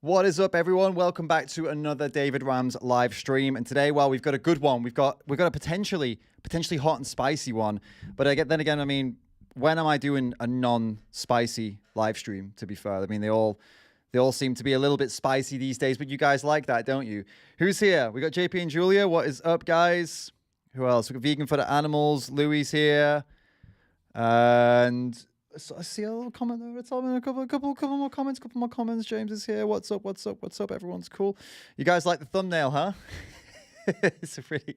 What is up, everyone? Welcome back to another David Rams live stream. And today, well, we've got a good one. We've got a potentially hot and spicy one. But then again, I mean, when am I doing a non-spicy live stream? To be fair, I mean, they all seem to be a little bit spicy these days. But you guys like that, don't you? Who's here? We got JP and Julia. What is up, guys? Who else? We got Vegan for the Animals. Louis here, and so I see a little comment over the top, and a couple more comments. James is here. What's up? Everyone's cool. You guys like the thumbnail, huh? It's a pretty.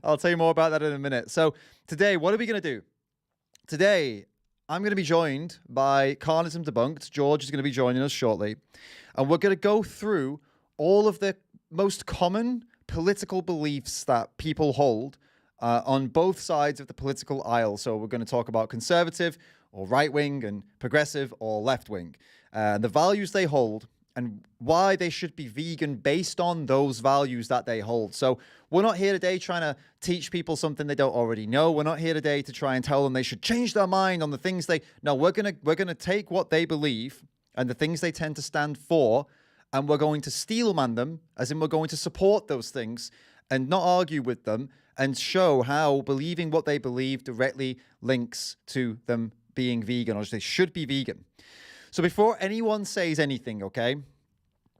I'll tell you more about that in a minute. So today, what are we gonna do? Today, I'm gonna be joined by Carnism Debunked. George is gonna be joining us shortly, and we're gonna go through all of the most common political beliefs that people hold on both sides of the political aisle. So we're going to talk about conservative or right-wing and progressive or left-wing, the values they hold and why they should be vegan based on those values that they hold. So we're not here today trying to teach people something they don't already know. We're not here today to try and tell them they should change their mind on the things no, we're going to take what they believe and the things they tend to stand for, and we're going to steelman them, as in we're going to support those things and not argue with them, and show how believing what they believe directly links to them being vegan, or they should be vegan. So before anyone says anything, okay,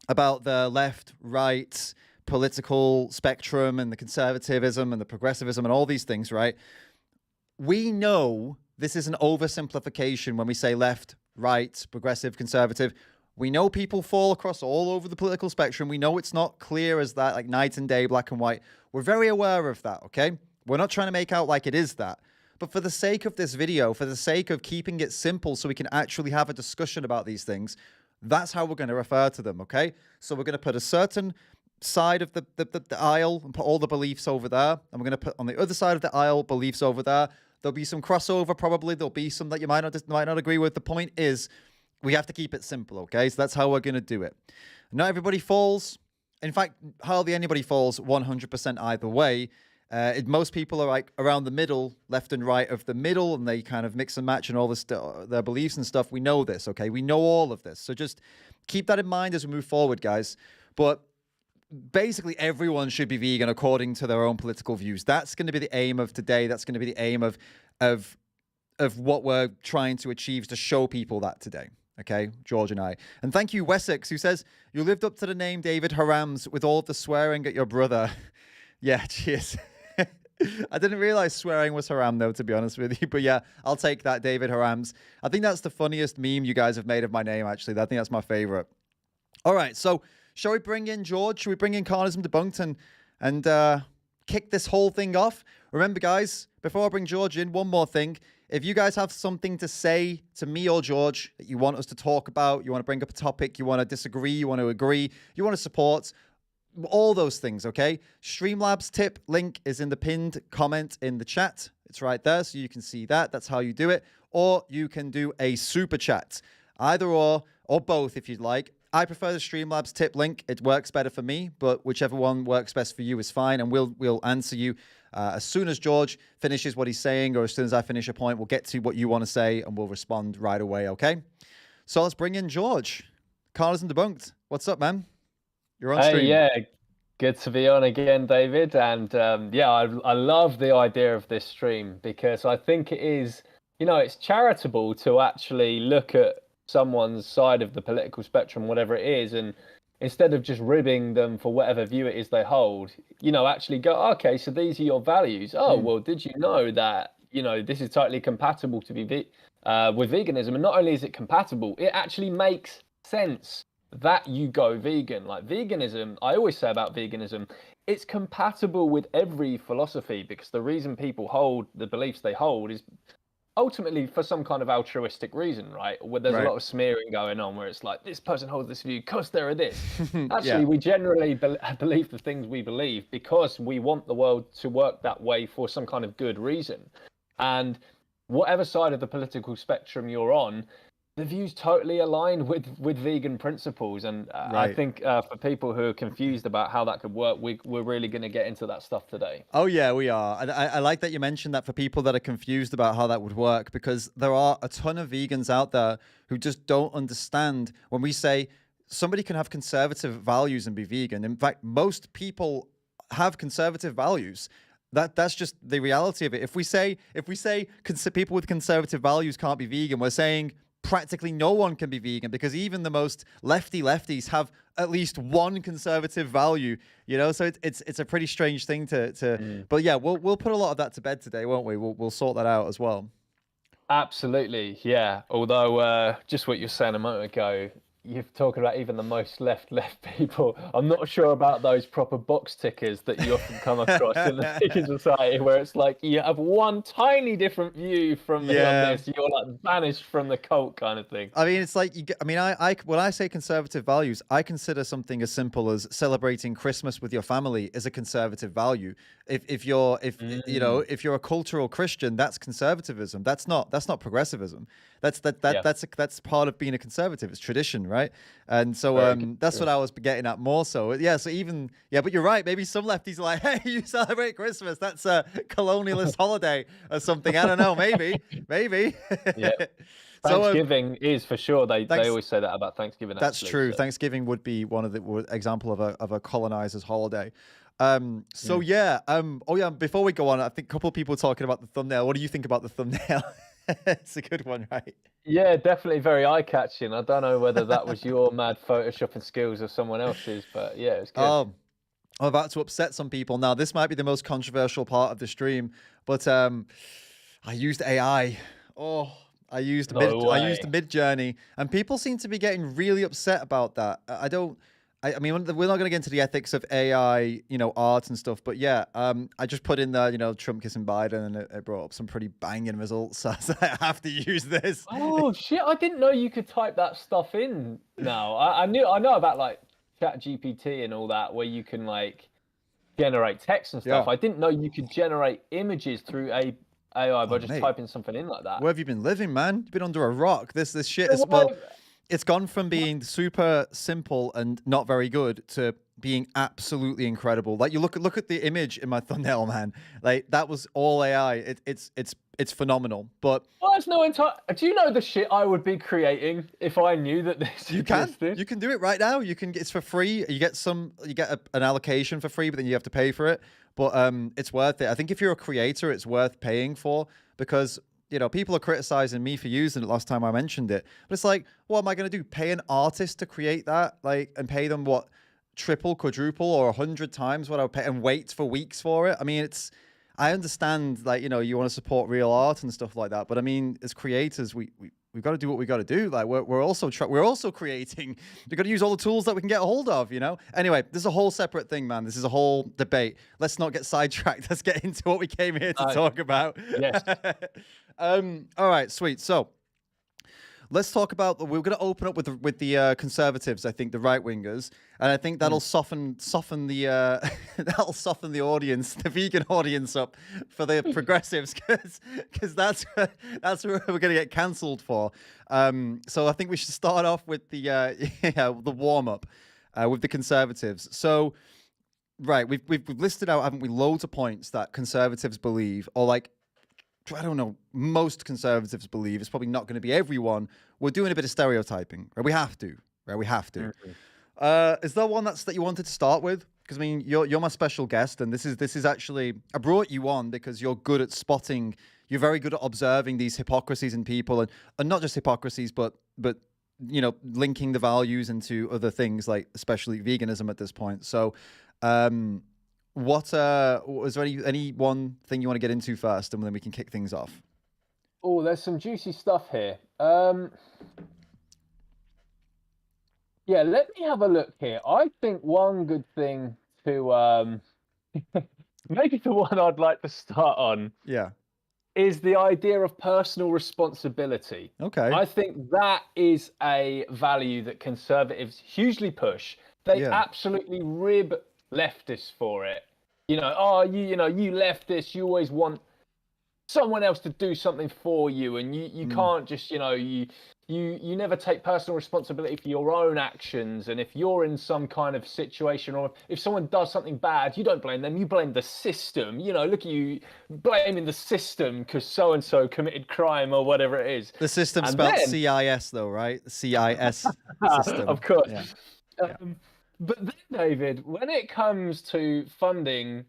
about the left, right, political spectrum and the conservatism and the progressivism and all these things, right? We know this is an oversimplification when we say left, right, progressive, conservative. We know people fall across all over the political spectrum. We know it's not clear as that, like night and day, black and white. We're very aware of that, okay? We're not trying to make out like it is that. But for the sake of this video, for the sake of keeping it simple so we can actually have a discussion about these things, that's how we're going to refer to them, okay? So we're going to put a certain side of the aisle and put all the beliefs over there. And we're going to put on the other side of the aisle beliefs over there. There'll be some crossover probably. There'll be some that you might not agree with. The point is, we have to keep it simple, okay? So that's how we're going to do it. Not everybody falls. In fact, hardly anybody falls 100% either way. Most people are like around the middle, left and right of the middle, and they kind of mix and match and all this, their beliefs and stuff. We know this, okay? We know all of this. So just keep that in mind as we move forward, guys. But basically, everyone should be vegan according to their own political views. That's going to be the aim of today. That's going to be the aim of what we're trying to achieve, to show people that today. Okay, George and I. And thank you, Wessex, who says, you lived up to the name David Harams with all of the swearing at your brother. Yeah, cheers. I didn't realize swearing was haram, though, to be honest with you. But yeah, I'll take that, David Harams. I think that's the funniest meme you guys have made of my name, actually. I think that's my favorite. All right, so shall we bring in George? Shall we bring in Carnism Debunked and kick this whole thing off? Remember, guys, before I bring George in, one more thing. If you guys have something to say to me or George that you want us to talk about, you want to bring up a topic, you want to disagree, you want to agree, you want to support, all those things, okay? Streamlabs tip link is in the pinned comment in the chat. It's right there, so you can see that. That's how you do it. Or you can do a super chat. Either or both if you'd like. I prefer the Streamlabs tip link. It works better for me, but whichever one works best for you is fine, and we'll answer you as soon as George finishes what he's saying, or as soon as I finish a point. We'll get to what you want to say, and we'll respond right away, okay? So let's bring in George. Carnism Debunked. What's up, man? You're on stream. Yeah, good to be on again, David. And yeah, I love the idea of this stream because I think it is, it's charitable to actually look at someone's side of the political spectrum, whatever it is, and instead of just ribbing them for whatever view it is they hold, actually go, okay, so these are your values. Oh, well, did you know that, this is totally compatible to be with veganism? And not only is it compatible, it actually makes sense that you go vegan. Like veganism, I always say about veganism, it's compatible with every philosophy, because the reason people hold the beliefs they hold is ultimately for some kind of altruistic reason, right? Where there's a lot of smearing going on, where it's like, this person holds this view because they're this. Actually, we generally believe the things we believe because we want the world to work that way for some kind of good reason. And whatever side of the political spectrum you're on, the views totally aligned with vegan principles. And I think for people who are confused about how that could work, we're really going to get into that stuff today. Oh, yeah, we are. And I like that you mentioned that for people that are confused about how that would work, because there are a ton of vegans out there who just don't understand when we say somebody can have conservative values and be vegan. In fact, most people have conservative values. That's just the reality of it. If we say people with conservative values can't be vegan, we're saying practically no one can be vegan, because even the most lefties have at least one conservative value, so it's a pretty strange thing to but yeah, we'll put a lot of that to bed today, won't we? We'll sort that out as well. Absolutely, yeah. Although just what you were saying a moment ago, you're talking about even the most left people. I'm not sure about those proper box tickers that you often come across in the vegan society, where it's like you have one tiny different view from me on this, you're like banished from the cult kind of thing. I mean, it's like I when I say conservative values, I consider something as simple as celebrating Christmas with your family as a conservative value. If you're a cultural Christian, that's conservatism. That's not progressivism. That's part of being a conservative. It's tradition, right? And so that's what I was getting at more so. Yeah, so but you're right. Maybe some lefties are like, hey, you celebrate Christmas. That's a colonialist holiday or something. I don't know. Maybe. Yeah. Thanksgiving is for sure. They always say that about Thanksgiving. That's true. So. Thanksgiving would be one of the example of a colonizer's holiday. Before we go on, I think a couple of people are talking about the thumbnail. What do you think about the thumbnail? It's a good one, right? Yeah, definitely very eye-catching. I don't know whether that was your mad photoshopping skills or someone else's, but yeah, it's good. I'm about to upset some people. Now, this might be the most controversial part of the stream, but I used AI. I used Mid-Journey, and people seem to be getting really upset about that. I mean, we're not going to get into the ethics of AI, art and stuff, but yeah, I just put in there, Trump kissing Biden, and it brought up some pretty banging results. So I have to use this. Oh shit! I didn't know you could type that stuff in now. I know about like ChatGPT and all that, where you can like generate text and stuff. Yeah. I didn't know you could generate images through AI by just typing something in like that. Where have you been living, man? You've been under a rock. This shit is it's gone from being super simple and not very good to being absolutely incredible. Like you look at the image in my thumbnail, man. Like that was all AI. It's phenomenal. But that's no entire. Do you know the shit I would be creating if I knew that this existed? You can do it right now. It's for free. You get an allocation for free, but then you have to pay for it. But it's worth it. I think if you're a creator, it's worth paying for, because people are criticizing me for using it last time I mentioned it. But it's like, what am I going to do? Pay an artist to create that? And pay them what? Triple, quadruple, or 100 times what I would pay, and wait for weeks for it? I mean, I understand, you want to support real art and stuff like that. But I mean, as creators, we've got to do what we got to do. Like we're also creating. We've got to use all the tools that we can get a hold of, Anyway, this is a whole separate thing, man. This is a whole debate. Let's not get sidetracked. Let's get into what we came here to talk about. Yes. All right, sweet. So let's talk about. We're going to open up with the conservatives. I think the right wingers, and I think that'll soften the that'll soften the audience, the vegan audience, up for the progressives, because that's where we're going to get cancelled for. So I think we should start off with the warm up with the conservatives. So right, we've listed out, haven't we, loads of points that conservatives believe, or like, I don't know, most conservatives believe. It's probably not going to be everyone. We're doing a bit of stereotyping, right? We have to, right? We have to. Mm-hmm. Is there one that you wanted to start with? Because I mean, you're my special guest, and this is actually, I brought you on because you're good at spotting. You're very good at observing these hypocrisies in people, and not just hypocrisies, but linking the values into other things, like especially veganism at this point. So, was there any one thing you want to get into first, and then we can kick things off? Oh, there's some juicy stuff here. Yeah, let me have a look here. I think one good thing to maybe the one I'd like to start on, is the idea of personal responsibility. Okay. I think that is a value that conservatives hugely push. They absolutely rib leftists for it. You leftists, you always want someone else to do something for you, and you can't just, you never take personal responsibility for your own actions. And if you're in some kind of situation, or if someone does something bad, you don't blame them, you blame the system. Look at you blaming the system because so and so committed crime or whatever it is. The system spelled CIS though, right? CIS system. Of course. Yeah. But then, David, when it comes to funding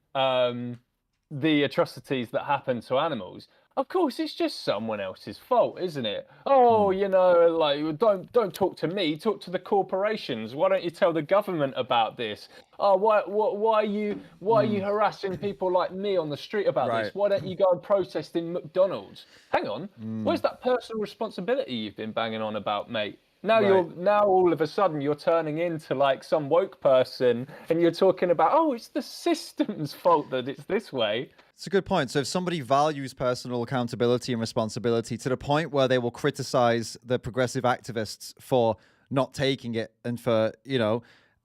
the atrocities that happen to animals, of course, it's just someone else's fault, isn't it? Oh, like, don't talk to me, talk to the corporations. Why don't you tell the government about this? Oh, why are you harassing people like me on the street about this? Why don't you go and protest in McDonald's? Hang on, where's that personal responsibility you've been banging on about, mate? Now all of a sudden you're turning into like some woke person, and you're talking about, oh, it's the system's fault that it's this way. It's a good point. So if somebody values personal accountability and responsibility to the point where they will criticize the progressive activists for not taking it, and for,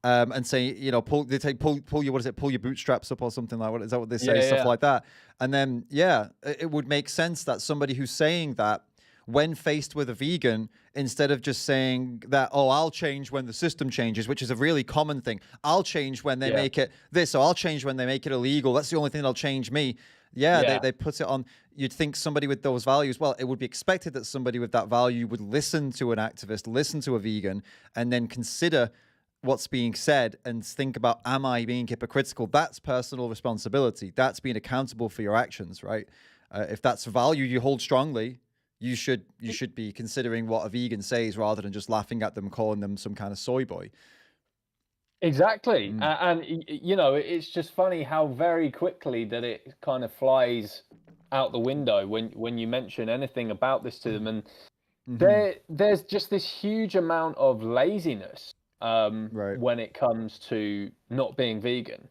and say, pull your bootstraps up or something like, what is that what they say? Stuff like that. And then, it would make sense that somebody who's saying that, when faced with a vegan, instead of just saying that, oh, I'll change when the system changes, which is a really common thing. I'll change when they make it this, or I'll change when they make it illegal. That's the only thing that'll change me. They put it on. You'd think somebody with those values, well, it would be expected that somebody with that value would listen to an activist, listen to a vegan, and then consider what's being said and think about, am I being hypocritical? That's personal responsibility. That's being accountable for your actions, right? If that's a value you hold strongly, you should be considering what a vegan says rather than just laughing at them, calling them some kind of soy boy. Exactly. And it's just funny how very quickly that it kind of flies out the window when you mention anything about this to them. And there's just this huge amount of laziness when it comes to not being vegan.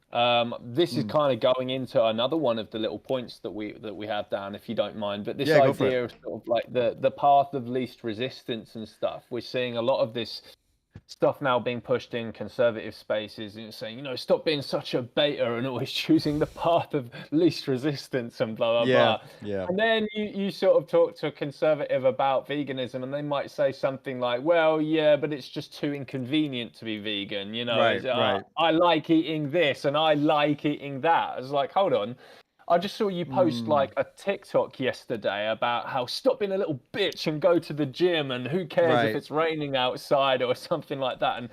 This is kind of going into another one of the little points that we have down, if you don't mind. But this idea of sort of like the path of least resistance and stuff. We're seeing a lot of this stuff now being pushed in conservative spaces, and saying, stop being such a beta and always choosing the path of least resistance and blah blah blah. And then you sort of talk to a conservative about veganism, and they might say something like, well, but it's just too inconvenient to be vegan. I like eating this and I like eating that. It's like, hold on. I just saw you post like a TikTok yesterday about how stop being a little bitch and go to the gym, and who cares if it's raining outside or something like that. And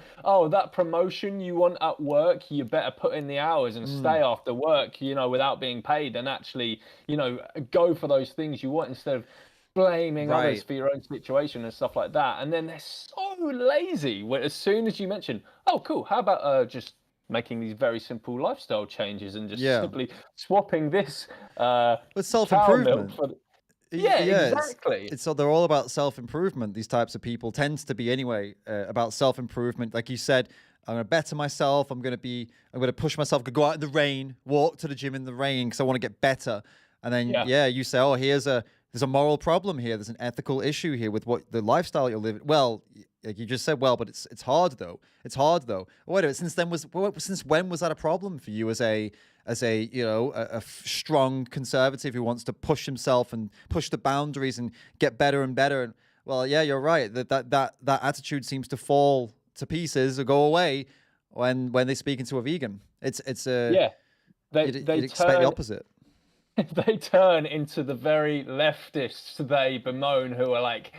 that promotion you want at work, you better put in the hours and stay after work, without being paid, and actually, go for those things you want instead of blaming others for your own situation and stuff like that. And then they're so lazy as soon as you mention, oh, cool, how about just making these very simple lifestyle changes and just simply swapping this with self-improvement. Exactly. It's they're all about self-improvement. These types of people tends to be anyway about self-improvement. Like you said, I'm going to better myself. I'm going to push myself, go out in the rain, walk to the gym in the rain because I want to get better. And then you say, oh, there's a moral problem here. There's an ethical issue here with what the lifestyle you're living. Well, like you just said, but it's hard though. It's hard though. Wait a minute, since when was that a problem for you as a strong conservative who wants to push himself and push the boundaries and get better and better? And well, you're right. That attitude seems to fall to pieces or go away when they speak into a vegan. You'd expect the opposite. They turn into the very leftists they bemoan, who are like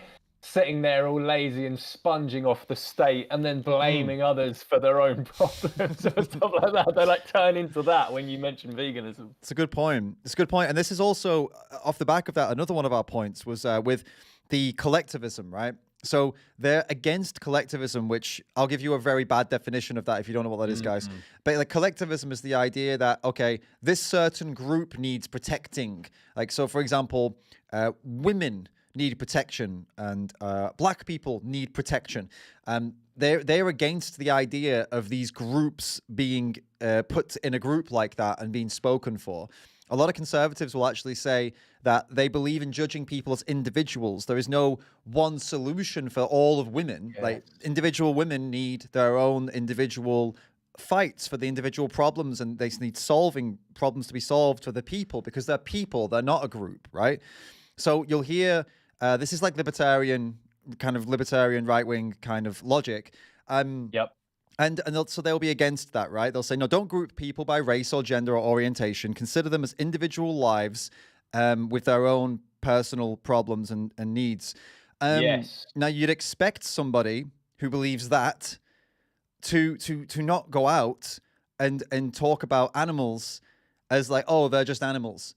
sitting there all lazy and sponging off the state and then blaming others for their own problems or stuff like that. They like turn into that when you mention veganism. It's a good point. And this is also off the back of that. Another one of our points was with the collectivism, right? So they're against collectivism, which I'll give you a very bad definition of that if you don't know what that is, guys. But like collectivism is the idea that, okay, this certain group needs protecting. Like, so for example, women need protection and black people need protection. They're against the idea of these groups being put in a group like that and being spoken for. A lot of conservatives will actually say that they believe in judging people as individuals. There is no one solution for all of women. Like individual women need their own individual fights for the individual problems, and they need solving problems to be solved for the people, because they're people, they're not a group, right? So you'll hear this is like libertarian right-wing kind of logic. Yep. And so they'll be against that, right? They'll say, no, don't group people by race or gender or orientation. Consider them as individual lives with their own personal problems and needs. Yes. Now, you'd expect somebody who believes that to not go out and talk about animals as like, oh, they're just animals.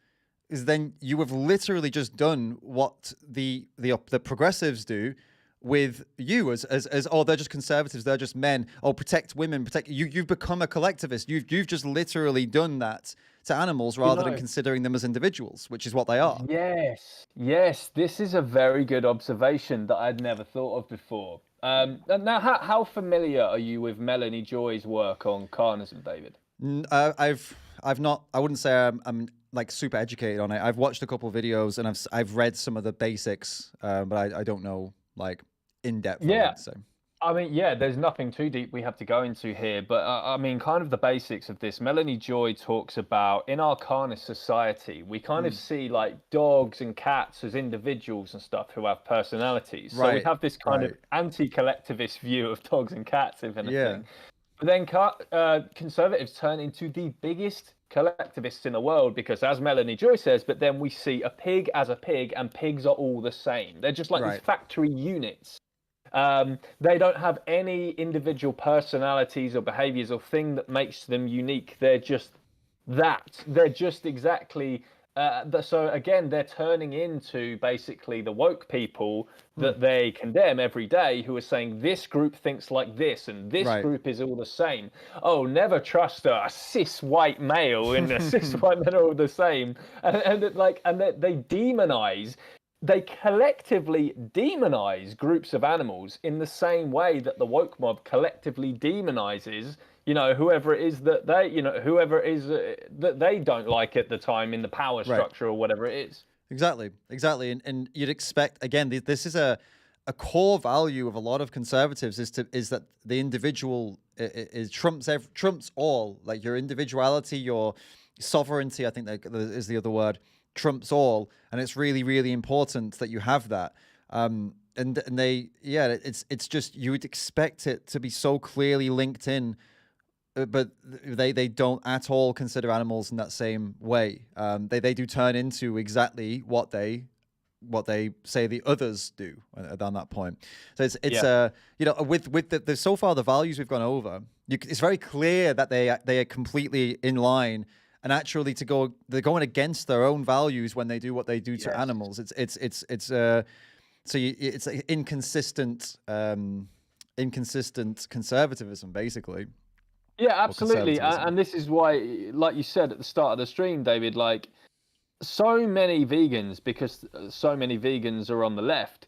Is then you have literally just done what the progressives do with you as oh, they're just conservatives, they're just men. Oh, protect women, protect you. You've become a collectivist. You've just literally done that to animals rather than considering them as individuals, which is what they are. Yes. This is a very good observation that I'd never thought of before. Now, how familiar are you with Melanie Joy's work on Carnism, David? I've not. I wouldn't say I'm like super educated on it. I've watched a couple of videos and I've read some of the basics, but I don't know like in depth. Yeah. So I mean, yeah, there's nothing too deep we have to go into here, but I mean, kind of the basics of this. Melanie Joy talks about in our Carnist society, we kind of see like dogs and cats as individuals and stuff who have personalities. So we have this kind of anti-collectivist view of dogs and cats, if anything. Yeah. But then conservatives turn into the biggest collectivists in the world because, as Melanie Joy says, but then we see a pig as a pig and pigs are all the same. They're just like these factory units. They don't have any individual personalities or behaviors or thing that makes them unique. They're just that. They're just exactly... so again, they're turning into basically the woke people that they condemn every day, who are saying this group thinks like this and this group is all the same. Oh, never trust a cis white male, and a cis white men are all the same. And they demonize. They collectively demonize groups of animals in the same way that the woke mob collectively demonizes, whoever it is that that they don't like at the time in the power structure or whatever it is. Exactly. And you'd expect, again, this is a core value of a lot of conservatives is that the individual is trumps all, like your individuality, your sovereignty, I think that is the other word, trumps all. And it's really, really important that you have that. And it's just, you would expect it to be so clearly linked in, but they don't at all consider animals in that same way. They do turn into exactly what they say the others do on that point. So it's with the so far the values we've gone over, it's very clear that they are completely in line, and actually they're going against their own values when they do what they do to animals. It's inconsistent conservatism, basically. Yeah, absolutely. And this is why, like you said at the start of the stream, David, like so many vegans, because so many vegans are on the left,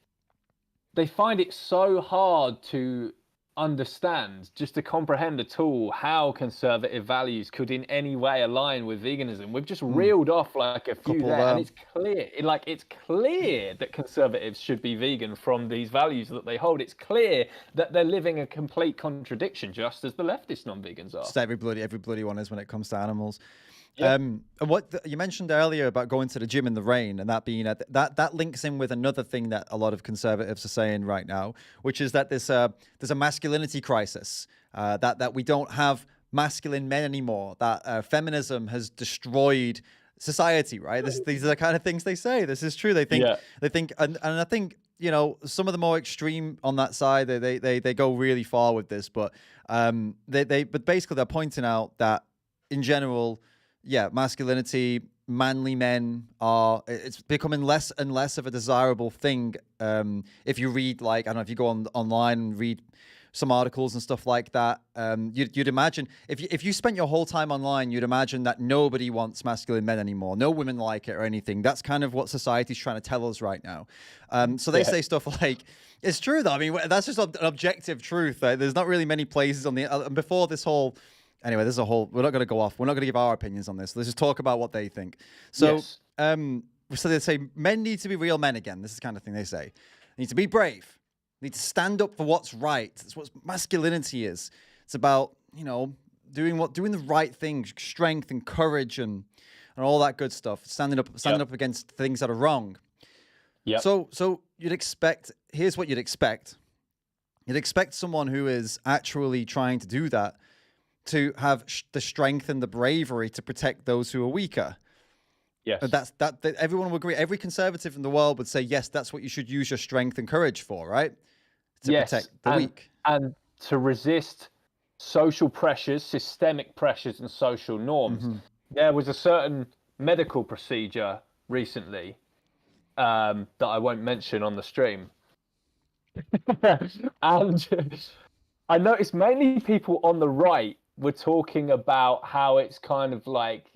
they find it so hard to understand, just to comprehend at all how conservative values could in any way align with veganism. We've just reeled off like a few there, and it's clear that conservatives should be vegan from these values that they hold. It's clear that they're living a complete contradiction, just as the leftist non-vegans are. Just every bloody one is when it comes to animals. And what you mentioned earlier about going to the gym in the rain, and that being that links in with another thing that a lot of conservatives are saying right now, which is that there's a masculinity crisis, that we don't have masculine men anymore, that feminism has destroyed society, right? These are the kind of things they say. This is true. They think, and I think, some of the more extreme on that side, they go really far with this, but but basically they're pointing out that in general, masculinity, manly men it's becoming less and less of a desirable thing. If you read, like, I don't know, if you go online and read some articles and stuff like that, you'd imagine, if you spent your whole time online, you'd imagine that nobody wants masculine men anymore. No women like it or anything. That's kind of what society's trying to tell us right now. So they say stuff like, it's true though. I mean, that's just an objective truth. There's not really many places on the, before this whole, anyway, we're not going to go off. We're not going to give our opinions on this. Let's just talk about what they think. So, so they say men need to be real men again. This is the kind of thing they say. They need to be brave. They need to stand up for what's right. That's what masculinity is. It's about, doing the right thing, strength and courage and all that good stuff, standing up against things that are wrong. Yeah. So you'd expect, here's what you'd expect. You'd expect someone who is actually trying to do that to have the strength and the bravery to protect those who are weaker. Yes. That everyone would agree. Every conservative in the world would say, yes, that's what you should use your strength and courage for, right? To protect the weak. And to resist social pressures, systemic pressures and social norms. Mm-hmm. There was a certain medical procedure recently that I won't mention on the stream. And I noticed mainly people on the right were talking about how it's kind of like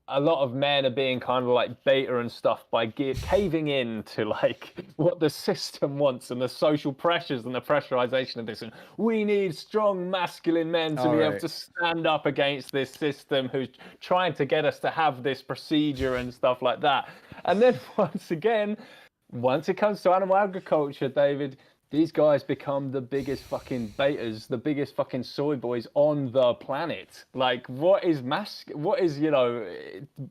a lot of men are being kind of like beta and stuff by caving in to like what the system wants and the social pressures and the pressurization of this. And we need strong masculine men to be able to stand up against this system who's trying to get us to have this procedure and stuff like that. And then once it comes to animal agriculture, David, these guys become the biggest fucking betas, the biggest fucking soy boys on the planet. Like, what is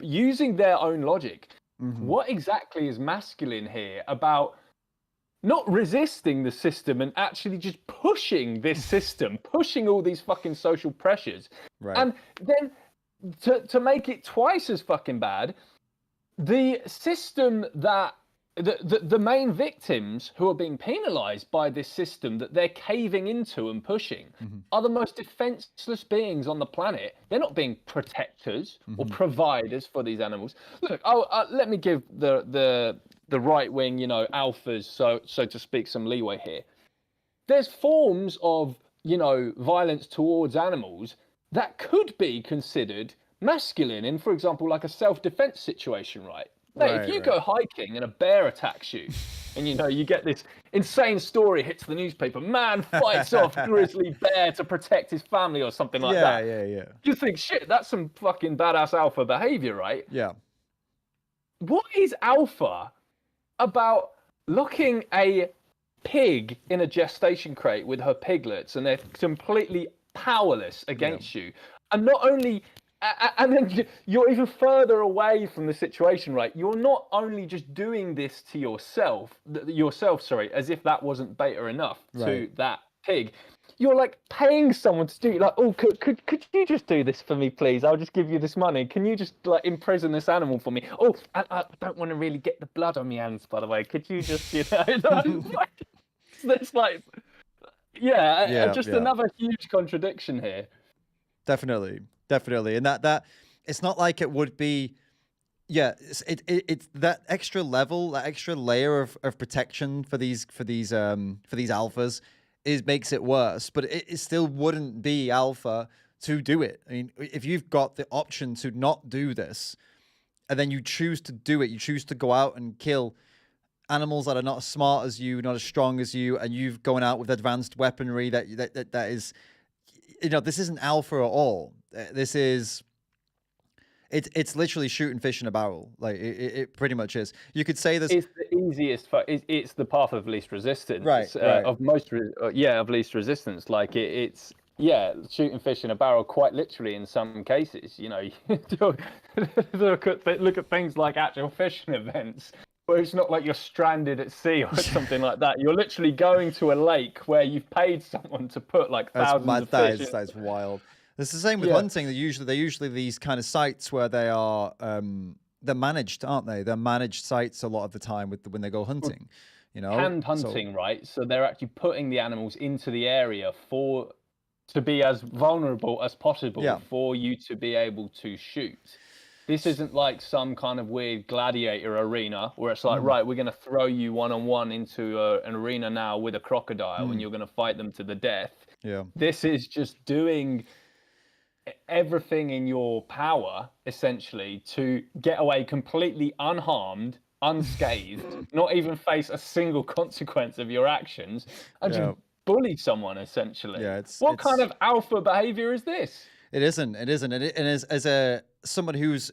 using their own logic, what exactly is masculine here about not resisting the system and actually just pushing this system, pushing all these fucking social pressures? Right. And then to make it twice as fucking bad, the system that the main victims who are being penalized by this system that they're caving into and pushing are the most defenseless beings on the planet. They're not being protectors or providers for these animals. Look, let me give the right wing, alphas, so to speak, some leeway here. There's forms of, violence towards animals that could be considered masculine in, for example, like a self-defense situation, right? Mate, if you go hiking and a bear attacks you, and you get this insane story hits the newspaper, man fights off grizzly bear to protect his family or something like that. Yeah. You think, shit, that's some fucking badass alpha behavior, right? Yeah. What is alpha about locking a pig in a gestation crate with her piglets and they're completely powerless against you? And not only... And then you're even further away from the situation, right? You're not only just doing this to yourself, as if that wasn't beta enough to that pig. You're like paying someone to do it. Like, oh, could you just do this for me, please? I'll just give you this money. Can you just like imprison this animal for me? Oh, I don't want to really get the blood on my hands, by the way. Could you just, it's like, another huge contradiction here. Definitely. And that it's not like it would be, it's that extra level, that extra layer of protection for these alphas makes it worse, but it still wouldn't be alpha to do it. I mean, if you've got the option to not do this, and then you choose to do it, you choose to go out and kill animals that are not as smart as you, not as strong as you, and you've going out with advanced weaponry that is, this isn't alpha at all. This is, it's literally shooting fish in a barrel. Like it pretty much is. You could say this. It's the easiest. It's the path of least resistance. Right. Of least resistance. Like it's shooting fish in a barrel. Quite literally in some cases. Look at things like actual fishing events. Where it's not like you're stranded at sea or something like that. You're literally going to a lake where you've paid someone to put like thousands of fish. That's wild. It's the same with hunting. They're usually these kind of sites where they are they're managed, aren't they? They're managed sites a lot of the time when they go hunting. Hand hunting, right? So they're actually putting the animals into the area to be as vulnerable as possible for you to be able to shoot. This isn't like some kind of weird gladiator arena where it's like, right, we're going to throw you one-on-one into an arena now with a crocodile and you're going to fight them to the death. Yeah. This is just doing everything in your power, essentially, to get away completely unharmed, unscathed, not even face a single consequence of your actions, and just bully someone, essentially. Yeah, what kind of alpha behavior is this? It isn't. And as a someone who's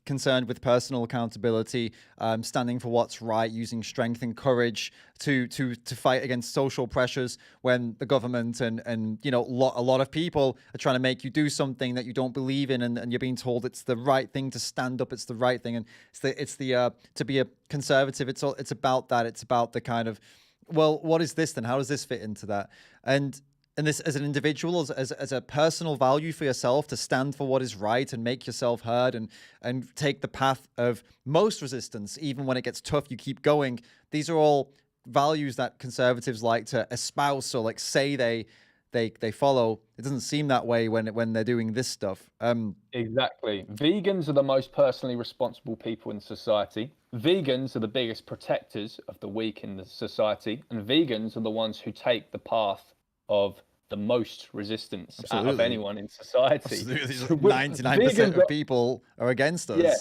concerned with personal accountability, standing for what's right, using strength and courage to fight against social pressures when the government and you know a lot of people are trying to make you do something that you don't believe in, and you're being told it's the right thing to stand up, it's the right thing, and it's the to be a conservative. It's about that. It's about the kind of, well, what is this then? How does this fit into that? And this, as an individual, as a personal value for yourself, to stand for what is right and make yourself heard, and take the path of most resistance, even when it gets tough, you keep going. These are all values that conservatives like to espouse, or like say they follow. It doesn't seem that way when they're doing this stuff. Exactly. Vegans are the most personally responsible people in society. Vegans are the biggest protectors of the weak in the society, and vegans are the ones who take the path of the most resistance out of anyone in society. Absolutely. 99% of people are against us. Yeah,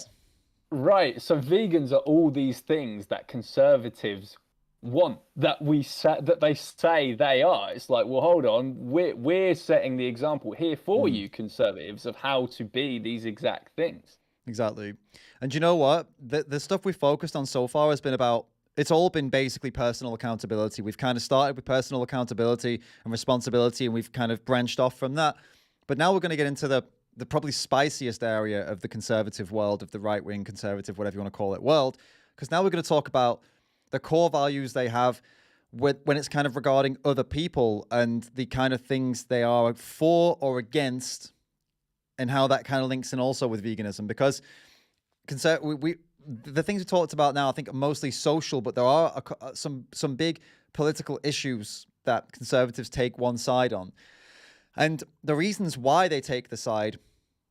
right. So vegans are all these things that conservatives want, that they say they are. It's like, well, hold on, we're setting the example here for you, conservatives, of how to be these exact things. Exactly. And you know what? The stuff we focused on so far has been about, it's all been basically personal accountability. We've kind of started with personal accountability and responsibility, and we've kind of branched off from that. But now we're going to get into the probably spiciest area of the conservative world, of the right-wing conservative, whatever you want to call it, world. Because now we're going to talk about the core values they have when it's kind of regarding other people, and the kind of things they are for or against, and how that kind of links in also with veganism. Because the things we talked about now, I think, are mostly social, but there are some big political issues that conservatives take one side on. And the reasons why they take the side,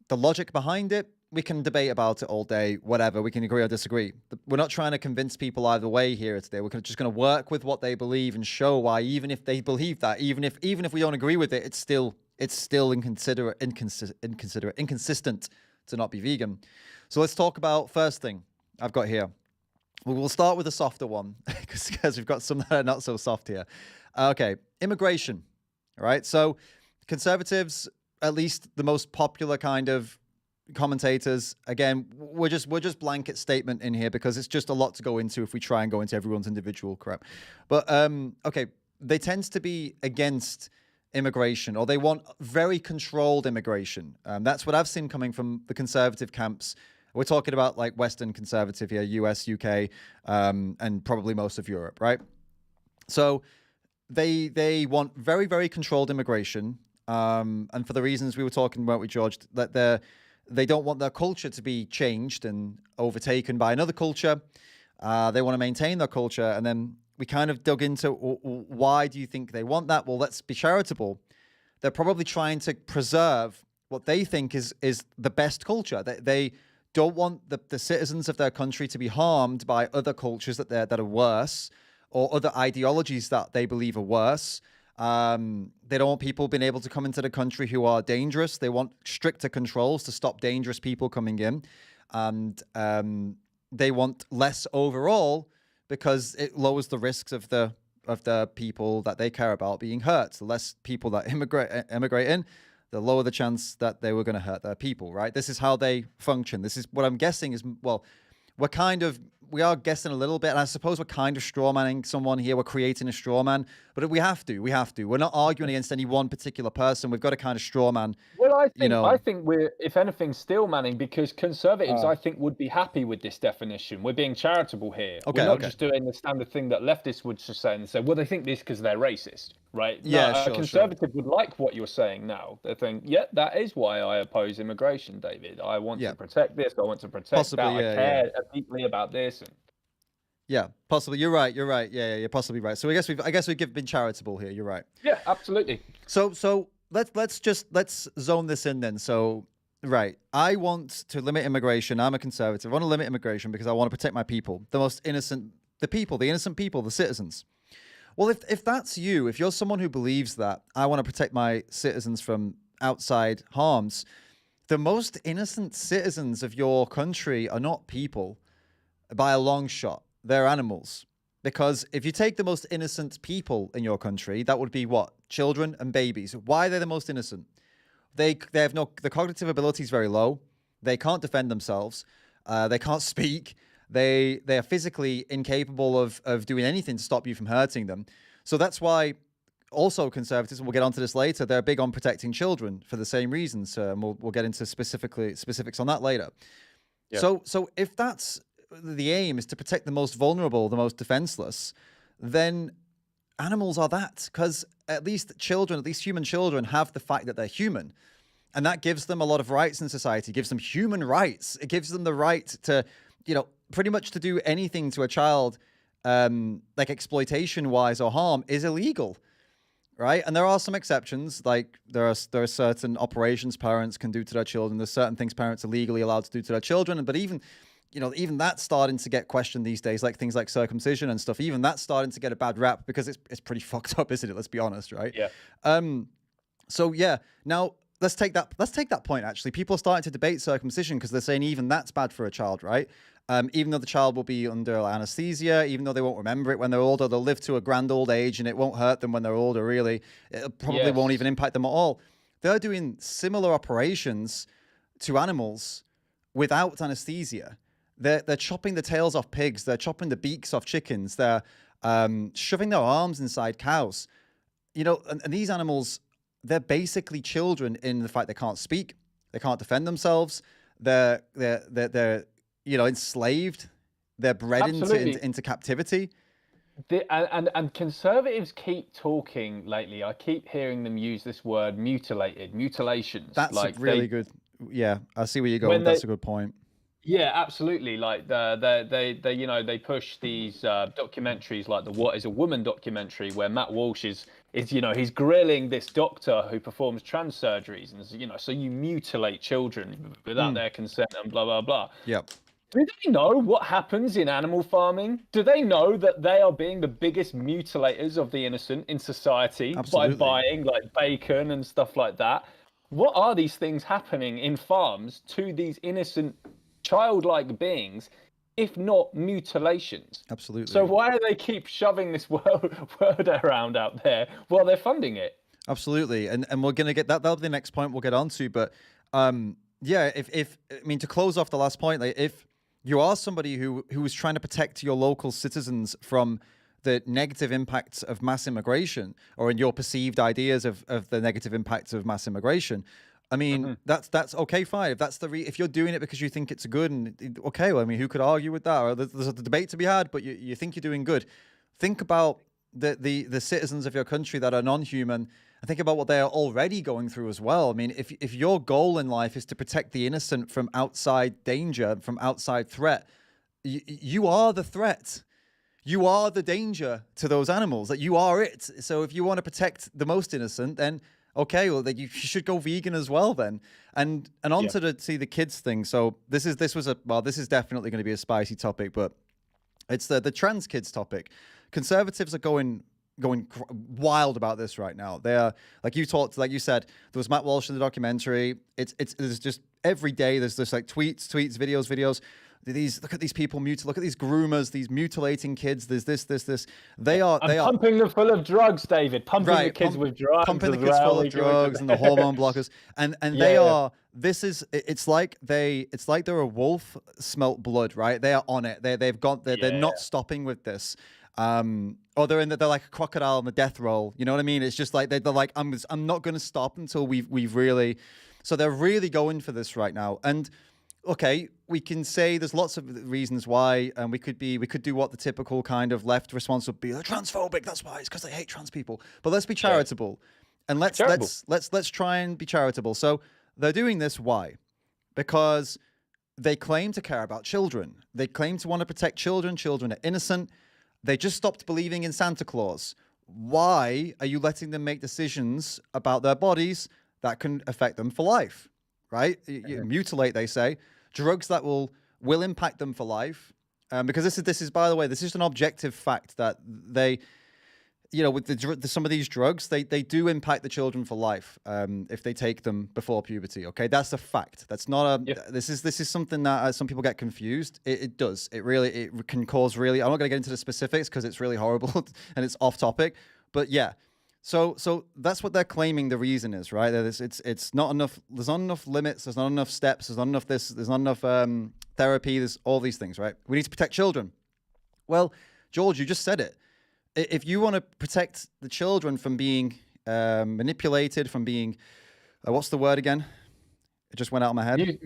the logic behind it, we can debate about it all day, whatever. We can agree or disagree. We're not trying to convince people either way here today. We're just going to work with what they believe and show why, even if they believe that, even if we don't agree with it, it's still inconsistent to not be vegan. So let's talk about first thing I've got here. We'll start with a softer one because we've got some that are not so soft here. Okay, immigration. All right, so conservatives, at least the most popular kind of commentators, again, we're just blanket statement in here because it's just a lot to go into if we try and go into everyone's individual crap. But okay, they tend to be against immigration, or they want very controlled immigration. That's what I've seen coming from the conservative camps. We're talking about like Western conservative here, US, UK, and probably most of Europe, right? So they want very, very controlled immigration, and for the reasons we were talking about with George, that they don't want their culture to be changed and overtaken by another culture. They want to maintain their culture. And then we kind of dug into why do you think they want that? Well, let's be charitable. They're probably trying to preserve what they think is the best culture. They don't want the citizens of their country to be harmed by other cultures that are worse, or other ideologies that they believe are worse. They don't want people being able to come into the country who are dangerous. They want stricter controls to stop dangerous people coming in. And they want less overall because it lowers the risks of the people that they care about being hurt. The less people that immigrate in, the lower the chance that they were going to hurt their people, right? This is how they function. This is what I'm guessing is, well, we are guessing a little bit, and I suppose we're kind of straw manning someone here. We're creating a straw man, but we have to. We're not arguing against any one particular person. We've got to kind of straw man. Well, I think we're, if anything, still manning, because conservatives, I think, would be happy with this definition. We're being charitable here. Okay, we're not just doing the standard thing that leftists would just say and say, well, they think this because they're racist, right? Yeah, no, sure, a conservative would like what you're saying now. They think, yeah, that is why I oppose immigration, David. I want to protect this. I want to protect possibly, that. I care deeply about this. Yeah, possibly. You're right. Yeah, you're possibly right. So I guess we've been charitable here. You're right. Yeah, absolutely. So let's zone this in then. So right, I want to limit immigration. I'm a conservative. I want to limit immigration because I want to protect my people, the most innocent, the innocent people, the citizens. Well, if that's you, if you're someone who believes that I want to protect my citizens from outside harms, the most innocent citizens of your country are not people by a long shot. They're animals. Because if you take the most innocent people in your country, that would be what? Children and babies. Why are they the most innocent? The cognitive ability is very low. They can't defend themselves. They can't speak. They are physically incapable of doing anything to stop you from hurting them. So that's why also conservatives, and we'll get onto this later, they're big on protecting children for the same reasons. And we'll get into specifics on that later. Yeah. So if that's the aim, is to protect the most vulnerable, the most defenseless, then animals are that, because at least human children have the fact that they're human. And that gives them a lot of rights in society, gives them human rights. It gives them the right to, pretty much to do anything to a child, like exploitation-wise or harm, is illegal, right? And there are some exceptions, like there are certain operations parents can do to their children. There's certain things parents are legally allowed to do to their children. But even that's starting to get questioned these days, like things like circumcision and stuff. Even that's starting to get a bad rap because it's pretty fucked up, isn't it? Let's be honest, right? Yeah. So yeah, now let's take that point. Actually, people are starting to debate circumcision because they're saying even that's bad for a child, right? Even though the child will be under anesthesia, even though they won't remember it when they're older, they'll live to a grand old age and it won't hurt them when they're older, really. It probably won't even impact them at all. They're doing similar operations to animals without anesthesia. They're chopping the tails off pigs. They're chopping the beaks off chickens. They're shoving their arms inside cows. And these animals, they're basically children in the fact they can't speak. They can't defend themselves. They're enslaved. They're bred into captivity. And conservatives keep talking lately. I keep hearing them use this word mutilations. That's like really good. Yeah, I see where you're going. That's a good point. Yeah, absolutely. Like they push these documentaries like the What Is a Woman documentary, where Matt Walsh is he's grilling this doctor who performs trans surgeries, and so you mutilate children without their consent and blah blah blah. Yep. Do they know what happens in animal farming? Do they know that they are being the biggest mutilators of the innocent in society? Absolutely. By buying like bacon and stuff like that? What are these things happening in farms to these innocent childlike beings, if not mutilations? Absolutely. So why do they keep shoving this word around out there while they're funding it? Absolutely. And we're going to get that'll be the next point we'll get onto. But yeah, to close off the last point, like if you are somebody who is trying to protect your local citizens from the negative impacts of mass immigration, or in your perceived ideas of the negative impacts of mass immigration, I mean, that's okay, fine. If that's if you're doing it because you think it's good, and okay, well, I mean, who could argue with that? Or there's a debate to be had, but you think you're doing good. Think about the citizens of your country that are non-human, and think about what they are already going through as well. I mean, if your goal in life is to protect the innocent from outside danger, from outside threat, you are the threat. You are the danger to those animals. That you are it. So if you want to protect the most innocent, then okay, well, you should go vegan as well then. And on to the kids thing. So this is definitely going to be a spicy topic, but it's the trans kids topic. Conservatives are going wild about this right now. They are, like you said, there was Matt Walsh in the documentary. There's just every day there's this like tweets, videos. Look at these people look at these groomers, these mutilating kids. There's this. They are pumping them full of drugs, David. Pumping the kids with drugs. Pumping the kids full of drugs and the hormone blockers. And they are. It's like they're a wolf smelt blood, right? They are on it. They're not stopping with this. Or they're like a crocodile on the death roll. You know what I mean? It's just like they're like, I'm not going to stop until we've really. So they're really going for this right now. And okay, we can say there's lots of reasons why, and we could do what the typical kind of left response would be: they're transphobic. That's why. It's because they hate trans people. But let's be charitable, and let's try and be charitable. So they're doing this. Why? Because they claim to care about children. They claim to want to protect children. Children are innocent. They just stopped believing in Santa Claus. Why are you letting them make decisions about their bodies that can affect them for life? Right? You mutilate, they say. Drugs that will impact them for life. Because this is, by the way, this is an objective fact that they, with some of these drugs, they do impact the children for life if they take them before puberty. Okay, that's a fact. That's not a. This is something that some people get confused. It does. It can cause really. I'm not going to get into the specifics because it's really horrible and it's off topic. But yeah, So that's what they're claiming the reason is, right? That it's not enough. There's not enough limits. There's not enough steps. There's not enough this. There's not enough therapy. There's all these things, right? We need to protect children. Well, George, you just said it. If you want to protect the children from being manipulated, from being what's the word again? It just went out of my head.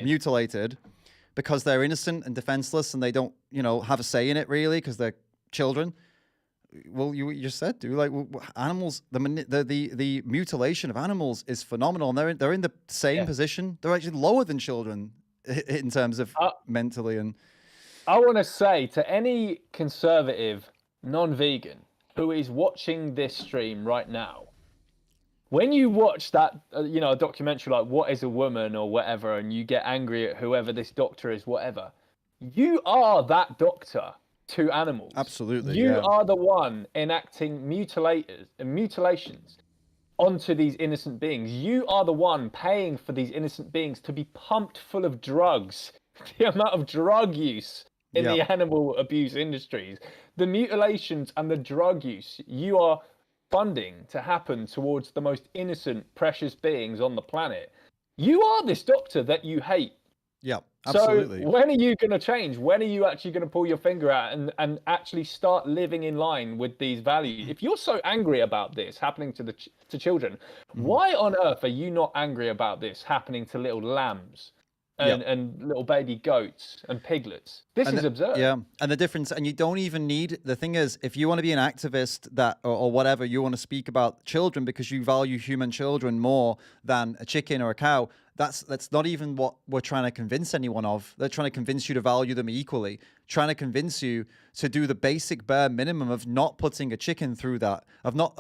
Mutilated, because they're innocent and defenseless and they don't, have a say in it really because they're children. Well, you just said, dude. Like animals, the mutilation of animals is phenomenal, and they're in the same position. They're actually lower than children in terms of mentally. And I want to say to any conservative non-vegan who is watching this stream right now, when you watch that, a documentary like "What Is a Woman" or whatever, and you get angry at whoever this doctor is, whatever, you are that doctor to animals. Absolutely. You are the one enacting mutilations onto these innocent beings. You are the one paying for these innocent beings to be pumped full of drugs. The amount of drug use in the animal abuse industries, the mutilations and the drug use you are funding to happen towards the most innocent, precious beings on the planet. You are this doctor that you hate. Yeah, absolutely. So when are you going to change? When are you actually going to pull your finger out and actually start living in line with these values? If you're so angry about this happening to children, why on earth are you not angry about this happening to little lambs and little baby goats and piglets? This is absurd. Yeah, and the difference, and you don't even need, the thing is, if you want to be an activist or whatever, you want to speak about children because you value human children more than a chicken or a cow, that's not even what we're trying to convince anyone of. They're trying to convince you to value them equally, trying to convince you to do the basic bare minimum of not putting a chicken through that, of not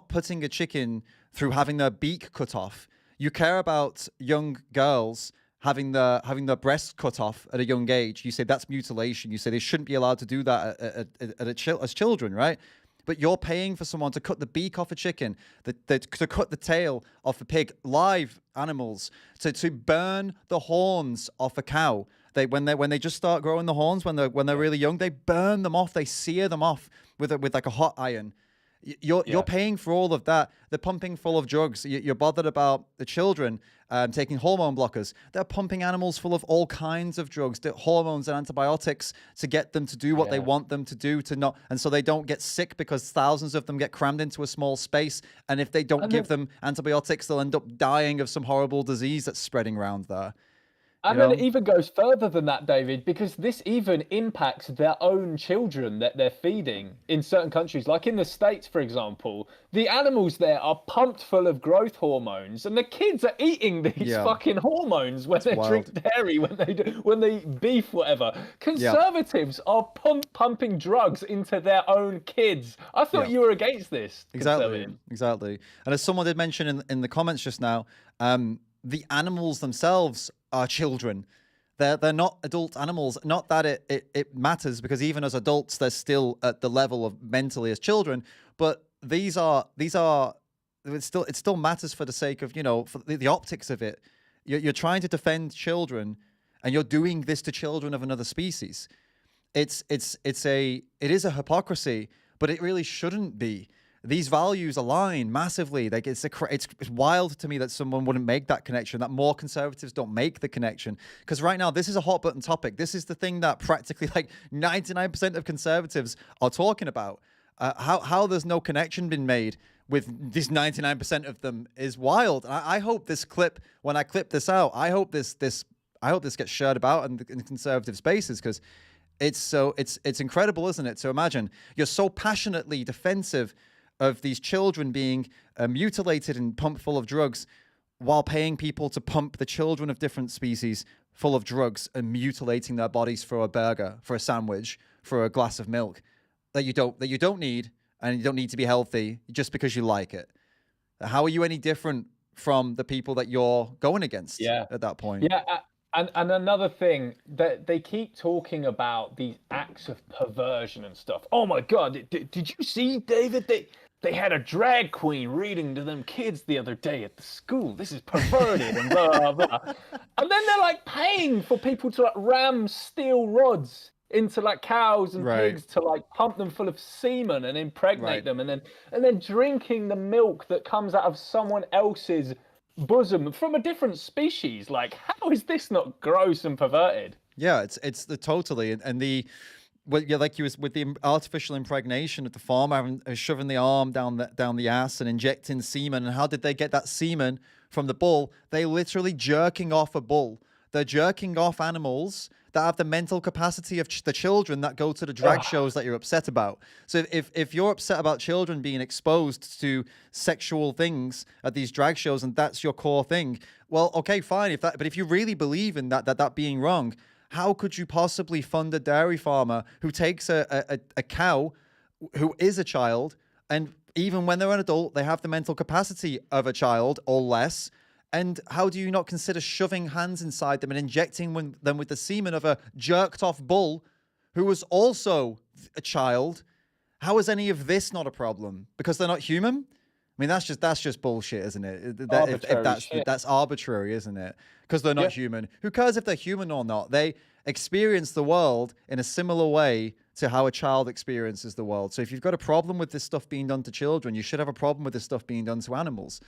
putting a chicken through having their beak cut off. You care about young girls having their breasts cut off at a young age. You say that's mutilation. You say they shouldn't be allowed to do that as children, right? But you're paying for someone to cut the beak off a chicken, to cut the tail off a pig, live animals, to burn the horns off a cow. When they just start growing the horns, when they're really young, they burn them off. They sear them off with like a hot iron. You're paying for all of that. They're pumping full of drugs. You're bothered about the children taking hormone blockers. They're pumping animals full of all kinds of drugs, hormones and antibiotics to get them to do what they want them to do, and so they don't get sick because thousands of them get crammed into a small space. And if they don't give them antibiotics, they'll end up dying of some horrible disease that's spreading around there. And then it even goes further than that, David, because this even impacts their own children that they're feeding in certain countries. Like in the States, for example, the animals there are pumped full of growth hormones, and the kids are eating these fucking hormones when they drink dairy, when they beef, whatever. Conservatives are pumping drugs into their own kids. I thought you were against this. Exactly. And as someone did mention in the comments just now, the animals themselves are children. They're not adult animals. Not that it matters, because even as adults, they're still at the level of mentally as children. But it still matters for the sake of, for the optics of it. You're trying to defend children, and you're doing this to children of another species. It is a hypocrisy, but it really shouldn't be. These values align massively. Like it's wild to me that someone wouldn't make that connection, that more conservatives don't make the connection. Because right now, this is a hot button topic. This is the thing that practically like 99% of conservatives are talking about. How there's no connection been made with this 99% of them is wild. And I hope this clip, when I clip this out, I hope this gets shared about in conservative spaces, because it's incredible, isn't it? So imagine you're so passionately defensive of these children being mutilated and pumped full of drugs, while paying people to pump the children of different species full of drugs and mutilating their bodies for a burger, for a sandwich, for a glass of milk that you don't need, and you don't need to be healthy just because you like it. How are you any different from the people that you're going against at that point? Yeah. And another thing, that they keep talking about these acts of perversion and stuff. Oh my God, did you see, David? They had a drag queen reading to them kids the other day at the school. This is perverted and blah, blah, blah. And then they're like paying for people to like ram steel rods into like cows and Right. pigs to like pump them full of semen and impregnate Right. them, and then drinking the milk that comes out of someone else's bosom from a different species. Like, how is this not gross and perverted? Yeah, it's the totally and the well, yeah, like you was with the artificial impregnation of the farmer shoving the arm down the ass and injecting semen. And how did they get that semen from the bull? They literally jerking off a bull. They're jerking off animals that have the mental capacity of the children that go to the drag shows that you're upset about. So if you're upset about children being exposed to sexual things at these drag shows and that's your core thing, well, okay, fine. But if you really believe in that being wrong, how could you possibly fund a dairy farmer who takes a cow who is a child, and even when they're an adult, they have the mental capacity of a child or less? And how do you not consider shoving hands inside them and injecting them with the semen of a jerked off bull who was also a child? How is any of this not a problem? Because they're not human? I mean, that's just bullshit, isn't it? That's arbitrary, isn't it? Because they're not human. Who cares if they're human or not? They experience the world in a similar way to how a child experiences the world. So if you've got a problem with this stuff being done to children, you should have a problem with this stuff being done to animals.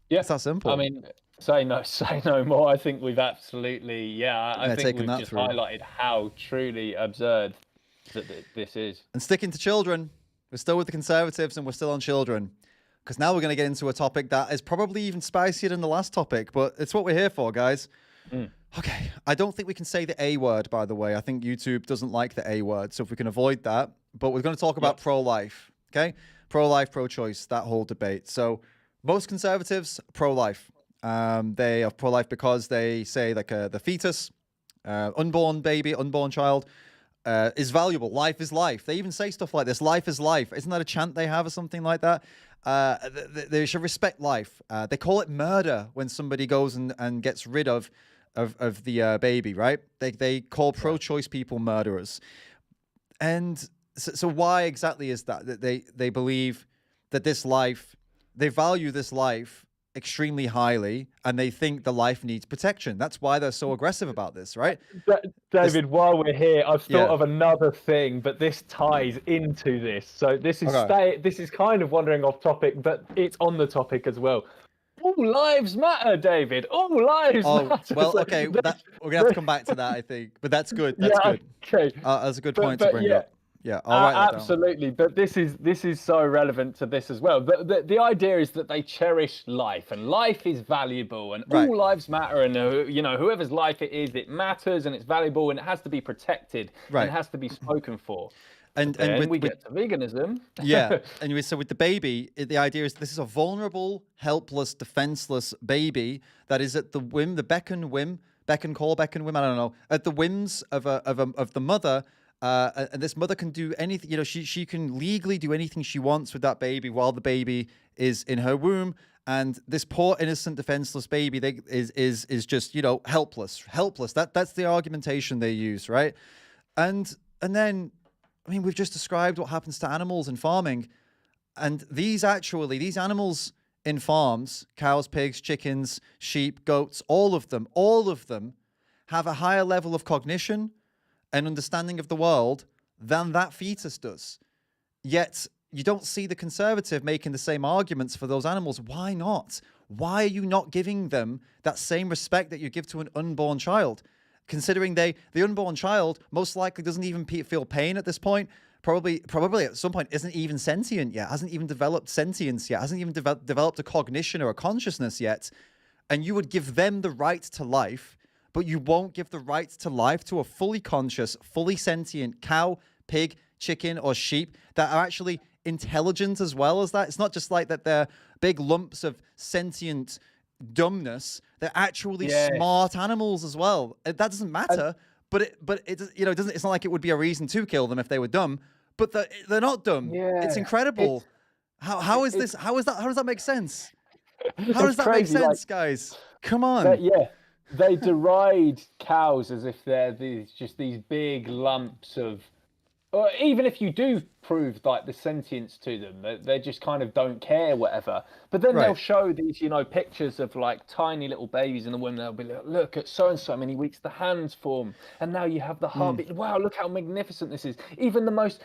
Yeah, it's that simple. I mean, say no more. I think we've absolutely, I think we've just highlighted how truly absurd that this is. And sticking to children, we're still with the conservatives and we're still on children. Because now we're going to get into a topic that is probably even spicier than the last topic, but it's what we're here for, guys. Okay, I don't think we can say the A word, by the way. I think YouTube doesn't like the A word, so if we can avoid that. But we're going to talk about pro-life, okay? Pro-life, pro-choice, that whole debate. So most conservatives, pro-life. They are pro-life because they say like the fetus, unborn baby, unborn child, is valuable. Life is life. They even say stuff like this. Life is life. Isn't that a chant they have or something like that? They should respect life. They call it murder when somebody goes and gets rid of the baby, right? They call pro-choice people murderers. And so why exactly is that? They believe that this life, they value this life extremely highly, and they think the life needs protection. That's why they're so aggressive about this, right? David, while we're here, I've thought of another thing, but this ties into this. So this is kind of wandering off topic, but it's on the topic as well. All lives matter, David. All lives matter. Well, okay, we're gonna have to come back to that, I think. But that's good. That's good. Okay. That's a good point to bring up. Yeah, I'll write that absolutely. down. But this is so relevant to this as well. The idea is that they cherish life, and life is valuable, and all lives matter, and whoever's life it is, it matters, and it's valuable, and it has to be protected, and it has to be spoken for. And we get to veganism. Yeah. Anyway, so with the baby, the idea is this is a vulnerable, helpless, defenseless baby that is at the beck and whim, I don't know, at the whims of the mother. And this mother can do anything, she can legally do anything she wants with that baby while the baby is in her womb. And this poor, innocent, defenseless baby is just, helpless. That's the argumentation they use, right? And then, I mean, we've just described what happens to animals in farming. And these animals in farms, cows, pigs, chickens, sheep, goats, all of them have a higher level of cognition and understanding of the world than that fetus does. Yet you don't see the conservative making the same arguments for those animals. Why not? Why are you not giving them that same respect that you give to an unborn child? Considering the unborn child most likely doesn't even feel pain at this point, probably at some point isn't even sentient yet, hasn't even developed sentience yet, hasn't even developed a cognition or a consciousness yet. And you would give them the right to life, but you won't give the right to life to a fully conscious, fully sentient cow, pig, chicken, or sheep that are actually intelligent as well as that. It's not just like that they're big lumps of sentient dumbness. They're actually smart animals as well. That doesn't matter, but it doesn't. It's not like it would be a reason to kill them if they were dumb. But they're not dumb. Yeah, it's incredible. How is this? How is that? How does that make sense? How does that make sense, guys? Come on. They deride cows as if they're these big lumps of or even if you do prove like the sentience to them, they just kind of don't care, whatever. But then they'll Right. show these, pictures of like tiny little babies, and the women, they'll be like, look at so and so many weeks the hands form, and now you have the heartbeat. Wow, look how magnificent this is. Even the most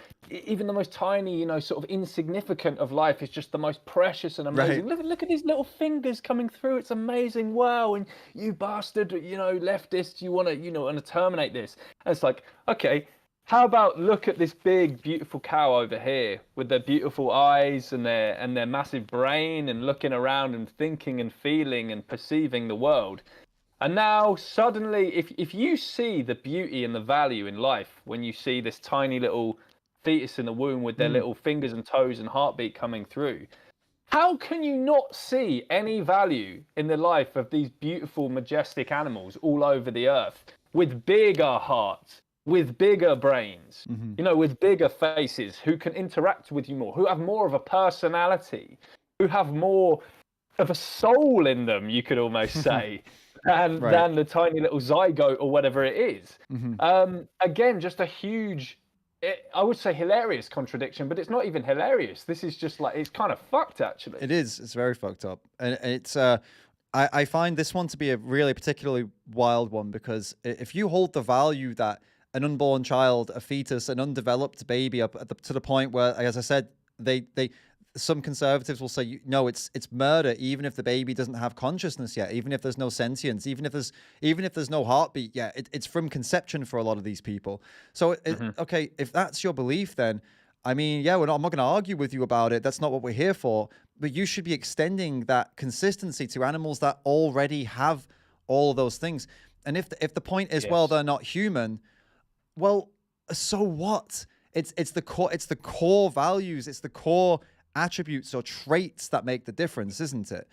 tiny, sort of insignificant of life is just the most precious and amazing. Right. Look at these little fingers coming through. It's amazing. Wow, and you bastard, leftists, you want to terminate this. And it's like, okay. How about look at this big, beautiful cow over here with their beautiful eyes and their massive brain, and looking around and thinking and feeling and perceiving the world. And now suddenly, if you see the beauty and the value in life when you see this tiny little fetus in the womb with their little fingers and toes and heartbeat coming through, how can you not see any value in the life of these beautiful, majestic animals all over the earth with bigger hearts? With bigger brains, with bigger faces, who can interact with you more, who have more of a personality, who have more of a soul in them, you could almost say, than the tiny little zygote or whatever it is. Again, just a huge, I would say hilarious contradiction, but it's not even hilarious. This is just like, it's kind of fucked, actually. It is. It's very fucked up. And it's, I find this one to be a really particularly wild one, because if you hold the value that an unborn child, a fetus, an undeveloped baby up to the point where, as I said, some conservatives will say, no, it's murder, even if the baby doesn't have consciousness yet, even if there's no sentience, even if there's no heartbeat yet, it's from conception for a lot of these people. So, okay, if that's your belief, then, I mean, yeah, I'm not going to argue with you about it. That's not what we're here for. But you should be extending that consistency to animals that already have all of those things. And if the point is, well, they're not human, well, so what? It's the core values, it's the core attributes or traits that make the difference, isn't it?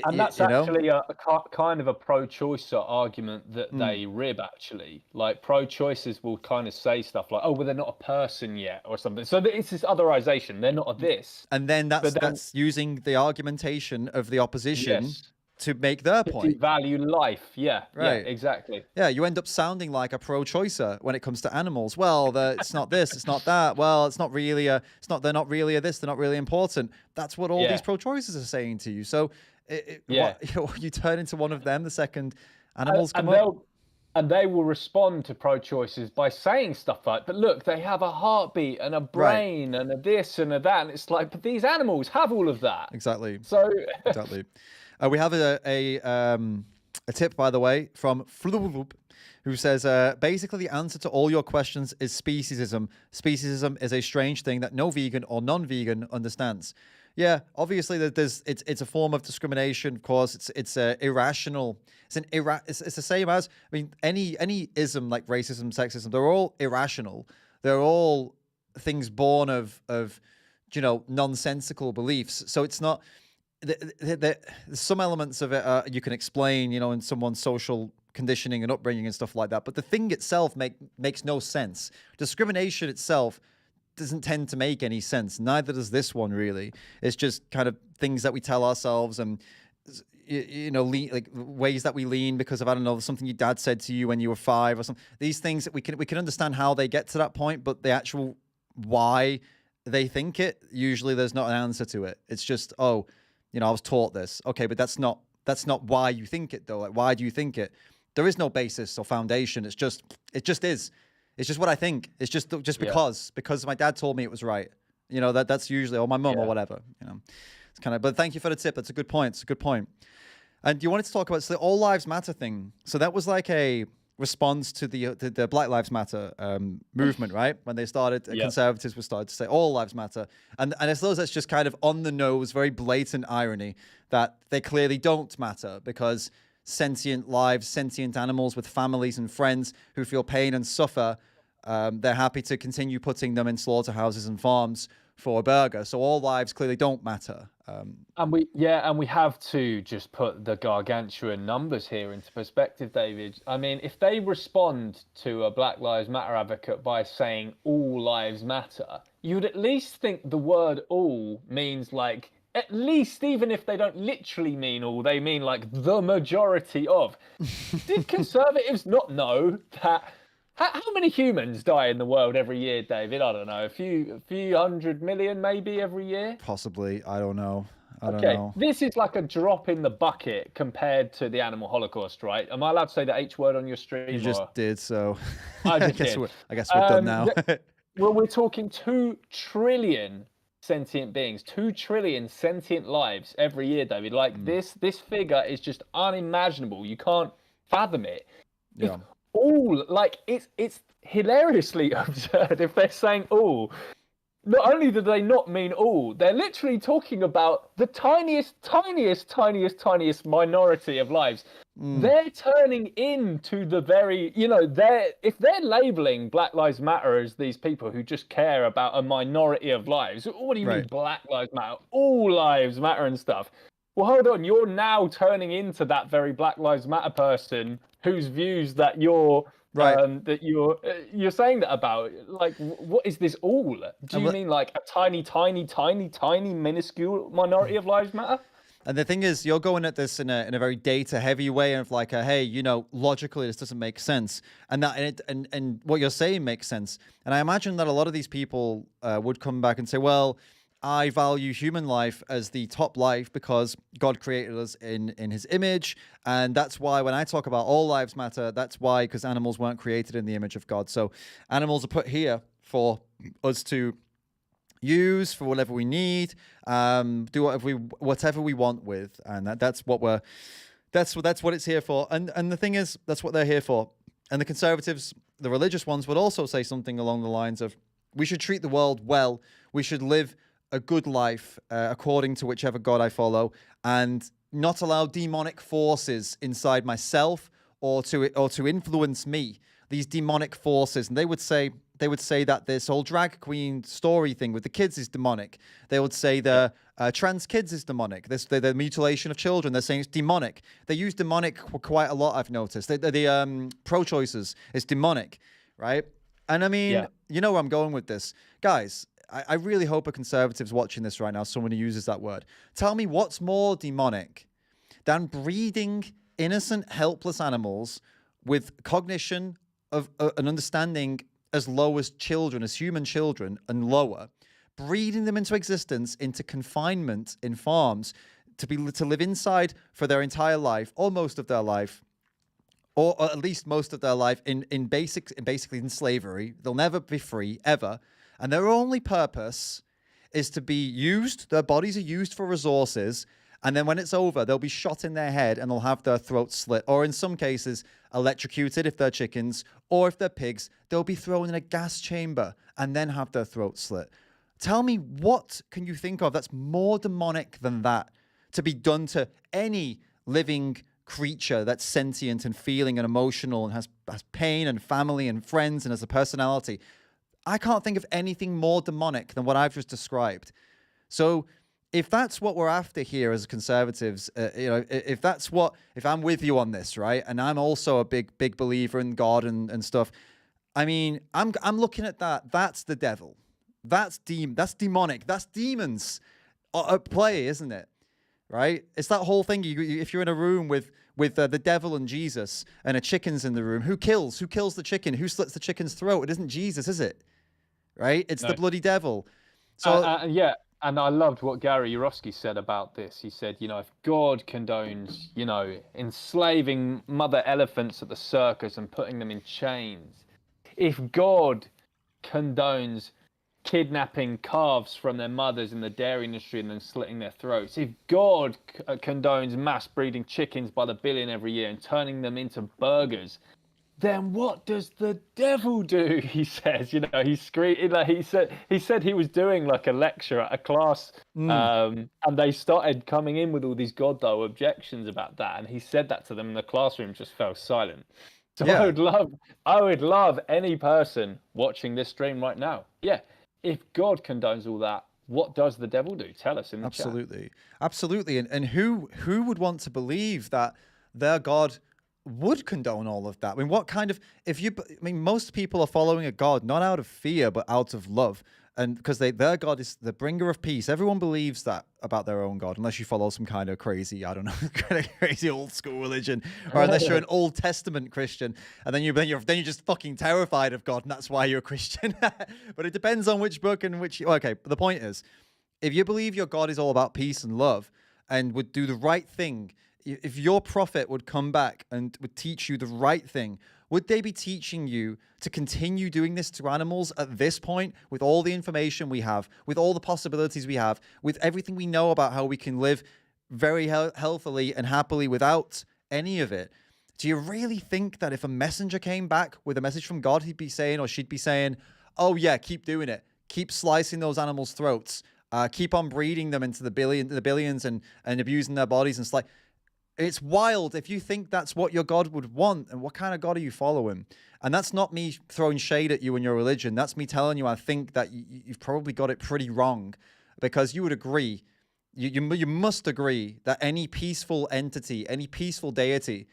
And that's actually a kind of a pro-choicer argument that they rib, actually. Like, pro-choicers will kind of say stuff like, oh, well, they're not a person yet or something. So it's this otherization. They're not a this. And then that's using the argumentation of the opposition to make their point. Value life. Yeah. Right. Yeah, exactly. Yeah, you end up sounding like a pro-choicer when it comes to animals. Well, it's not this, it's not that. Well, they're not really a this, they're not really important. That's what all these pro-choicers are saying to you. So you turn into one of them the second animals come up. And they will respond to pro-choices by saying stuff like, but look, they have a heartbeat and a brain and a this and a that. And it's like, but these animals have all of that. Exactly. So exactly. We have a tip, by the way, from Floop, who says, basically the answer to all your questions is speciesism. Speciesism is a strange thing that no vegan or non-vegan understands. Yeah, obviously it's a form of discrimination. Of course, it's irrational. It's the same as, I mean, any ism like racism, sexism, they're all irrational. They're all things born of nonsensical beliefs. So it's not. Some elements of it you can explain, in someone's social conditioning and upbringing and stuff like that. But the thing itself makes no sense. Discrimination itself doesn't tend to make any sense. Neither does this one, really. It's just kind of things that we tell ourselves, and like ways that we lean because of, I don't know, something your dad said to you when you were 5 or something. These things that we can understand how they get to that point, but the actual why they think it, usually there's not an answer to it. It's just, I was taught this. Okay, but that's not why you think it, though. Like, why do you think it? There is no basis or foundation. It just is. It's just what I think. It's just because my dad told me it was right. That's usually, or my mum or whatever. It's kind of. But thank you for the tip. That's a good point. It's a good point. And you wanted to talk about the All Lives Matter thing. So that was like a response to the Black Lives Matter movement, right? When they started, conservatives were started to say all lives matter, and I suppose that's just kind of on the nose, very blatant irony that they clearly don't matter, because sentient lives, sentient animals with families and friends who feel pain and suffer, they're happy to continue putting them in slaughterhouses and farms for a burger. So all lives clearly don't matter. And we have to just put the gargantuan numbers here into perspective, David. I mean, if they respond to a Black Lives Matter advocate by saying all lives matter, you'd at least think the word all means, like, at least, even if they don't literally mean all, they mean like the majority of. Did conservatives not know that How many humans die in the world every year, David? I don't know, a few 100 million maybe every year. Possibly. I don't know. I don't Okay, know. this is like a drop in the bucket compared to the animal holocaust, right? Am I allowed to say the H word on your You stream, just or did, so I I just guess did? we're done now. Well, we're talking 2 trillion sentient beings, 2 trillion sentient lives every year, David. Like this figure is just unimaginable. You can't fathom it. If Yeah. all, like, it's hilariously absurd if they're saying all. Not only do they not mean all, they're literally talking about the tiniest, tiniest, tiniest, tiniest minority of lives. They're turning into the very, if they're labeling Black Lives Matter as these people who just care about a minority of lives, what do you mean Right. Black Lives Matter? All lives matter and stuff. Well, hold on, you're now turning into that very Black Lives Matter person whose views that you're Right. you're saying that about. Like, what is this all? Do you mean like a tiny, tiny, tiny, tiny, minuscule minority of lives matter? And the thing is, you're going at this in a very data heavy way of like, hey, logically this doesn't make sense, and and what you're saying makes sense. And I imagine that a lot of these people would come back and say, well, I value human life as the top life because God created us in his image. And that's why when I talk about all lives matter, that's why, because animals weren't created in the image of God. So animals are put here for us to use for whatever we need, do whatever we want with. And that's what it's here for. And the thing is, that's what they're here for. And the conservatives, the religious ones, would also say something along the lines of, we should treat the world well. We should live a good life according to whichever God I follow, and not allow demonic forces inside myself or to influence me. These demonic forces, and they would say that this whole drag queen story thing with the kids is demonic. They would say the trans kids is demonic. The mutilation of children, they're saying it's demonic. They use demonic quite a lot, I've noticed. The pro-choicers is demonic, right? And I mean, you know where I'm going with this. Guys, I really hope a conservative's watching this right now, someone who uses that word. Tell me what's more demonic than breeding innocent, helpless animals with cognition of an understanding as low as children, as human children, and lower, breeding them into existence, into confinement in farms, to live inside for their entire life, or most of their life, or at least most of their life basically in slavery. They'll never be free, ever. And their only purpose is to be used. Their bodies are used for resources. And then when it's over, they'll be shot in their head and they'll have their throats slit. Or in some cases, electrocuted if they're chickens. Or if they're pigs, they'll be thrown in a gas chamber and then have their throats slit. Tell me, what can you think of that's more demonic than that to be done to any living creature that's sentient and feeling and emotional and has pain and family and friends and has a personality? I can't think of anything more demonic than what I've just described. So if that's what we're after here as conservatives, if I'm with you on this, right, and I'm also a big believer in God and stuff, I mean, I'm looking at that. That's the devil. That's demonic. That's demons at play, isn't it? Right? It's that whole thing. If you're in a room with the devil and Jesus, and a chicken's in the room, who kills the chicken? Who slits the chicken's throat? It isn't Jesus, is it? Right? It's the bloody devil. So yeah, and I loved what Gary Yourofsky said about this. He said, if God condones, enslaving mother elephants at the circus and putting them in chains, if God condones kidnapping calves from their mothers in the dairy industry and then slitting their throats, if God condones mass breeding chickens by the billion every year and turning them into burgers, then what does the devil do? He says, he screamed. Like he said he was doing like a lecture at a class, and they started coming in with all these God-though objections about that, and he said that to them, and the classroom just fell silent. So yeah. I would love any person watching this stream right now. Yeah, if God condones all that, what does the devil do? Tell us in the chat. Absolutely. And who would want to believe that their God would condone all of that. I mean, what kind of, most people are following a God not out of fear, but out of love. And because their God is the bringer of peace. Everyone believes that about their own God, unless you follow some kind of crazy, I don't know, kind of crazy old school religion, or unless you're an Old Testament Christian, and then you're just fucking terrified of God, and that's why you're a Christian. But it depends on which book and which. Okay, but the point is, if you believe your God is all about peace and love and would do the right thing, if your prophet would come back and would teach you the right thing, would they be teaching you to continue doing this to animals at this point, with all the information we have, with all the possibilities we have, with everything we know about how we can live very healthily and happily without any of it? Do you really think that if a messenger came back with a message from God, he'd be saying, or she'd be saying, oh yeah, keep doing it. Keep slicing those animals' throats. Keep on breeding them into the billions and abusing their bodies and like. It's wild if you think that's what your God would want, and what kind of God are you following? And that's not me throwing shade at you and your religion. That's me telling you I think that you've probably got it pretty wrong, because you would agree, you must agree that any peaceful entity, any peaceful deity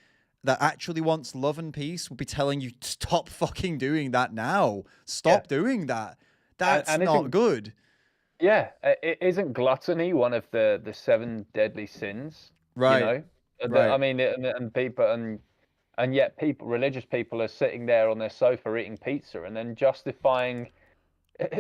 that actually wants love and peace would be telling you, stop fucking doing that now. Stop doing that. That's not good. Yeah, isn't gluttony one of the 7 deadly sins? Right. You know? Right. I mean, and people, and yet religious people are sitting there on their sofa eating pizza and then justifying.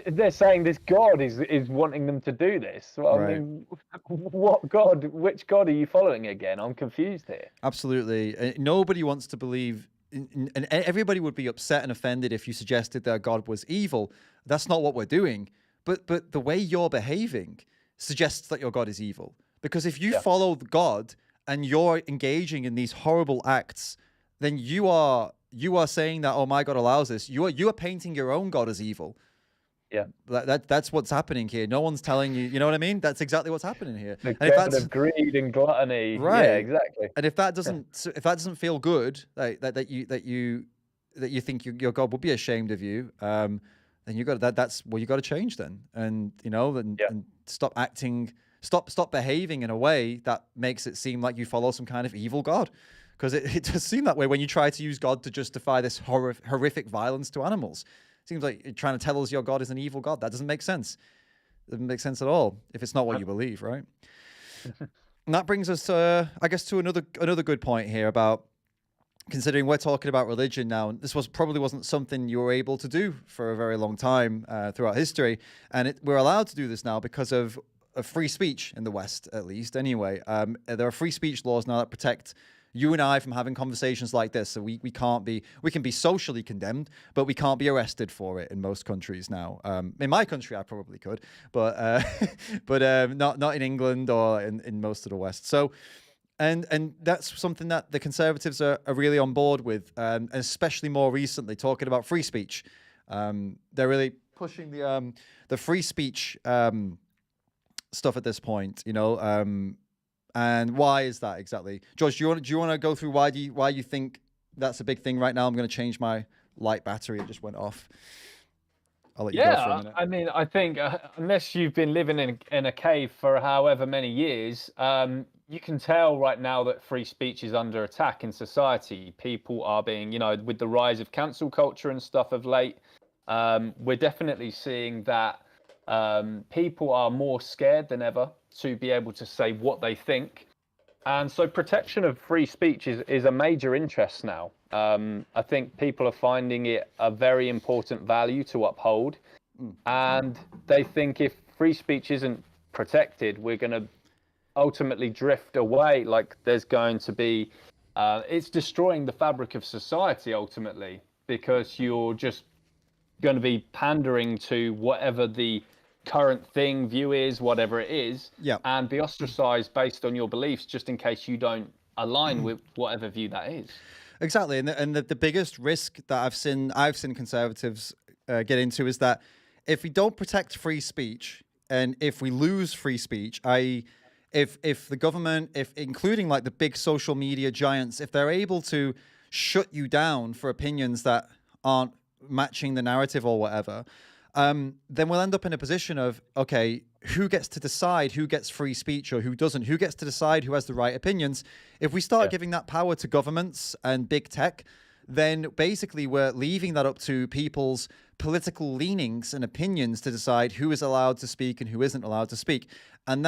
They're saying this God is wanting them to do this. Well, Right. I mean, what God? Which God are you following again? I'm confused here. Absolutely. Nobody wants to believe, and everybody would be upset and offended if you suggested that God was evil. That's not what we're doing. But the way you're behaving suggests that your God is evil. Because if you follow God and you're engaging in these horrible acts, then you are saying that, oh, my God allows this. You are painting your own God as evil. Yeah, that's what's happening here. No one's telling you. You know what I mean? That's exactly what's happening here. the And if God that's of greed and gluttony. right, Yeah, exactly. and if that doesn't feel good, like that you think your God would be ashamed of you, then you got that's you got to change then, and and stop acting. Stop behaving in a way that makes it seem like you follow some kind of evil God, because it does seem that way when you try to use God to justify this horrific violence to animals. It seems like you're trying to tell us your God is an evil God. That doesn't make sense. It doesn't make sense at all if it's not what you believe, right? And that brings us, I guess, to another good point here about, considering we're talking about religion now, and this probably wasn't something you were able to do for a very long time throughout history, and we're allowed to do this now because of free speech in the West, at least. Anyway, there are free speech laws now that protect you and I from having conversations like this. So we can be socially condemned, but we can't be arrested for it in most countries now. In my country, I probably could, but not in England or in most of the West. So. And that's something that the Conservatives are really on board with, and especially more recently, talking about free speech. They're really pushing the free speech stuff at this point, and why is that exactly? George, do you want to go through why you think that's a big thing right now? I'm going to change my light battery; it just went off. I'll let you go for a minute. I mean, I think unless you've been living in a cave for however many years, you can tell right now that free speech is under attack in society. People are being, with the rise of cancel culture and stuff of late, we're definitely seeing that people are more scared than ever to be able to say what they think. And so protection of free speech is a major interest now. I think people are finding it a very important value to uphold. And they think if free speech isn't protected, we're going to ultimately drift away. Like there's going to be, it's destroying the fabric of society ultimately, because you're just going to be pandering to whatever the current view is, whatever it is, and be ostracized based on your beliefs just in case you don't align with whatever view that is. Exactly. And the biggest risk that I've seen Conservatives get into is that if we don't protect free speech, and if we lose free speech, i.e. if the government, including like the big social media giants, if they're able to shut you down for opinions that aren't matching the narrative or whatever, then we'll end up in a position of, okay, who gets to decide who gets free speech or who doesn't? Who gets to decide who has the right opinions? If we start giving that power to governments and big tech, then basically we're leaving that up to people's political leanings and opinions to decide who is allowed to speak and who isn't allowed to speak. And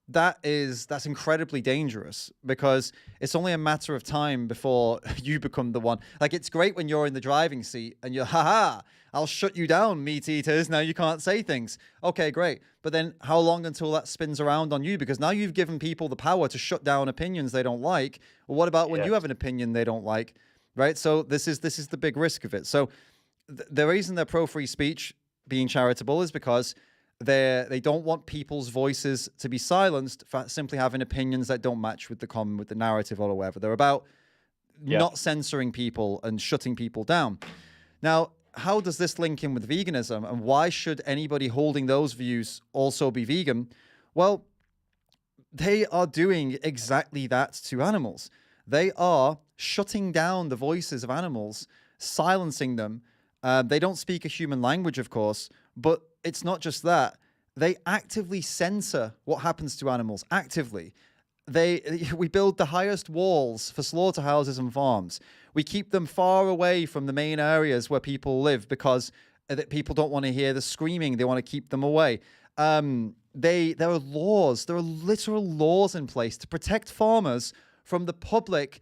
that's incredibly dangerous, because it's only a matter of time before you become the one. Like, it's great when you're in the driving seat and you're, haha, I'll shut you down, meat eaters. Now you can't say things. Okay, great. But then how long until that spins around on you? Because now you've given people the power to shut down opinions they don't like. Well, what about when you have an opinion they don't like? Right? So this is the big risk of it. So the reason they're pro free speech, being charitable, is because they don't want people's voices to be silenced for simply having opinions that don't match with the narrative or whatever. They're about not censoring people and shutting people down. Now, how does this link in with veganism, and why should anybody holding those views also be vegan? Well, they are doing exactly that to animals. They are shutting down the voices of animals, silencing them. They don't speak a human language, of course, but it's not just that. They actively censor what happens to animals, actively. We build the highest walls for slaughterhouses and farms. We keep them far away from the main areas where people live because people don't want to hear the screaming. They want to keep them away. There are laws. There are literal laws in place to protect farmers from the public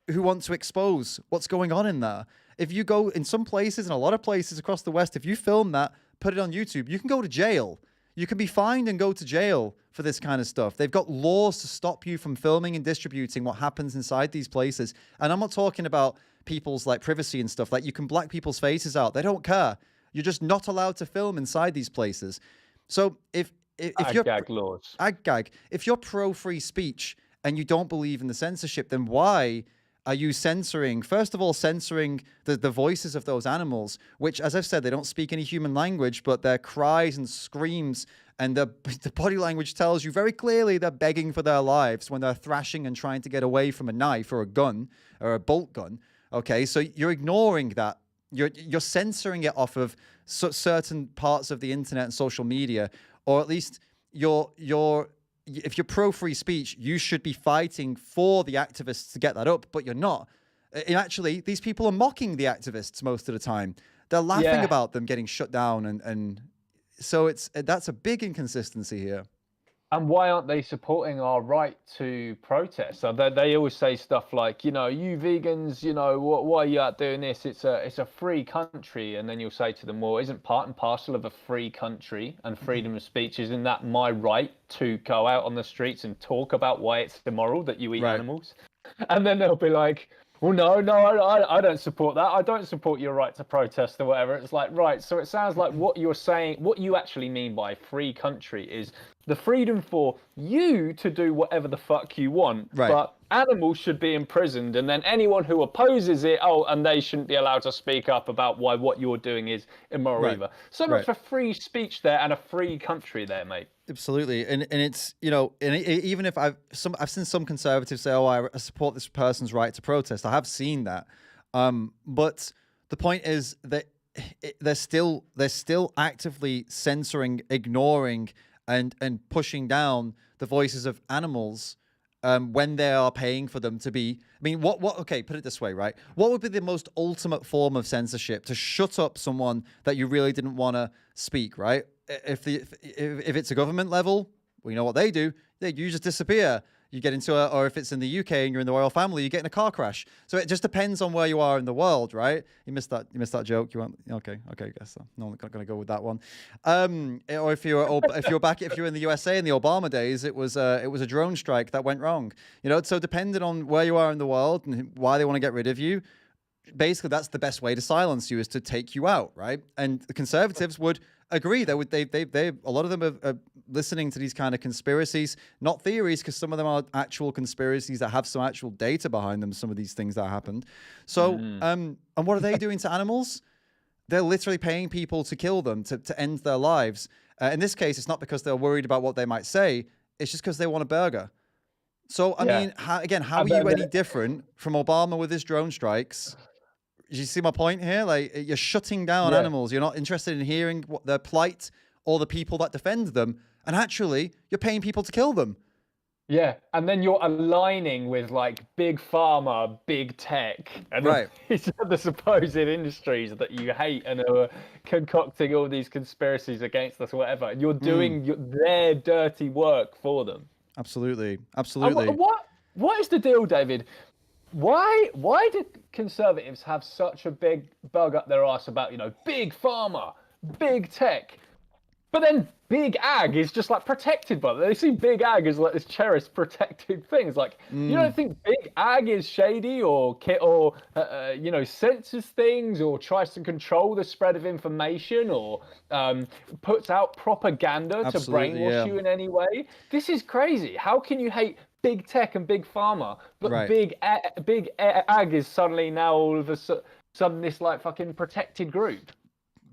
who want to expose what's going on in there. If you go in some places, and a lot of places across the West, if you film that, put it on YouTube, you can go to jail. You can be fined and go to jail for this kind of stuff. They've got laws to stop you from filming and distributing what happens inside these places. And I'm not talking about people's like privacy and stuff. Like, you can black people's faces out. They don't care. You're just not allowed to film inside these places. So if you're ACAB laws. ACAB, if you're pro free speech and you don't believe in the censorship, then why are you censoring, first of all, censoring the voices of those animals, which, as I've said, they don't speak any human language, but their cries and screams and the body language tells you very clearly they're begging for their lives when they're thrashing and trying to get away from a knife or a gun or a bolt gun. Okay, so you're ignoring that. You're censoring it off of certain parts of the internet and social media, or at least if you're pro free speech, you should be fighting for the activists to get that up, but you're not. And actually, these people are mocking the activists most of the time. They're laughing about them getting shut down, and so that's a big inconsistency here. And why aren't they supporting our right to protest? So they always say stuff like, you vegans, why are you out doing this? It's a free country. And then you'll say to them, well, isn't part and parcel of a free country and freedom of speech, isn't that my right to go out on the streets and talk about why it's immoral that you eat animals? And then they'll be like, well, no, I don't support that. I don't support your right to protest or whatever. It's like, right. So it sounds like what you're saying, what you actually mean by free country is the freedom for you to do whatever the fuck you want. Right. But animals should be imprisoned. And then anyone who opposes it, and they shouldn't be allowed to speak up about why what you're doing is immoral either. So much for free speech there and a free country there, mate. Absolutely, and it's even if I've seen some conservatives say, "Oh, I support this person's right to protest." I have seen that, but the point is that they're still actively censoring, ignoring, and pushing down the voices of animals when they are paying for them to be. I mean, what? Okay, put it this way, right? What would be the most ultimate form of censorship? To shut up someone that you really didn't want to speak, right? If it's a government level, well, you know what they do? You just disappear. You get into or if it's in the UK and you're in the royal family, you get in a car crash. So it just depends on where you are in the world, right? You missed that joke. You want okay, I guess so. No, I'm not going to go with that one. Or if you're in the USA in the Obama days, it was a drone strike that went wrong. So depending on where you are in the world and why they want to get rid of you, basically that's the best way to silence you, is to take you out, right? And the conservatives would agree. They a lot of them are listening to these kind of conspiracies, not theories, because some of them are actual conspiracies that have some actual data behind them, some of these things that happened. So and what are they doing to animals? They're literally paying people to kill them, to end their lives. In this case, it's not because they're worried about what they might say, it's just because they want a burger. So I mean, how are you any different from Obama with his drone strikes? you see my point here? Like, you're shutting down animals. You're not interested in hearing what their plight or the people that defend them. And actually, you're paying people to kill them. Yeah, and then you're aligning with like big pharma, big tech, and all these other supposed industries that you hate and are concocting all these conspiracies against us, or whatever. And you're doing their dirty work for them. Absolutely, absolutely. And what is the deal, David? Why do conservatives have such a big bug up their arse about, you know, big pharma, big tech? But then big ag is just like protected by them. They see big ag as like this cherished, protected thing. It's like, you don't think big ag is shady or you know, censors things or tries to control the spread of information or puts out propaganda to brainwash you in any way? This is crazy. How can you hate big tech and big pharma, but big ag is suddenly now all of a sudden this like fucking protected group?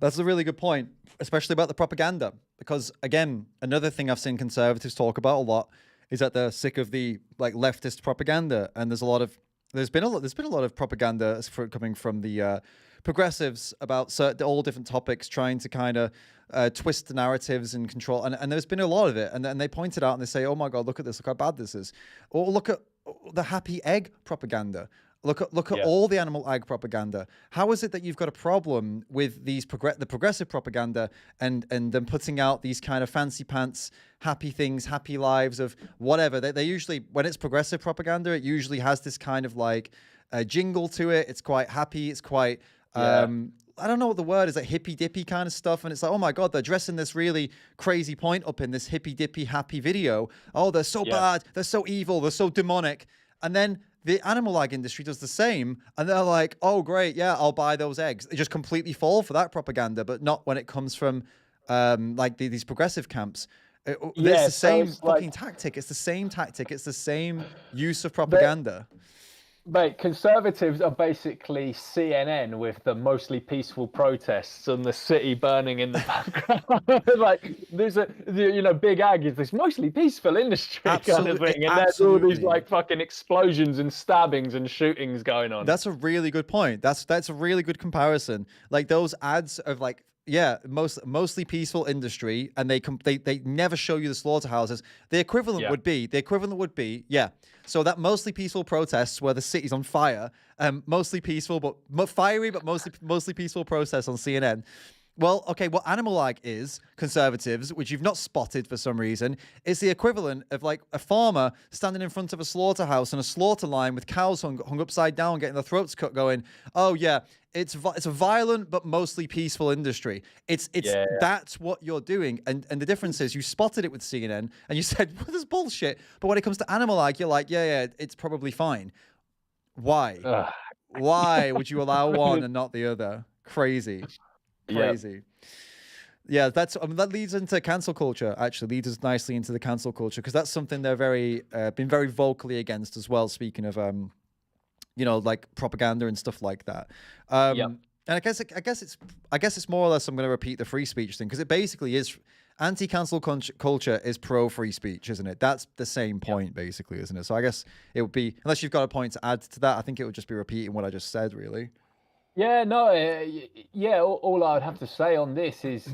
That's a really good point, especially about the propaganda. Because again, another thing I've seen conservatives talk about a lot is that they're sick of the like leftist propaganda, and there's been a lot of propaganda coming from the progressives about all different topics, trying to kind of twist the narratives and control. And there's been a lot of it, and they point it out and they say, "Oh my God, look at this! Look how bad this is!" Or look at the happy egg propaganda. Look at all the animal ag propaganda. How is it that you've got a problem with these the progressive propaganda and them putting out these kind of fancy pants, happy things, happy lives of whatever? They usually, when it's progressive propaganda, it usually has this kind of like jingle to it. It's quite happy. It's quite, I don't know what the word is, like hippy dippy kind of stuff. And it's like, oh my God, they're dressing this really crazy point up in this hippy dippy happy video. Oh, they're so bad. They're so evil. They're so demonic. And then the animal ag industry does the same, and they're like, "Oh, great, yeah, I'll buy those eggs." They just completely fall for that propaganda, but not when it comes from like these progressive camps. It's the same fucking tactic. It's the same tactic. It's the same use of propaganda. Mate, conservatives are basically CNN with the mostly peaceful protests and the city burning in the background. Like, there's big ag is this mostly peaceful industry kind of thing, and there's all these like fucking explosions and stabbings and shootings going on. That's a really good point. That's a really good comparison. Like those ads of like, mostly peaceful industry, and they never show you the slaughterhouses. The equivalent would be, so that mostly peaceful protests where the city's on fire, mostly peaceful but fiery, but mostly peaceful protests on CNN. Well, okay, what animal ag is, conservatives, which you've not spotted for some reason, is the equivalent of like a farmer standing in front of a slaughterhouse and a slaughter line with cows hung upside down, getting their throats cut, going, "Oh yeah, it's a violent but mostly peaceful industry." That's what you're doing, and the difference is you spotted it with CNN and you said, "Well, this is bullshit." But when it comes to animal ag, you're like, "Yeah, it's probably fine." Why? Why would you allow one and not the other? Crazy. Yeah, that leads into cancel culture. Actually, leads us nicely into the cancel culture, because that's something they're been very vocally against as well. Speaking of like propaganda and stuff like that. And I guess it's more or less, I'm going to repeat the free speech thing, because it basically is anti-cancel culture is pro-free speech, isn't it? That's the same point, basically, isn't it? So I guess it would be, unless you've got a point to add to that, I think it would just be repeating what I just said, really. Yeah, no, all I would have to say on this is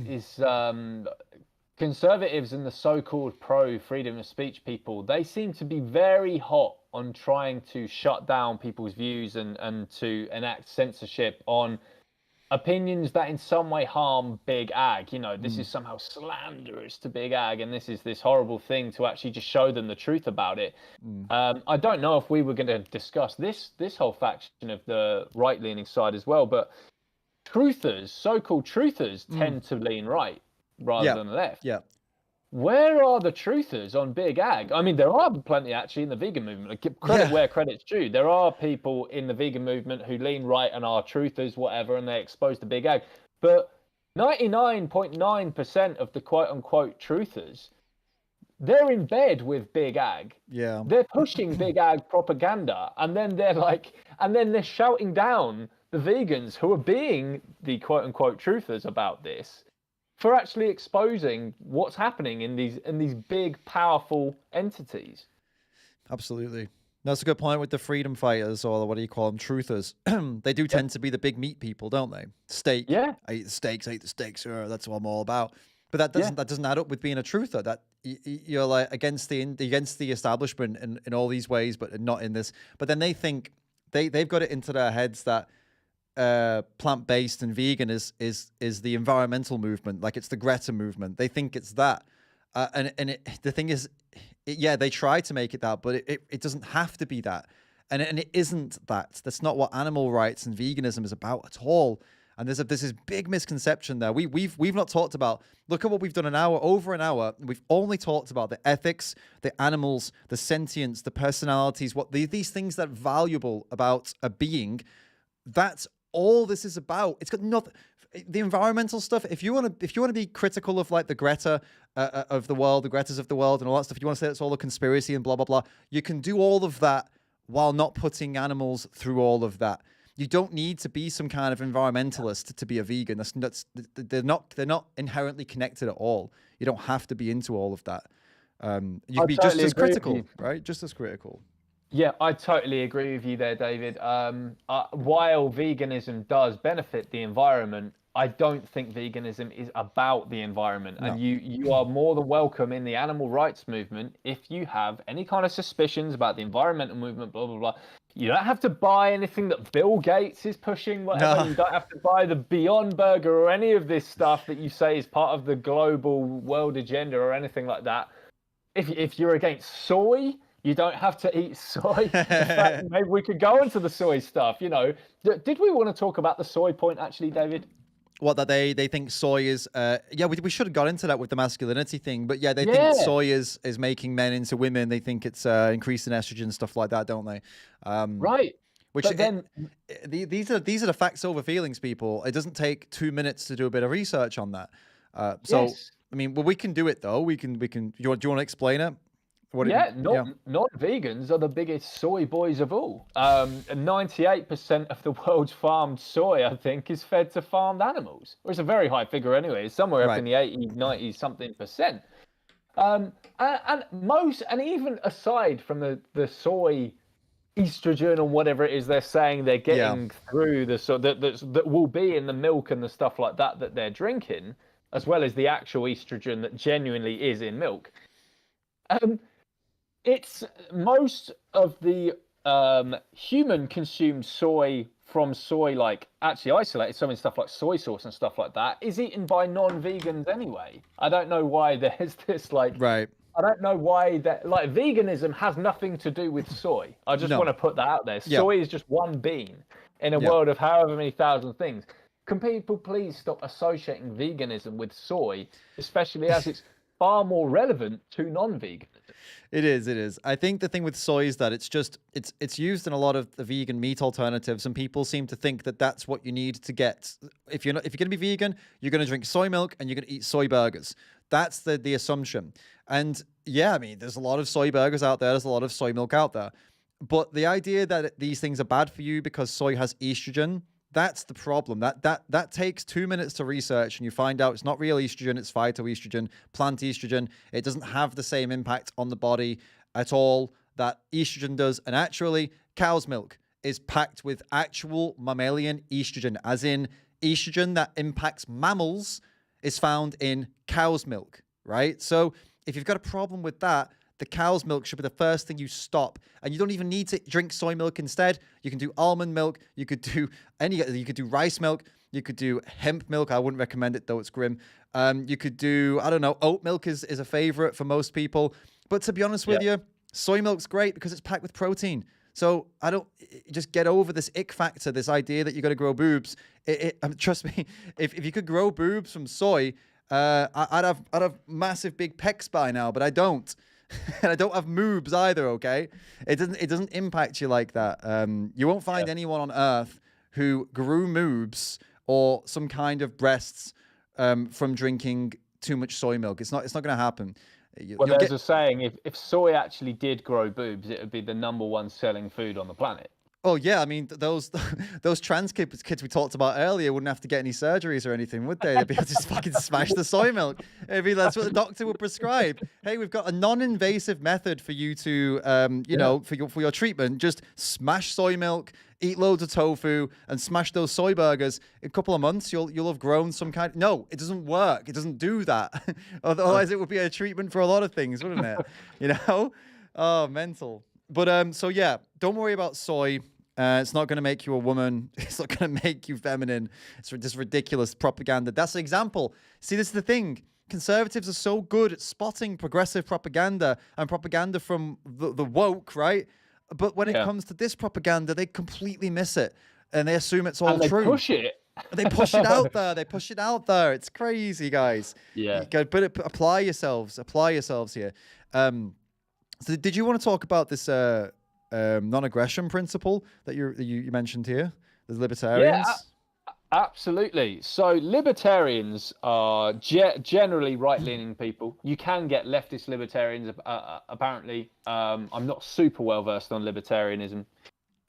conservatives and the so-called pro-freedom of speech people, they seem to be very hot on trying to shut down people's views and to enact censorship on opinions that in some way harm big ag. You know, this is somehow slanderous to big ag, and this is this horrible thing, to actually just show them the truth about it. I don't know if we were going to discuss this whole faction of the right-leaning side as well, but truthers, so-called truthers, tend to lean right rather than left. Where are the truthers on big ag? I mean, there are plenty actually in the vegan movement. Like, give credit where credit's due. There are people in the vegan movement who lean right and are truthers, whatever, and they're exposed to big ag. But 99.9% of the quote-unquote truthers, they're in bed with big ag. Yeah. They're pushing big ag propaganda, and then they're shouting down the vegans who are being the quote-unquote truthers about this, for actually exposing what's happening in these big, powerful entities. Absolutely. That's a good point with the freedom fighters, or what do you call them, truthers. They do tend to be the big meat people, don't they? Steak, Yeah, I eat the steaks. That's what I'm all about. But that doesn't add up with being a truther. That you're like against the establishment in all these ways, but not in this. But then they think they've got it into their heads that plant-based and vegan is the environmental movement, like it's the Greta movement. They think it's that, the thing is, yeah, they try to make it that, but it doesn't have to be that, and it isn't that. That's not what animal rights and veganism is about at all. And there's this big misconception there. We've not talked about. Look at what we've done over an hour. We've only talked about the ethics, the animals, the sentience, the personalities, what these things that are valuable about a being. That's all this is about. It's got nothing. The environmental stuff. If you want to be critical of like the Greta of the world, the Gretas of the world, and all that stuff, you want to say it's all a conspiracy and blah blah blah. You can do all of that while not putting animals through all of that. You don't need to be some kind of environmentalist to be a vegan. They're not inherently connected at all. You don't have to be into all of that. You can be just as critical, right? Just as critical. Yeah, I totally agree with you there, David. While veganism does benefit the environment, I don't think veganism is about the environment. No. And you are more than welcome in the animal rights movement if you have any kind of suspicions about the environmental movement, blah, blah, blah. You don't have to buy anything that Bill Gates is pushing, whatever. No. You don't have to buy the Beyond Burger or any of this stuff that you say is part of the global world agenda or anything like that. If you're against soy, you don't have to eat soy. In fact, maybe we could go into the soy stuff. You know, did we want to talk about the soy point actually, David? What, that they think soy is? Yeah, we should have got into that with the masculinity thing. But yeah, they think soy is making men into women. They think it's increasing estrogen, stuff like that, don't they? Right. Which these are the facts over feelings, people. It doesn't take 2 minutes to do a bit of research on that. Yes. I mean, well, we can do it though. We can. Do you want to explain it? Non-vegans are the biggest soy boys of all. 98% of the world's farmed soy, I think, is fed to farmed animals. Or it's a very high figure anyway. It's somewhere up in the 80, 90 something percent. And even aside from the soy estrogen or whatever it is they're saying they're getting through that will be in the milk and the stuff like that they're drinking, as well as the actual estrogen that genuinely is in milk. It's most of the human consumed soy from soy, like actually isolated, some stuff like soy sauce and stuff like that, is eaten by non-vegans anyway. I don't know why there's this right. I don't know why that veganism has nothing to do with soy. I just want to put that out there. Soy is just one bean in a world of however many thousand things. Can people please stop associating veganism with soy, especially as it's far more relevant to non-veganism? It is. I think the thing with soy is that it's used in a lot of the vegan meat alternatives, and people seem to think that that's what you need to get. If you're going to be vegan, you're going to drink soy milk and you're going to eat soy burgers. That's the assumption. And yeah, I mean, there's a lot of soy burgers out there. There's a lot of soy milk out there. But the idea that these things are bad for you because soy has estrogen, that's the problem. That takes 2 minutes to research, and you find out it's not real estrogen, it's phytoestrogen, plant estrogen. It doesn't have the same impact on the body at all that estrogen does. And actually, cow's milk is packed with actual mammalian estrogen, as in estrogen that impacts mammals is found in cow's milk, right? So if you've got a problem with that, the cow's milk should be the first thing you stop. And you don't even need to drink soy milk instead. You can do almond milk. You could do rice milk. You could do hemp milk. I wouldn't recommend it though, it's grim. You could do, I don't know, oat milk is a favorite for most people. But to be honest with you, soy milk's great because it's packed with protein. So just get over this ick factor, this idea that you're going to grow boobs. Trust me, if you could grow boobs from soy, I'd have massive big pecs by now, but I don't. And I don't have moobs either, okay? It doesn't impact you like that. You won't find anyone on earth who grew moobs or some kind of breasts from drinking too much soy milk. It's not going to happen. There's a saying, if soy actually did grow boobs, it would be the #1 selling food on the planet. Oh yeah, I mean those those trans kids we talked about earlier wouldn't have to get any surgeries or anything, would they? They'd be able to just fucking smash the soy milk. I mean, that's what the doctor would prescribe. Hey, we've got a non-invasive method for you to, you know, for your treatment. Just smash soy milk, eat loads of tofu, and smash those soy burgers. In a couple of months, you'll have grown some kind. No, it doesn't work. It doesn't do that. Otherwise, it would be a treatment for a lot of things, wouldn't it? You know? Oh, mental. But so yeah, don't worry about soy. It's not going to make you a woman. It's not going to make you feminine. It's just ridiculous propaganda. That's an example. See, this is the thing. Conservatives are so good at spotting progressive propaganda and propaganda from the woke, right? But when it comes to this propaganda, they completely miss it and they assume it's all true. They push it. They push it out there. They push it out there. It's crazy, guys. Yeah. But apply yourselves. Apply yourselves here. So did you want to talk about this non-aggression principle that you mentioned here, the libertarians? Yeah, absolutely. So libertarians are generally right-leaning people. You can get leftist libertarians, apparently. I'm not super well versed on libertarianism,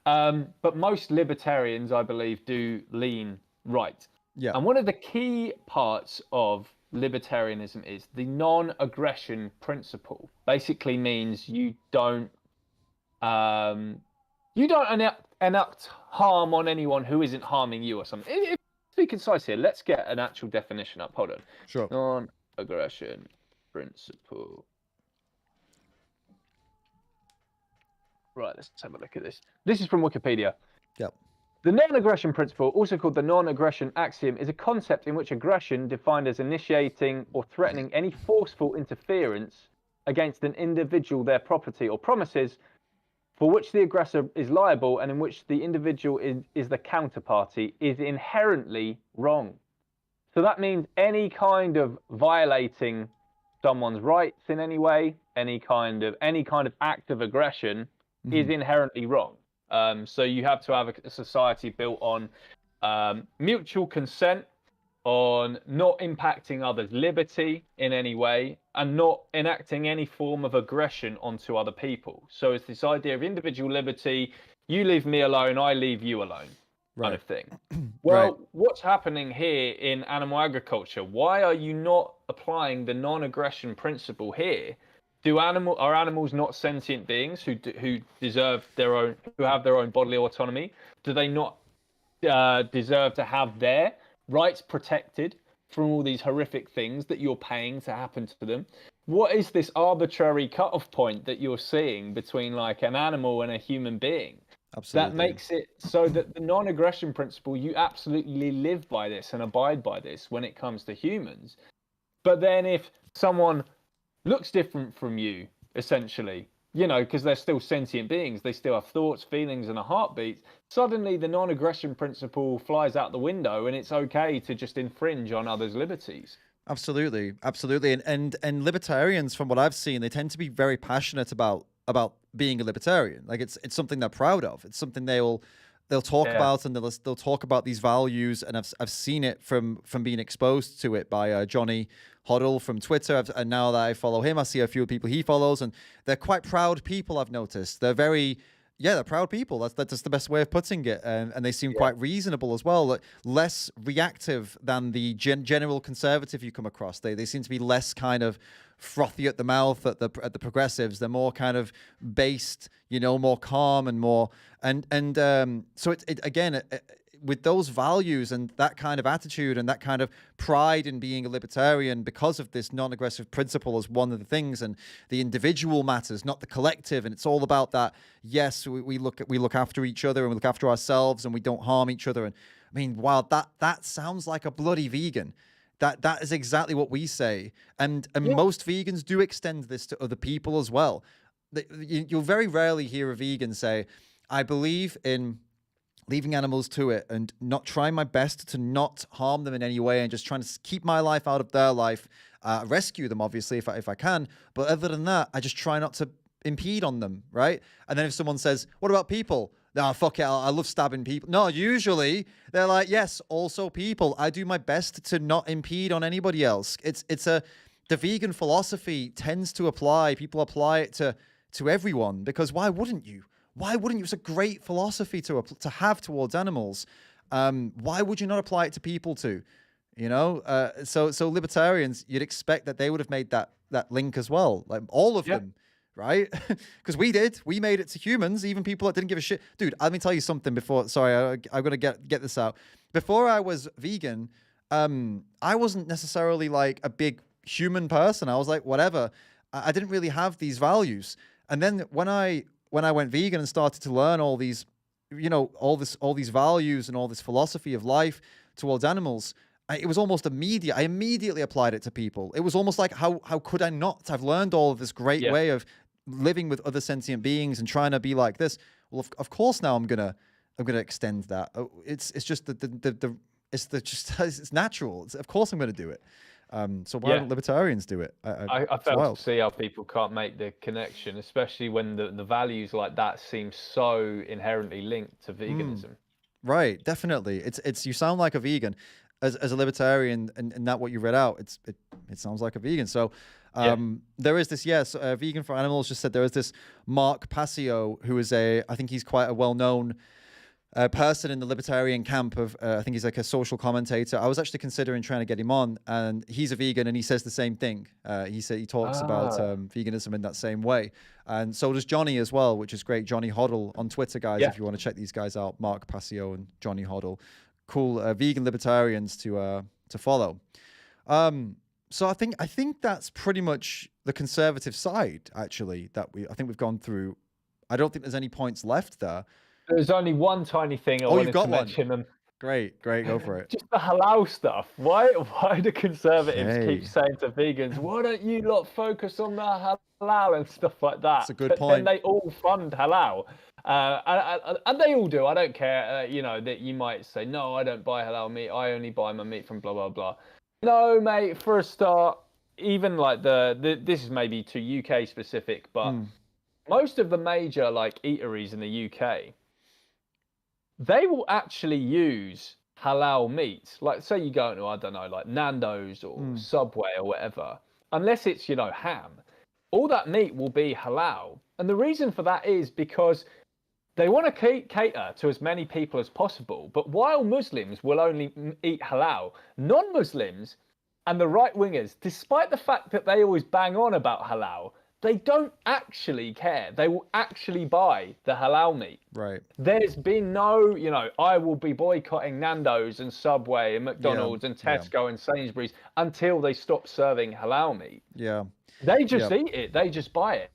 but most libertarians, I believe, do lean right. Yeah. And one of the key parts of libertarianism is the non-aggression principle. Basically means you don't enact harm on anyone who isn't harming you or something. To be concise here, let's get an actual definition up. Hold on. Sure. Non-aggression principle. Right, let's have a look at this. This is from Wikipedia. Yep. The non-aggression principle, also called the non-aggression axiom, is a concept in which aggression, defined as initiating or threatening any forceful interference against an individual, their property, or promises, for which the aggressor is liable and in which the individual is the counterparty, is inherently wrong. So that means any kind of violating someone's rights in any way, any kind of act of aggression is inherently wrong. So you have to have a society built on mutual consent, on not impacting others' liberty in any way, and not enacting any form of aggression onto other people. So it's this idea of individual liberty, you leave me alone, I leave you alone, kind of thing. Well, what's happening here in animal agriculture? Why are you not applying the non-aggression principle here? Are animals not sentient beings who deserve who have their own bodily autonomy? Do they not deserve to have their rights protected from all these horrific things that you're paying to happen to them? What is this arbitrary cutoff point that you're seeing between like an animal and a human being? Absolutely. That makes it so that the non-aggression principle, you absolutely live by this and abide by this when it comes to humans. But then if someone looks different from you, essentially, you know, because they're still sentient beings, they still have thoughts, feelings, and a heartbeat, suddenly the non-aggression principle flies out the window and it's okay to just infringe on others' liberties. Absolutely. And libertarians, from what I've seen, they tend to be very passionate about being a libertarian. Like it's something they're proud of. It's something they'll talk about, and they'll talk about these values. And I've seen it from being exposed to it by Johnny Hoddle from Twitter. And now that I follow him, I see a few people he follows, and they're quite proud people. I've noticed they're they're proud people. That's just the best way of putting it. And they seem quite reasonable as well. Like, less reactive than the general conservative you come across. They seem to be less kind of frothy at the mouth at the progressives. They're more kind of based, you know, more calm and more so it again, with those values and that kind of attitude and that kind of pride in being a libertarian, because of this non-aggressive principle as one of the things, and the individual matters, not the collective, and it's all about that. Yes, we look after each other and we look after ourselves and we don't harm each other. And I mean, wow, that sounds like a bloody vegan. That is exactly what we say, and most vegans do extend this to other people as well. You'll very rarely hear a vegan say, "I believe in leaving animals to it and not trying my best to not harm them in any way, and just trying to keep my life out of their life, rescue them obviously if I can. But other than that, I just try not to impede on them, right?" And then if someone says, "What about people?" "No, fuck it, I love stabbing people." No, usually they're like, "Yes, also people. I do my best to not impede on anybody else." The vegan philosophy tends to apply. People apply it to everyone, because why wouldn't you? Why wouldn't you? It's a great philosophy to have towards animals. Why would you not apply it to people too? You know, so libertarians, you'd expect that they would have made that link as well, like all of them, right? Because we did. We made it to humans, even people that didn't give a shit. Dude, let me tell you something before. Sorry, I'm gonna get this out. Before I was vegan, I wasn't necessarily like a big human person. I was like, whatever. I didn't really have these values. And then when I went vegan and started to learn all these, you know, all these values and all this philosophy of life towards animals, it was almost immediate. I immediately applied it to people. It was almost like, how could I not? I've learned all of this great way of living with other sentient beings and trying to be like this. Well, of course now I'm gonna extend that. It's just it's natural. Of course I'm gonna do it. So why don't libertarians do it? I fail to see how people can't make the connection, especially when the values like that seem so inherently linked to veganism. Right, definitely. It's you sound like a vegan. As a libertarian, and that what you read out, it sounds like a vegan. So there is this, Vegan for Animals just said there is this Mark Passio, who is I think he's quite a well-known person in the libertarian camp of, I think he's like a social commentator. I was actually considering trying to get him on, and he's a vegan, and he says the same thing. He talks about veganism in that same way, and so does Johnny as well, which is great. Johnny Hoddle on Twitter, guys, if you want to check these guys out, Mark Passio and Johnny Hoddle. Cool vegan libertarians to follow. So I think that's pretty much the conservative side, actually, that I think we've gone through. I don't think there's any points left there. There's only one tiny thing I wanted to mention. And Great, go for it. Just the halal stuff. Why do conservatives keep saying to vegans, why don't you lot focus on the halal and stuff like that? That's a good point. Then they all fund halal. And they all do. I don't care, you know, that you might say, no, I don't buy halal meat. I only buy my meat from blah, blah, blah. No, mate, for a start, even like this is maybe too UK specific, but most of the major like eateries in the UK, they will actually use halal meat. Like, say you go into, I don't know, like Nando's or Subway or whatever, unless it's, you know, ham, all that meat will be halal. And the reason for that is because they want to cater to as many people as possible. But while Muslims will only eat halal, non-Muslims and the right-wingers, despite the fact that they always bang on about halal, they don't actually care. They will actually buy the halal meat. Right. There's been no, you know, I will be boycotting Nando's and Subway and McDonald's and Tesco and Sainsbury's until they stop serving halal meat. Yeah. They just eat it. They just buy it.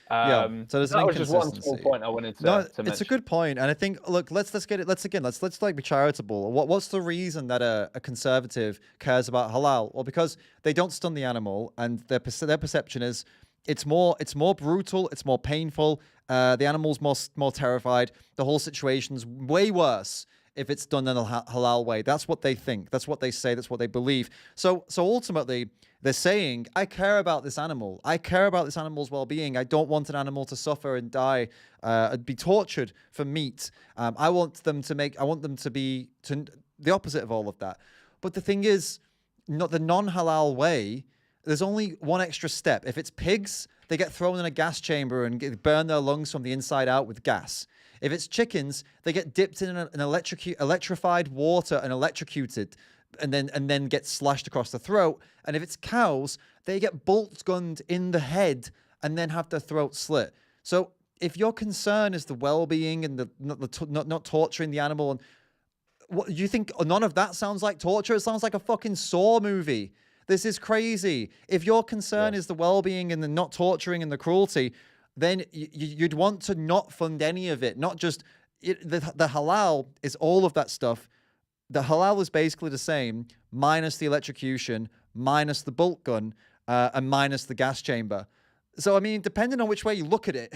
So there's that was just one small point I wanted to mention. It's a good point, and I think, look, let's get it. Let's like be charitable. What's the reason that a conservative cares about halal? Well, because they don't stun the animal, and their perception is it's more brutal, it's more painful. The animal's more terrified. The whole situation's way worse if it's done in a halal way. That's what they think. That's what they say. That's what they believe. So ultimately, they're saying, I care about this animal. I care about this animal's well-being. I don't want an animal to suffer and die, be tortured for meat. I want them to be the opposite of all of that. But the thing is, not the non-halal way. There's only one extra step. If it's pigs, they get thrown in a gas chamber and burn their lungs from the inside out with gas. If it's chickens, they get dipped in an electrified water and electrocuted, and then get slashed across the throat. And if it's cows, they get bolt gunned in the head and then have their throat slit. So if your concern is the well-being and not torturing the animal, and what you think, none of that sounds like torture? It sounds like a fucking Saw movie. This is crazy. If your concern is the well-being and the not torturing and the cruelty, then you'd want to not fund any of it. Not just the halal is all of that stuff. The halal is basically the same, minus the electrocution, minus the bolt gun, and minus the gas chamber. So, I mean, depending on which way you look at it,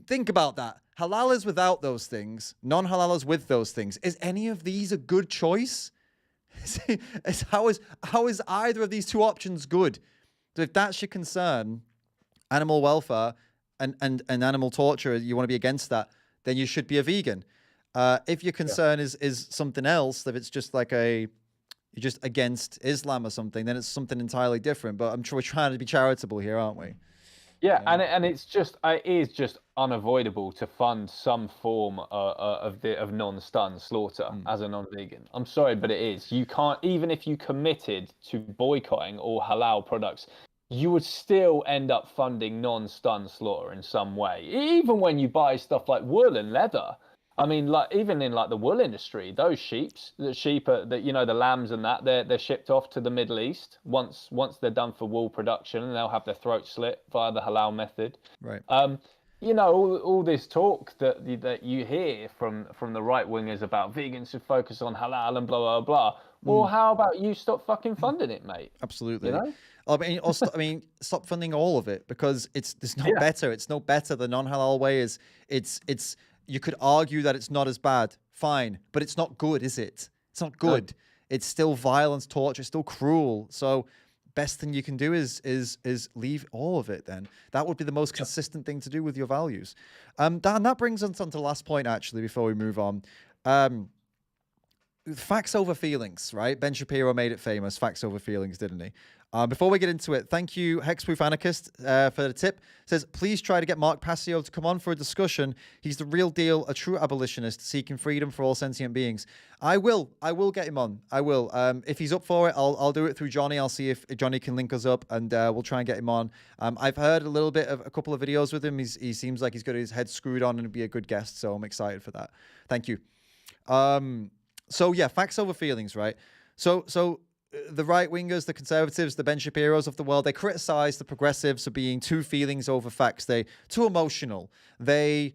think about that. Halal is without those things. Non-halal is with those things. Is any of these a good choice? How is either of these two options good? So if that's your concern, animal welfare and animal torture, you want to be against that, then you should be a vegan. If your concern is something else, if it's just like you're just against Islam or something, then it's something entirely different. But we're trying to be charitable here, aren't we? Yeah, and it's just it is just unavoidable to fund some form of non-stun slaughter as a non-vegan. I'm sorry, but it is. You can't, even if you committed to boycotting all halal products, you would still end up funding non-stun slaughter in some way. Even when you buy stuff like wool and leather. I mean, like even in like the wool industry, those the sheep are that the lambs and that they're shipped off to the Middle East once they're done for wool production, and they'll have their throat slit via the halal method. Right. All this talk that you hear from the right wingers about vegans should focus on halal and blah blah blah. Well, how about you stop fucking funding it, mate? Absolutely. You know? I mean, stop funding all of it, because it's no better. It's no better. The non-halal way is it's. You could argue that it's not as bad, fine, but it's not good, is it? It's not good. It's still violence, torture, it's still cruel. So best thing you can do is leave all of it then. That would be the most consistent thing to do with your values. Dan, that brings us on to the last point, actually, before we move on. Facts over feelings, right? Ben Shapiro made it famous, facts over feelings, didn't he? Before we get into it, thank you, Hexproof Anarchist, for the tip. Says, please try to get Mark Passio to come on for a discussion. He's the real deal, a true abolitionist seeking freedom for all sentient beings. I will get him on. I will. If he's up for it, I'll do it through Johnny. I'll see if Johnny can link us up, and we'll try and get him on. I've heard a little bit of a couple of videos with him. He seems like he's got his head screwed on and would be a good guest, so I'm excited for that. Thank you. So yeah, facts over feelings, right? So the right-wingers, the conservatives, the Ben Shapiros of the world, they criticize the progressives for being too feelings over facts. They too emotional. They,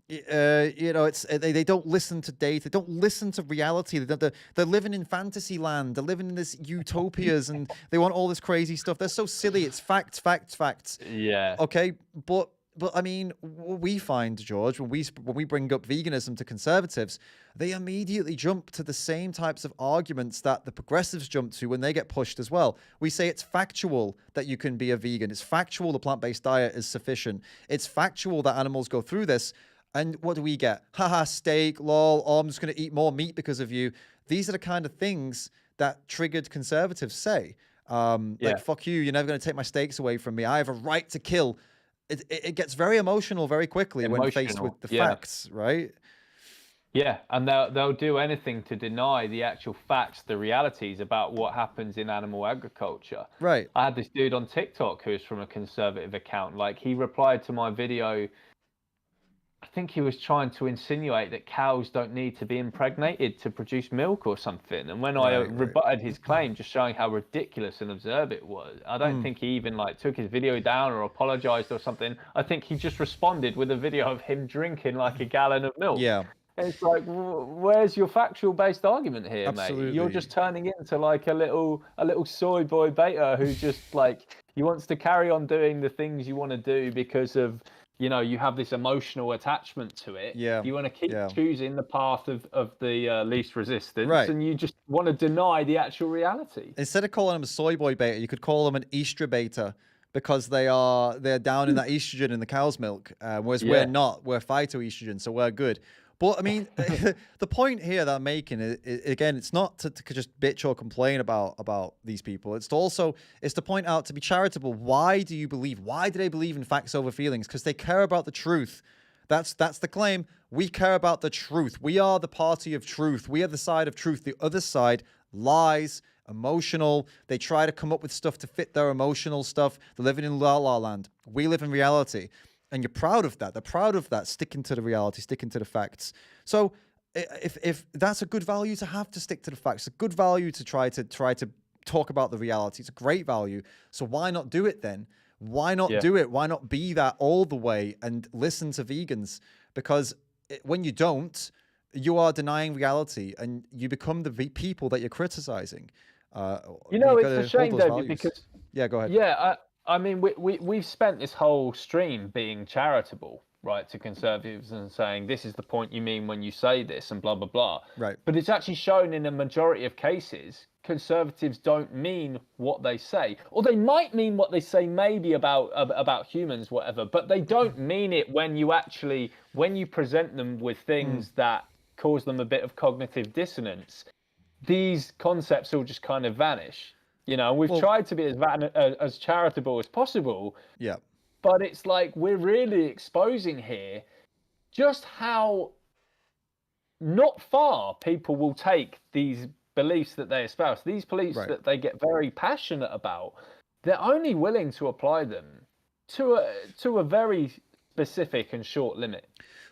they don't listen to data. They don't listen to reality. They're living in fantasy land. They're living in this utopias, and they want all this crazy stuff. They're so silly. It's facts, facts, facts. Yeah. Okay, but I mean, what we find, George, when we bring up veganism to conservatives, they immediately jump to the same types of arguments that the progressives jump to when they get pushed as well. We say it's factual that you can be a vegan. It's factual the plant-based diet is sufficient. It's factual that animals go through this. And what do we get? Haha, steak, lol, oh, I'm just going to eat more meat because of you. These are the kind of things that triggered conservatives say. Like, fuck you, you're never going to take my steaks away from me. I have a right to kill. It gets very emotional very quickly when faced with the facts, right? Yeah, and they'll do anything to deny the actual facts, the realities about what happens in animal agriculture. Right. I had this dude on TikTok who's from a conservative account. Like, he replied to my video. I think he was trying to insinuate that cows don't need to be impregnated to produce milk or something. And when I rebutted his claim, just showing how ridiculous and absurd it was, I don't think he even took his video down or apologized or something. I think he just responded with a video of him drinking like a gallon of milk. Yeah. And it's like, where's your factual based argument here, mate? You're just turning into like a little soy boy beta who just he wants to carry on doing the things you want to do because of, you have this emotional attachment to it. Yeah. You want to keep choosing the path of the least resistance, and you just want to deny the actual reality. Instead of calling them a soy boy beta, you could call them an estrogen beta, because they're down in that estrogen in the cow's milk, whereas we're not. We're phytoestrogen, so we're good. But I mean, the point here that I'm making is, again, it's not to just bitch or complain about these people. It's to point out, to be charitable. Why do they believe in facts over feelings? Because they care about the truth. That's the claim. We care about the truth. We are the party of truth. We are the side of truth. The other side lies, emotional. They try to come up with stuff to fit their emotional stuff. They're living in la la land. We live in reality. And you're proud of that. They're proud of that, sticking to the reality, sticking to the facts. So if that's a good value to have, to stick to the facts, a good value to try to talk about the reality. It's a great value. So why not do it then? Why not do it? Why not be that all the way and listen to vegans? Because when you don't, you are denying reality and you become the people that you're criticizing. It's a shame, David, because... Yeah, go ahead. Yeah, I mean, we've spent this whole stream being charitable, right, to conservatives and saying this is the point you mean when you say this and blah, blah, blah. Right. But it's actually shown in a majority of cases, conservatives don't mean what they say. Or they might mean what they say maybe about humans, whatever, but they don't mean it when you present them with things that cause them a bit of cognitive dissonance. These concepts all just kind of vanish. We've tried to be as charitable as possible. Yeah. but it's like we're really exposing here just how not far people will take these beliefs that they espouse, these beliefs that they get very passionate about. They're only willing to apply them to a very specific and short limit.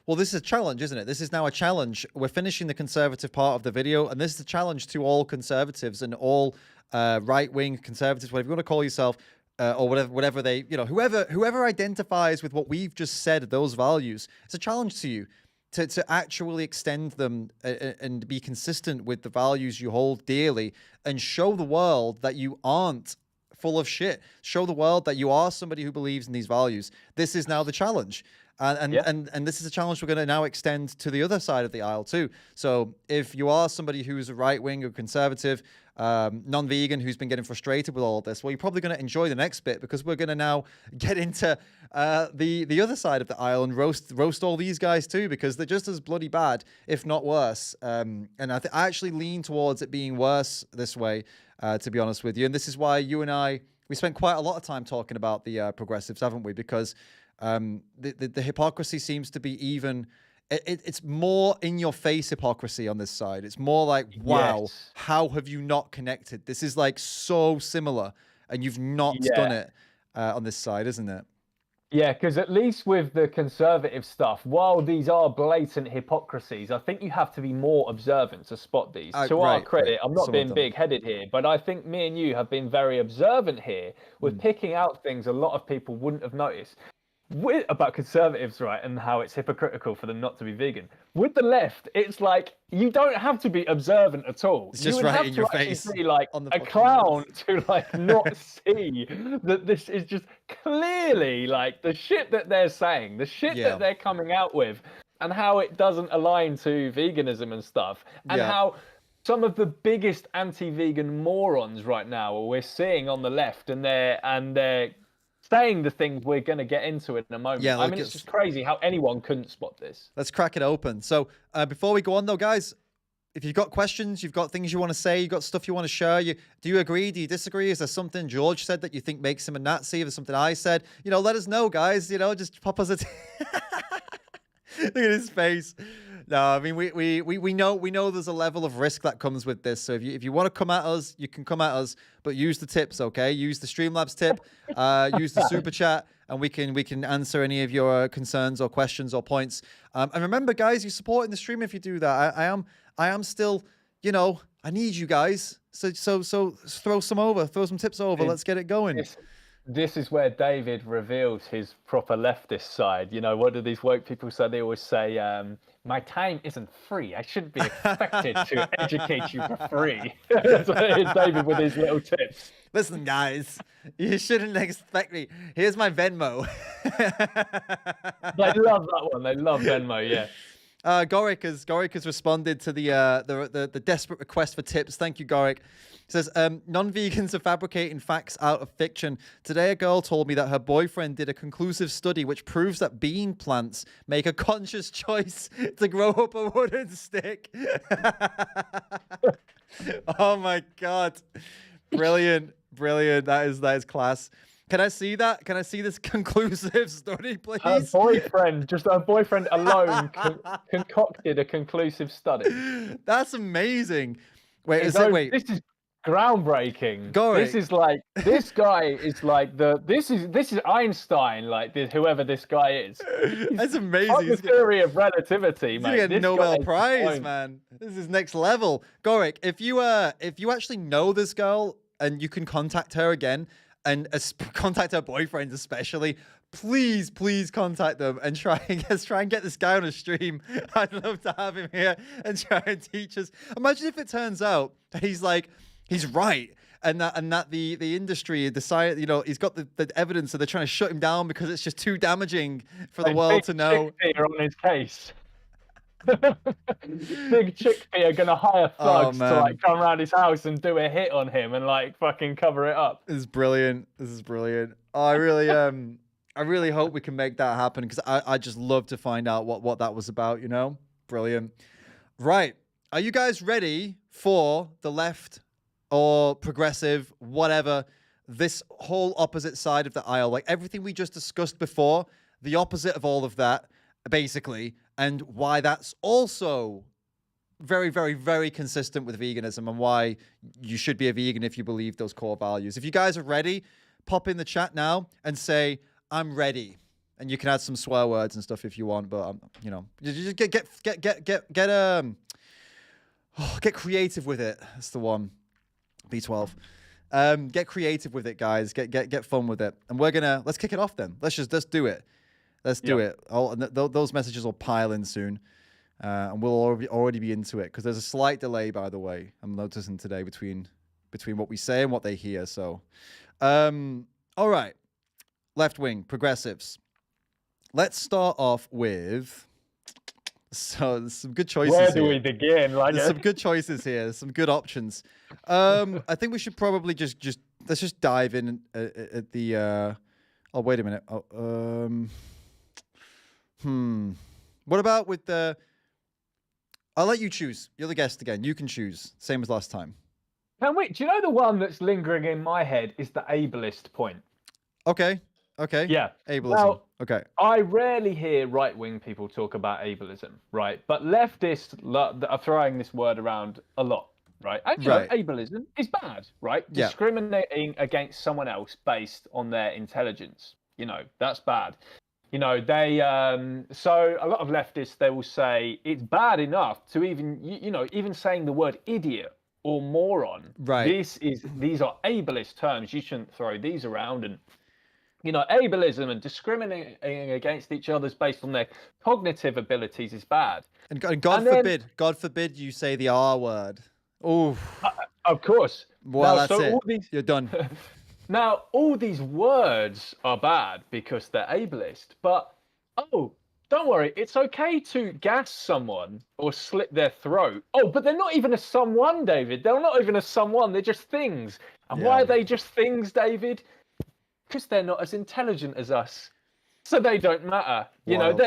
Well, this is a challenge, isn't it? This is now a challenge. We're finishing the conservative part of the video, and this is a challenge to all conservatives and all right-wing conservatives, whatever you want to call yourself, or whatever they, whoever identifies with what we've just said, those values. It's a challenge to you to actually extend them and be consistent with the values you hold dearly, and show the world that you aren't full of shit. Show the world that you are somebody who believes in these values. This is now the challenge. And this is a challenge we're going to now extend to the other side of the aisle too. So if you are somebody who's a right-wing or conservative, non-vegan, who's been getting frustrated with all of this, well, you're probably going to enjoy the next bit, because we're going to now get into the other side of the aisle and roast all these guys too, because they're just as bloody bad, if not worse. And I actually lean towards it being worse this way, to be honest with you. And this is why you and I, we spent quite a lot of time talking about the progressives, haven't we? Because the hypocrisy seems to be even... It's more in your face hypocrisy on this side. It's more like, wow, how have you not connected? This is like so similar, and you've not done it on this side, isn't it? Yeah, because at least with the conservative stuff, while these are blatant hypocrisies, I think you have to be more observant to spot these. To our credit, I'm not being big-headed here, but I think me and you have been very observant here with picking out things a lot of people wouldn't have noticed. About conservatives, right, and how it's hypocritical for them not to be vegan. With the left, it's like you don't have to be observant at all. It's just right in your face. Be like a clown to like not see that this is just clearly like the shit that they're saying, the shit that they're coming out with, and how it doesn't align to veganism and stuff, and how some of the biggest anti-vegan morons right now we're seeing on the left, and they're saying the things we're going to get into in a moment. I mean, it's just crazy how anyone couldn't spot this. Let's crack it open. So before we go on though, guys, if you've got questions, you've got things you want to say, you've got stuff you want to share, do you agree? Do you disagree? Is there something George said that you think makes him a Nazi? If there's something I said, let us know, guys. Just pop us a... Look at his face. No, I mean, we know there's a level of risk that comes with this. So if you want to come at us, you can come at us, but use the tips, okay? Use the Streamlabs tip, use the super chat, and we can answer any of your concerns or questions or points. And remember, guys, you're supporting the stream if you do that. I am still, I need you guys. So throw some tips over. Let's get it going. This is where David reveals his proper leftist side. What do these woke people say? They always say, my time isn't free. I shouldn't be expected to educate you for free. So here's David with his little tips. Listen, guys, you shouldn't expect me. Here's my Venmo. They love that one. They love Venmo, yeah. Goric has responded to the desperate request for tips. Thank you, Goric. He says, non-vegans are fabricating facts out of fiction. Today, a girl told me that her boyfriend did a conclusive study which proves that bean plants make a conscious choice to grow up a wooden stick. Oh my God. Brilliant. That is class. Can I see that? Can I see this conclusive study, please? Her boyfriend alone concocted a conclusive study. That's amazing. Wait, This is groundbreaking. This is Einstein, whoever this guy is. That's amazing. The theory of relativity, man. He's gonna get a Nobel Prize, man. This is next level. Goric, if you actually know this girl and you can contact her again, and contact her boyfriend especially, please contact them and try and get this guy on a stream. I'd love to have him here and try and teach us. Imagine if it turns out that he's right, and that the industry, the science, he's got the evidence, so they're trying to shut him down because it's just too damaging for the world to know. On his case. Big Chickpea are gonna hire thugs to come around his house and do a hit on him and fucking cover it up. This is brilliant. Oh, I really hope we can make that happen, because I just love to find out what that was about. Brilliant. Right, are you guys ready for the left or progressive, whatever, this whole opposite side of the aisle, like everything we just discussed before, the opposite of all of that, basically, and why that's also very, very, very consistent with veganism and why you should be a vegan if you believe those core values. If you guys are ready, pop in the chat now and say, I'm ready. And you can add some swear words and stuff if you want, but you know, just get creative with it. That's the one. B12. Get creative with it, guys. Get fun with it. And let's kick it off then. Let's do it. Let's do it. Those messages will pile in soon. And we'll already be into it because there's a slight delay, by the way, I'm noticing today between what we say and what they hear. So, all right, left wing progressives. Let's start off with. So there's some good choices. Where do we begin? There's some good choices here. There's some good options. I think we should probably let's just dive in at the. Oh, wait a minute. What about with the? I'll let you choose. You're the guest again. You can choose. Same as last time. Can we? Do you know the one that's lingering in my head is the ableist point? Okay. Yeah. Ableism. Now, okay. I rarely hear right-wing people talk about ableism, right? But leftists are throwing this word around a lot, right? And you know, ableism is bad, right? Yeah. Discriminating against someone else based on their intelligence, you know, that's bad. You know, they so a lot of leftists, they will say it's bad enough to even saying the word idiot or moron. Right. These are ableist terms. You shouldn't throw these around. And you know, ableism and discriminating against each other based on their cognitive abilities is bad. And God forbid you say the R word. Oh, of course. Well, now, that's it. You're done. Now, all these words are bad because they're ableist. But, don't worry. It's okay to gas someone or slit their throat. Oh, but they're not even a someone, David. They're not even a someone. They're just things. And why are they just things, David? Because they're not as intelligent as us, so they don't matter. You know,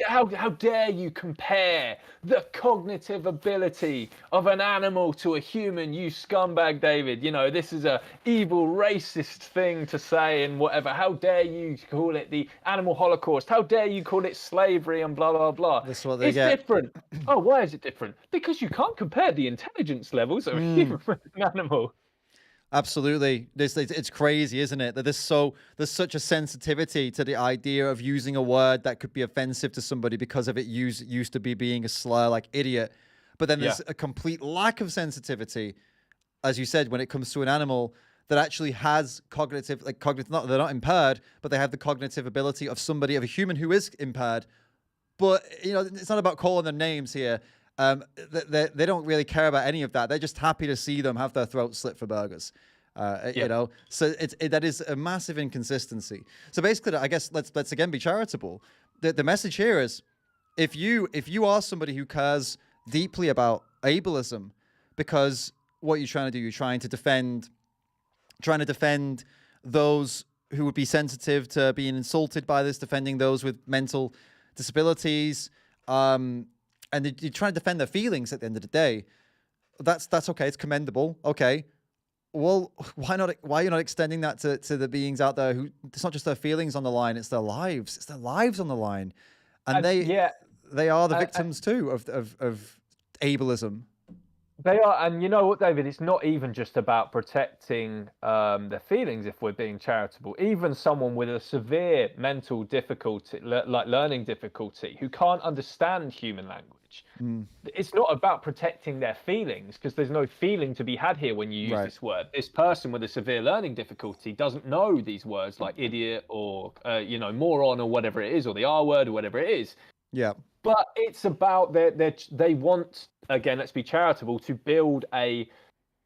how dare you compare the cognitive ability of an animal to a human, you scumbag, David? You know, this is a evil, racist thing to say and whatever. How dare you call it the animal holocaust? How dare you call it slavery and blah, blah, blah. That's what they it's get. Different. Oh, why is it different? Because you can't compare the intelligence levels of a human with an animal. Absolutely. It's crazy, isn't it? That there's such a sensitivity to the idea of using a word that could be offensive to somebody because of it used to be being a slur like idiot. But then there's a complete lack of sensitivity, as you said, when it comes to an animal that actually has cognitive, not they're not impaired, but they have the cognitive ability of a human who is impaired. But, you know, it's not about calling them names here. They don't really care about any of that. They're just happy to see them have their throats slit for burgers. You know, so that is a massive inconsistency. So basically, I guess let's again be charitable. The message here is, if you are somebody who cares deeply about ableism, because what you're trying to do, you're trying to defend those who would be sensitive to being insulted by this, defending those with mental disabilities, and you're trying to defend their feelings at the end of the day. That's okay. It's commendable. Okay. Well, why not? Why are you not extending that to the beings out there who it's not just their feelings on the line, it's their lives. It's their lives on the line. And they are the victims too of ableism. They are, and you know what, David? It's not even just about protecting their feelings. If we're being charitable, even someone with a severe mental difficulty, like learning difficulty, who can't understand human language, it's not about protecting their feelings, because there's no feeling to be had here when you use this word. This person with a severe learning difficulty doesn't know these words like idiot or you know, moron or whatever it is, or the R word or whatever it is. Yeah. But it's about they want, again, let's be charitable, to build a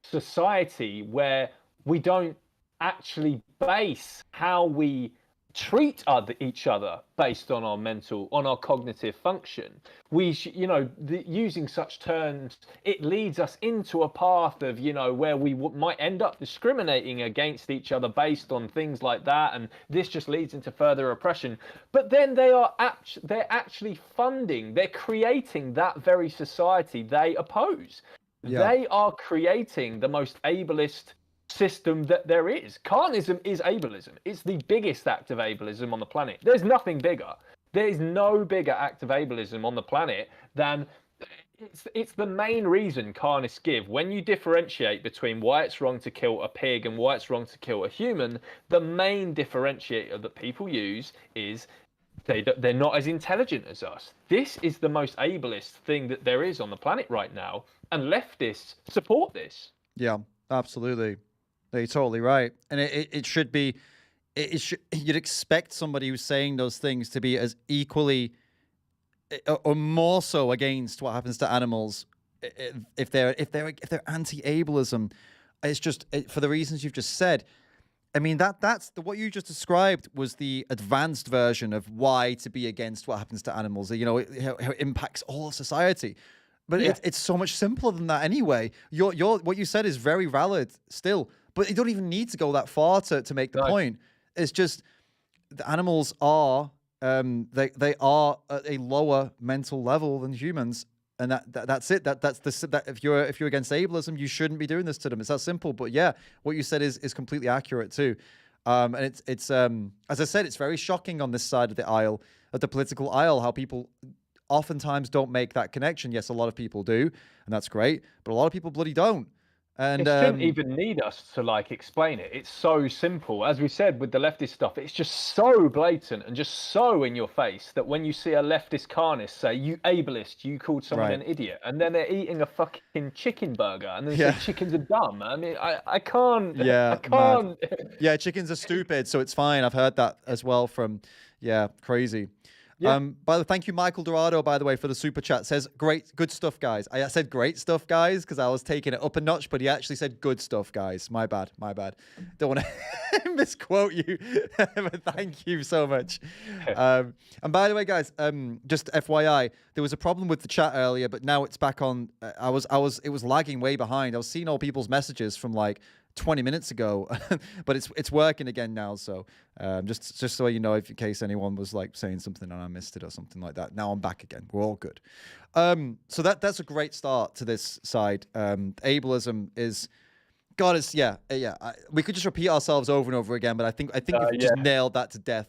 society where we don't actually base how we treat each other based on our cognitive function. We you know, using such terms, it leads us into a path of, you know, where we might end up discriminating against each other based on things like that, and this just leads into further oppression. But then they're actually funding, they're creating that very society they oppose. They are creating the most ableist system that there is. Carnism is ableism. It's the biggest act of ableism on the planet. There's nothing bigger. There is no bigger act of ableism on the planet than it's the main reason carnists give. When you differentiate between why it's wrong to kill a pig and why it's wrong to kill a human, the main differentiator that people use is they're not as intelligent as us. This is the most ableist thing that there is on the planet right now, and leftists support this. Yeah, absolutely. You're totally right. And it should be, you'd expect somebody who's saying those things to be as equally or more so against what happens to animals if they're anti-ableism. It's just for the reasons you've just said. I mean, that's what you just described was the advanced version of why to be against what happens to animals. You know, how it impacts all of society. But it's so much simpler than that anyway. What you said is very valid still, but you don't even need to go that far to make the point. It's just the animals are they are at a lower mental level than humans, and that's it. That if you're against ableism, you shouldn't be doing this to them. It's that simple. But yeah, what you said is completely accurate too. And it's as I said, it's very shocking on this side of the aisle, of the political aisle, how people oftentimes don't make that connection. Yes, a lot of people do, and that's great, but a lot of people bloody don't. And it shouldn't even need us to like explain it. It's so simple. As we said with the leftist stuff, it's just so blatant and just so in your face that when you see a leftist carnist say, "You ableist, you called someone an idiot," and then they're eating a fucking chicken burger and they say chickens are dumb. I mean, I can't. Yeah, I can't. Yeah, chickens are stupid, so it's fine. I've heard that as well from, crazy. Yeah. By the thank you, Michael Dorado, by the way, for the super chat. Says good stuff, guys. I said great stuff, guys, because I was taking it up a notch, but he actually said good stuff, guys. My bad. Don't want to misquote you, but thank you so much. And by the way, guys, just FYI, there was a problem with the chat earlier, but now it's back on. It was lagging way behind. I was seeing all people's messages from like 20 minutes ago, but it's working again now. So just so you know, if in case anyone was like saying something and I missed it or something like that, now I'm back again. We're all good. So that's a great start to this side. Ableism is, God, is we could just repeat ourselves over and over again, but I think you've just nailed that to death.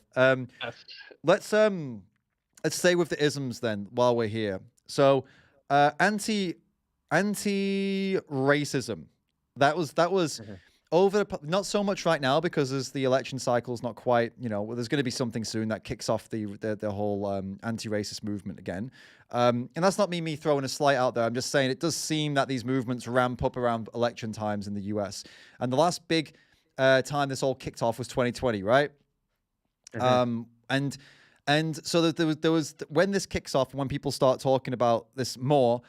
Let's stay with the isms then while we're here. So anti-racism. That was over not so much right now because as the election cycle's not quite, there's going to be something soon that kicks off the whole anti-racist movement again. And that's not me throwing a slight out there. I'm just saying it does seem that these movements ramp up around election times in the US. And the last big time this all kicked off was 2020, right? And so there was when this kicks off, when people start talking about this more,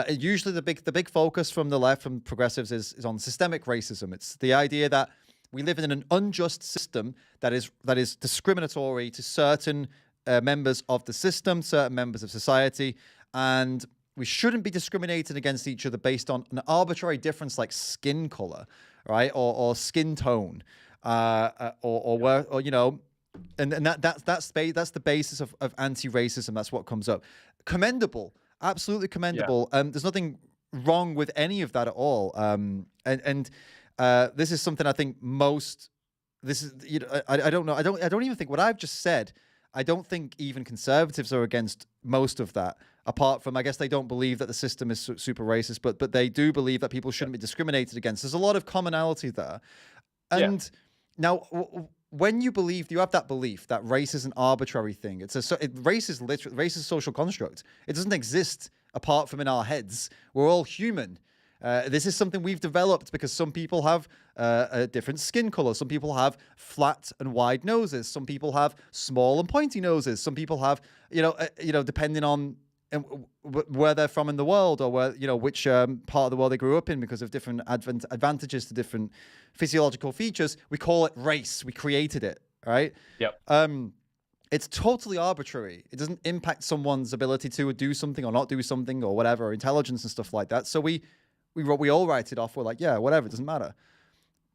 usually the big focus from the left, from progressives, is on systemic racism. It's the idea that we live in an unjust system that is discriminatory to certain members of the system, certain members of society, and we shouldn't be discriminated against each other based on an arbitrary difference like skin color, right, or skin tone, or that's the basis of anti-racism. That's what comes up. Commendable. Absolutely commendable. There's nothing wrong with any of that at all. This is something I think I don't know. I don't even think what I've just said. I don't think even conservatives are against most of that. Apart from, I guess they don't believe that the system is super racist, but they do believe that people shouldn't be discriminated against. There's a lot of commonality there. And now, when you have that belief that race is an arbitrary thing, race is a social construct. It doesn't exist apart from in our heads. We're all human. This is something we've developed because some people have a different skin color. Some people have flat and wide noses. Some people have small and pointy noses. Some people have, depending on where they're from in the world, or which part of the world they grew up in, because of different advantages to different physiological features. We call it race. We created it, right? Yep. It's totally arbitrary. It doesn't impact someone's ability to do something or not do something or whatever, intelligence and stuff like that. So we all write it off. We're like, yeah, whatever, it doesn't matter.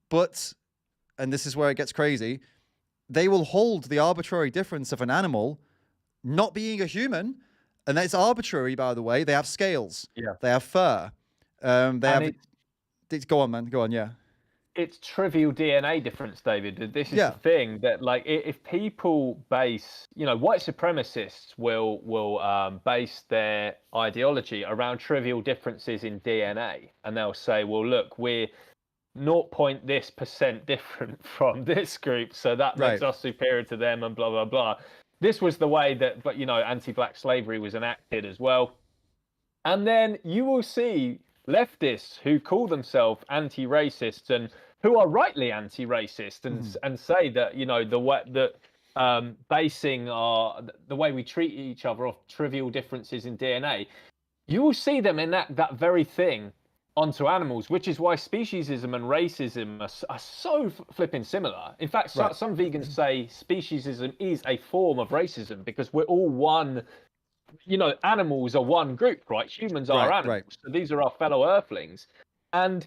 But, and this is where it gets crazy, they will hold the arbitrary difference of an animal not being a human. And that's arbitrary, by the way. They have scales. Yeah. They have fur. Go on, man. Go on, yeah. it's trivial DNA difference, David. This is Yeah. the thing that, like, if people base, white supremacists will base their ideology around trivial differences in DNA, and they'll say, well, look, we're 0. this % different from this group, so that makes us superior to them, and blah blah blah. This was the way that, anti-black slavery was enacted as well. And then you will see leftists who call themselves anti-racist and who are rightly anti-racist and say that, the way that basing the way we treat each other off trivial differences in DNA, you will see them enact that very thing onto animals, which is why speciesism and racism are so flipping similar. In fact, some vegans say speciesism is a form of racism because we're all one. Animals are one group, right? Humans are animals. So these are our fellow earthlings. And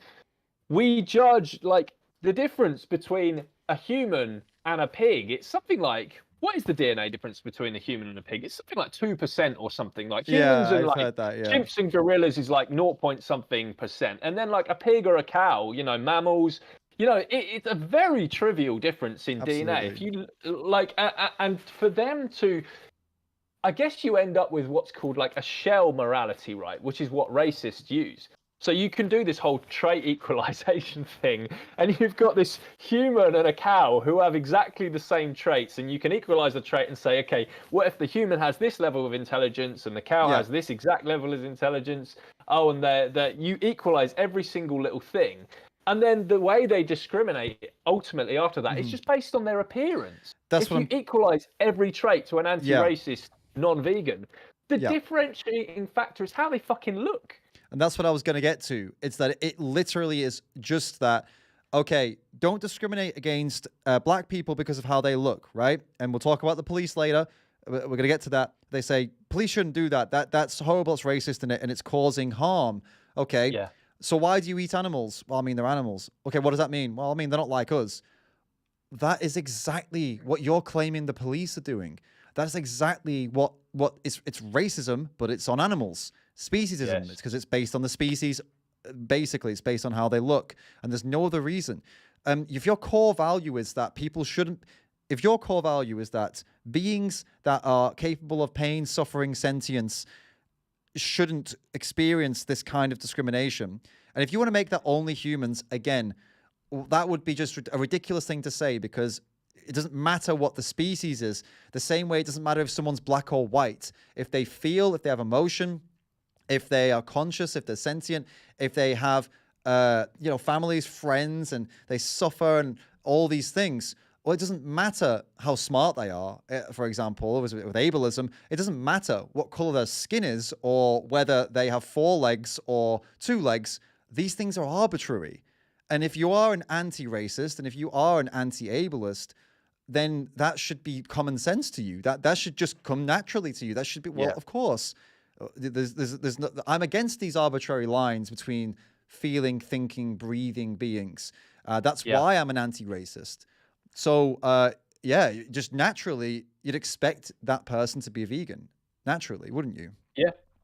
we judge, like, the difference between a human and a pig. It's something like, what is the DNA difference between a human and a pig? It's something like 2% or something. Like humans and like chimps and gorillas is like 0. something %. And then like a pig or a cow, mammals, it's a very trivial difference in DNA. If you like, and for them to, I guess you end up with what's called like a shell morality, right? Which is what racists use. So you can do this whole trait equalization thing, and you've got this human and a cow who have exactly the same traits, and you can equalize the trait and say, okay, what if the human has this level of intelligence and the cow has this exact level of intelligence? Oh, and that you equalize every single little thing. And then the way they discriminate ultimately after that is just based on their appearance. If you equalize every trait to an anti-racist non-vegan, the differentiating factor is how they fucking look. And that's what I was going to get to. It's that it literally is just that, okay, don't discriminate against black people because of how they look, right? And we'll talk about the police later. We're going to get to that. They say, police shouldn't do that. That's horrible, it's racist, and it's causing harm. Okay. Yeah. So why do you eat animals? Well, I mean, they're animals. Okay, what does that mean? Well, I mean, they're not like us. That is exactly what you're claiming the police are doing. That's exactly what it's racism, but it's on animals. Speciesism, it's because it's based on the species. Basically, it's based on how they look, and there's no other reason. If your core value is that people shouldn't, if your core value is that beings that are capable of pain, suffering, sentience shouldn't experience this kind of discrimination, and if you want to make that only humans, again, that would be just a ridiculous thing to say, because it doesn't matter what the species is. The same way it doesn't matter if someone's black or white. If they feel, if they have emotion, if they are conscious, if they're sentient, if they have, families, friends, and they suffer and all these things. Well, it doesn't matter how smart they are. For example, with ableism, it doesn't matter what color their skin is or whether they have 4 legs or 2 legs. These things are arbitrary. And if you are an anti-racist and if you are an anti-ableist, then that should be common sense to you. That should just come naturally to you. That should be, well, of course. There's no, I'm against these arbitrary lines between feeling, thinking, breathing beings. That's why I'm an anti-racist. So, just naturally, you'd expect that person to be a vegan. Naturally, wouldn't you?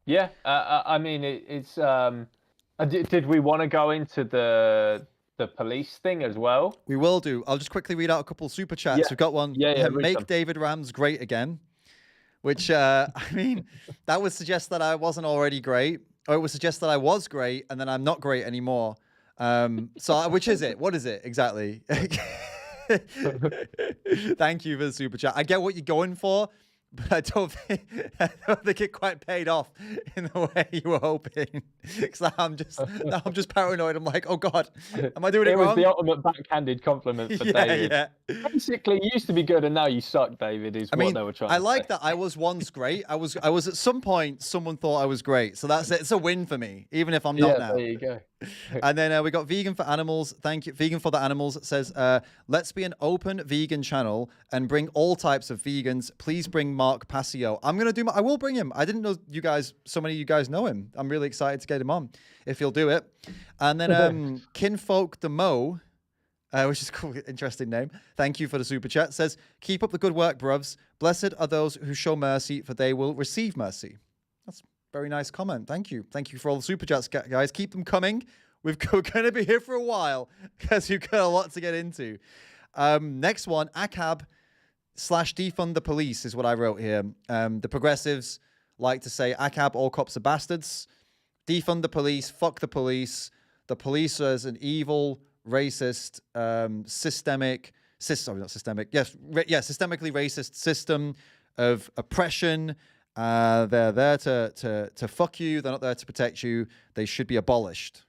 Yeah. I mean, it's. Did we want to go into the police thing as well? We will do. I'll just quickly read out a couple super chats. We've got one. Make David Rams great again. Which, I mean, that would suggest that I wasn't already great, or it would suggest that I was great and then I'm not great anymore. So which is it? What is it exactly? Thank you for the super chat. I get what you're going for, but I don't think it quite paid off in the way you were hoping. Because now I'm just paranoid. I'm like, oh God, am I doing it wrong? It was the ultimate backhanded compliment for David. Yeah. Basically, you used to be good and now you suck, David, is what they were trying to say. I like that I was once great. I was at some point, someone thought I was great. So that's it. It's a win for me, even if I'm not now. There you go. And then we got Vegan for Animals. Thank you. Vegan for the Animals says, let's be an open vegan channel and bring all types of vegans. Please bring Mark Passio. I will bring him. I didn't know so many of you guys know him. I'm really excited to get him on if he'll do it. And then Kinfolk the Mo, which is a cool, interesting name. Thank you for the super chat. Says, keep up the good work, bruvs. Blessed are those who show mercy, for they will receive mercy. That's very nice comment. Thank you. Thank you for all the super chats, guys. Keep them coming. We're going to be here for a while because we've got a lot to get into. Next one, ACAB / defund the police is what I wrote here. The progressives like to say ACAB, all cops are bastards. Defund the police, fuck the police. The police is an evil, racist, systemically racist system of oppression. They're there to fuck you. They're not there to protect you. They should be abolished.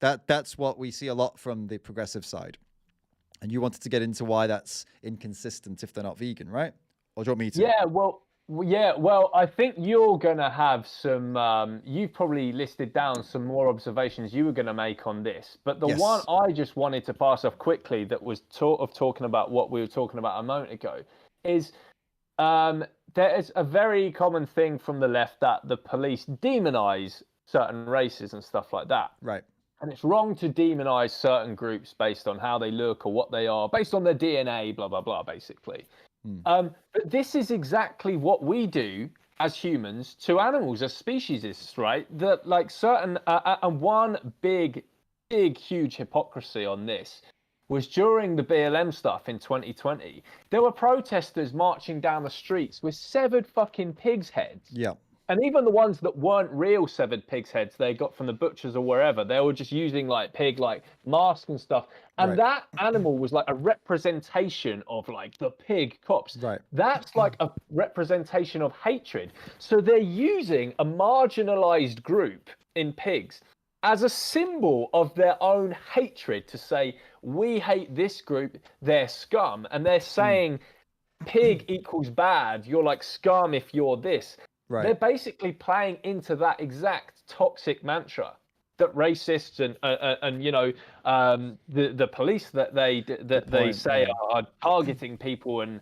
That's what we see a lot from the progressive side. And you wanted to get into why that's inconsistent if they're not vegan, right? Or do you want me to? Well, I think you're going to have some, you've probably listed down some more observations you were going to make on this. But the one I just wanted to pass off quickly that was talking about what we were talking about a moment ago is there is a very common thing from the left that the police demonize certain races and stuff like that. Right. And it's wrong to demonize certain groups based on how they look or what they are, based on their DNA, blah, blah, blah, basically. But this is exactly what we do as humans to animals, as speciesists, right? That like certain, and one big, huge hypocrisy on this was during the BLM stuff in 2020, there were protesters marching down the streets with severed fucking pigs' heads. Yeah. And even the ones that weren't real severed pigs' heads they got from the butchers or wherever, they were just using like pig like masks and stuff. And that animal was like a representation of like the pig cops. Right. That's like a representation of hatred. So they're using a marginalized group in pigs as a symbol of their own hatred to say, we hate this group, they're scum. And they're saying pig equals bad. You're like scum if you're this. Right. They're basically playing into that exact toxic mantra that racists and you know the police that they say are targeting people and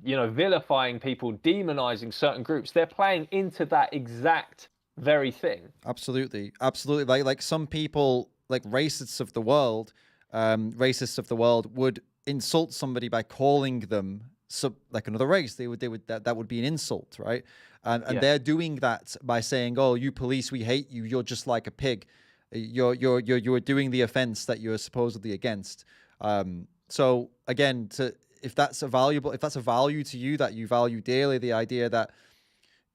you know vilifying people, demonizing certain groups. They're playing into that exact very thing. Absolutely. Like some people, like racists of the world would insult somebody by calling them like another race. That would be an insult, right? And they're doing that by saying, "Oh, you police, we hate you. You're just like a pig. You're doing the offense that you're supposedly against." So again, if that's a value to you, that you value dearly, the idea that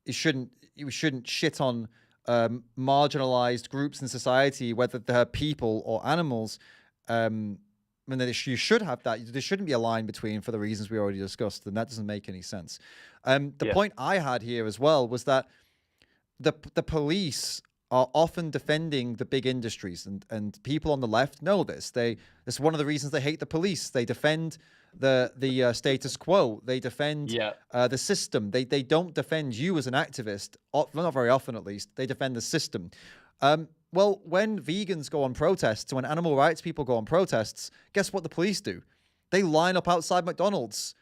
you shouldn't shit on marginalized groups in society, whether they're people or animals. I mean, you should have that. There shouldn't be a line between for the reasons we already discussed, and that doesn't make any sense. The point I had here as well was that the police are often defending the big industries, and people on the left know this. That's one of the reasons they hate the police. They defend the status quo. They defend the system. They don't defend you as an activist, not very often at least. They defend the system. Well, when vegans go on protests, when animal rights people go on protests, guess what the police do? They line up outside McDonald's.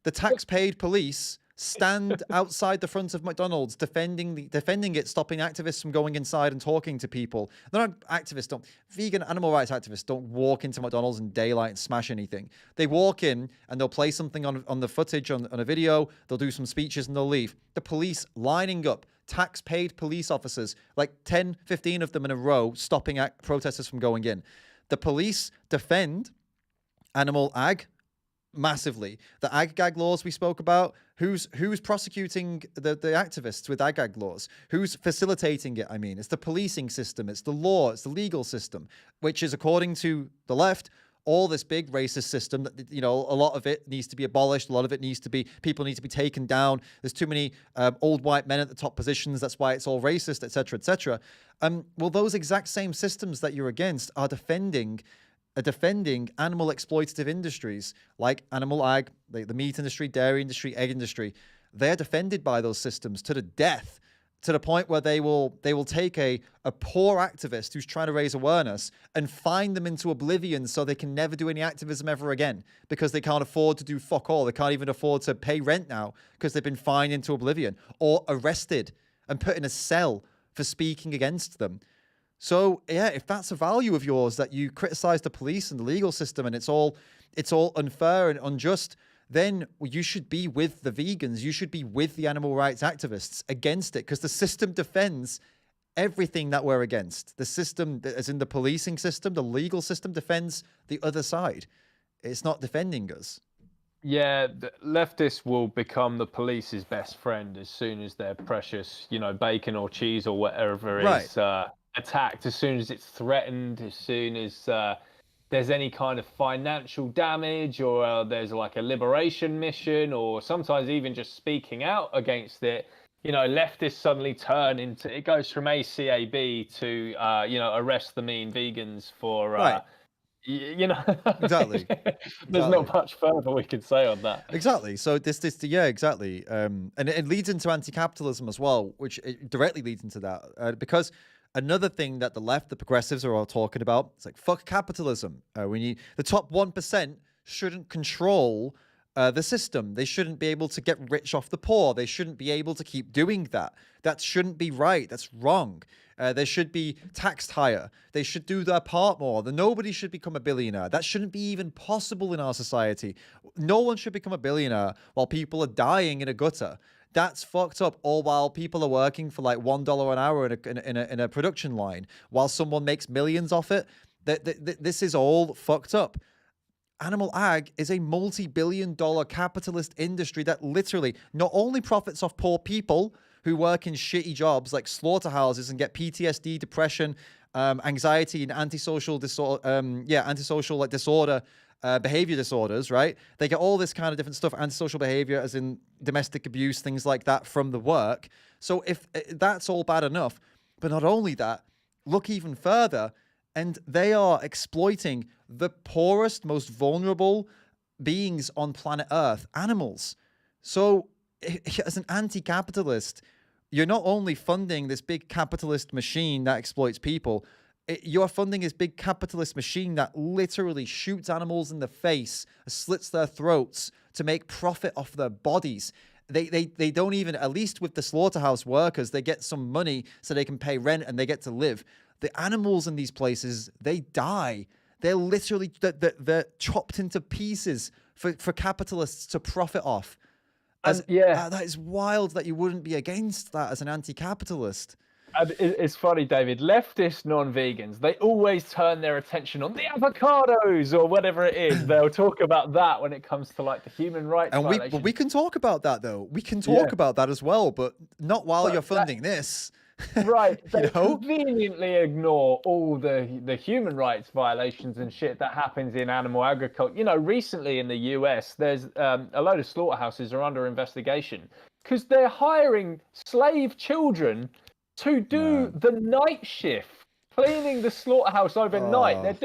The tax-paid police stand outside the front of McDonald's defending it, stopping activists from going inside and talking to people. They're not activists. Vegan animal rights activists don't walk into McDonald's in daylight and smash anything. They walk in and they'll play something on the footage on a video. They'll do some speeches and they'll leave. The police lining up, tax-paid police officers, like 10, 15 of them in a row, stopping protesters from going in. The police defend animal ag massively. The ag-gag laws we spoke about, who's prosecuting the activists with ag-gag laws? Who's facilitating it? I mean, it's the policing system, it's the law, it's the legal system, which is, according to the left, all this big racist system that, you know, a lot of it needs to be abolished. A lot of it people need to be taken down. There's too many old white men at the top positions. That's why it's all racist, et cetera, et cetera. Well, those exact same systems that you're against are defending animal exploitative industries like animal ag, the meat industry, dairy industry, egg industry. They're defended by those systems to the death, to the point where they will take a poor activist who's trying to raise awareness and fine them into oblivion so they can never do any activism ever again because they can't afford to do fuck all. They can't even afford to pay rent now because they've been fined into oblivion or arrested and put in a cell for speaking against them. So yeah, if that's a value of yours, that you criticize the police and the legal system and it's all unfair and unjust, then you should be with the vegans. You should be with the animal rights activists against it, because the system defends everything that we're against. The system, as in the policing system, the legal system, defends the other side. It's not defending us. Yeah, the leftists will become the police's best friend as soon as their precious, bacon or cheese or whatever is attacked, as soon as it's threatened, as soon as there's any kind of financial damage, or there's like a liberation mission, or sometimes even just speaking out against it. Leftists suddenly turn into, it goes from ACAB to, arrest the mean vegans for, Exactly. There's not much further we could say on that. Exactly. So yeah, exactly. And it leads into anti-capitalism as well, which it directly leads into that, because another thing that the left, the progressives are all talking about, it's like, fuck capitalism. We need the top 1% shouldn't control the system. They shouldn't be able to get rich off the poor. They shouldn't be able to keep doing that. That shouldn't be right. That's wrong. They should be taxed higher. They should do their part more. Nobody should become a billionaire. That shouldn't be even possible in our society. No one should become a billionaire while people are dying in a gutter. That's fucked up. Or while people are working for like $1 an hour in a production line, while someone makes millions off it. This is all fucked up. Animal ag is a multi-billion-dollar capitalist industry that literally not only profits off poor people who work in shitty jobs like slaughterhouses and get PTSD, depression, anxiety, and antisocial disorder, behavior disorders, right? They get all this kind of different stuff, antisocial behavior, as in domestic abuse, things like that from the work. So if that's all bad enough, but not only that, look even further, and they are exploiting the poorest, most vulnerable beings on planet Earth, animals. So as an anti-capitalist, you're not only funding this big capitalist machine that exploits people, you're funding this big capitalist machine that literally shoots animals in the face, slits their throats to make profit off their bodies. They don't even, at least with the slaughterhouse workers, they get some money so they can pay rent and they get to live. The animals in these places, they die. They're literally, they're chopped into pieces for capitalists to profit off. That is wild that you wouldn't be against that as an anti-capitalist. And it's funny, David, leftist non-vegans, they always turn their attention on the avocados or whatever it is. They'll talk about that when it comes to like the human rights violations. And we can talk about that though. We can talk about that as well, but not while you're funding this. Right. They conveniently ignore all the human rights violations and shit that happens in animal agriculture. Recently in the US, there's a load of slaughterhouses are under investigation because they're hiring slave children to do the night shift, cleaning the slaughterhouse overnight.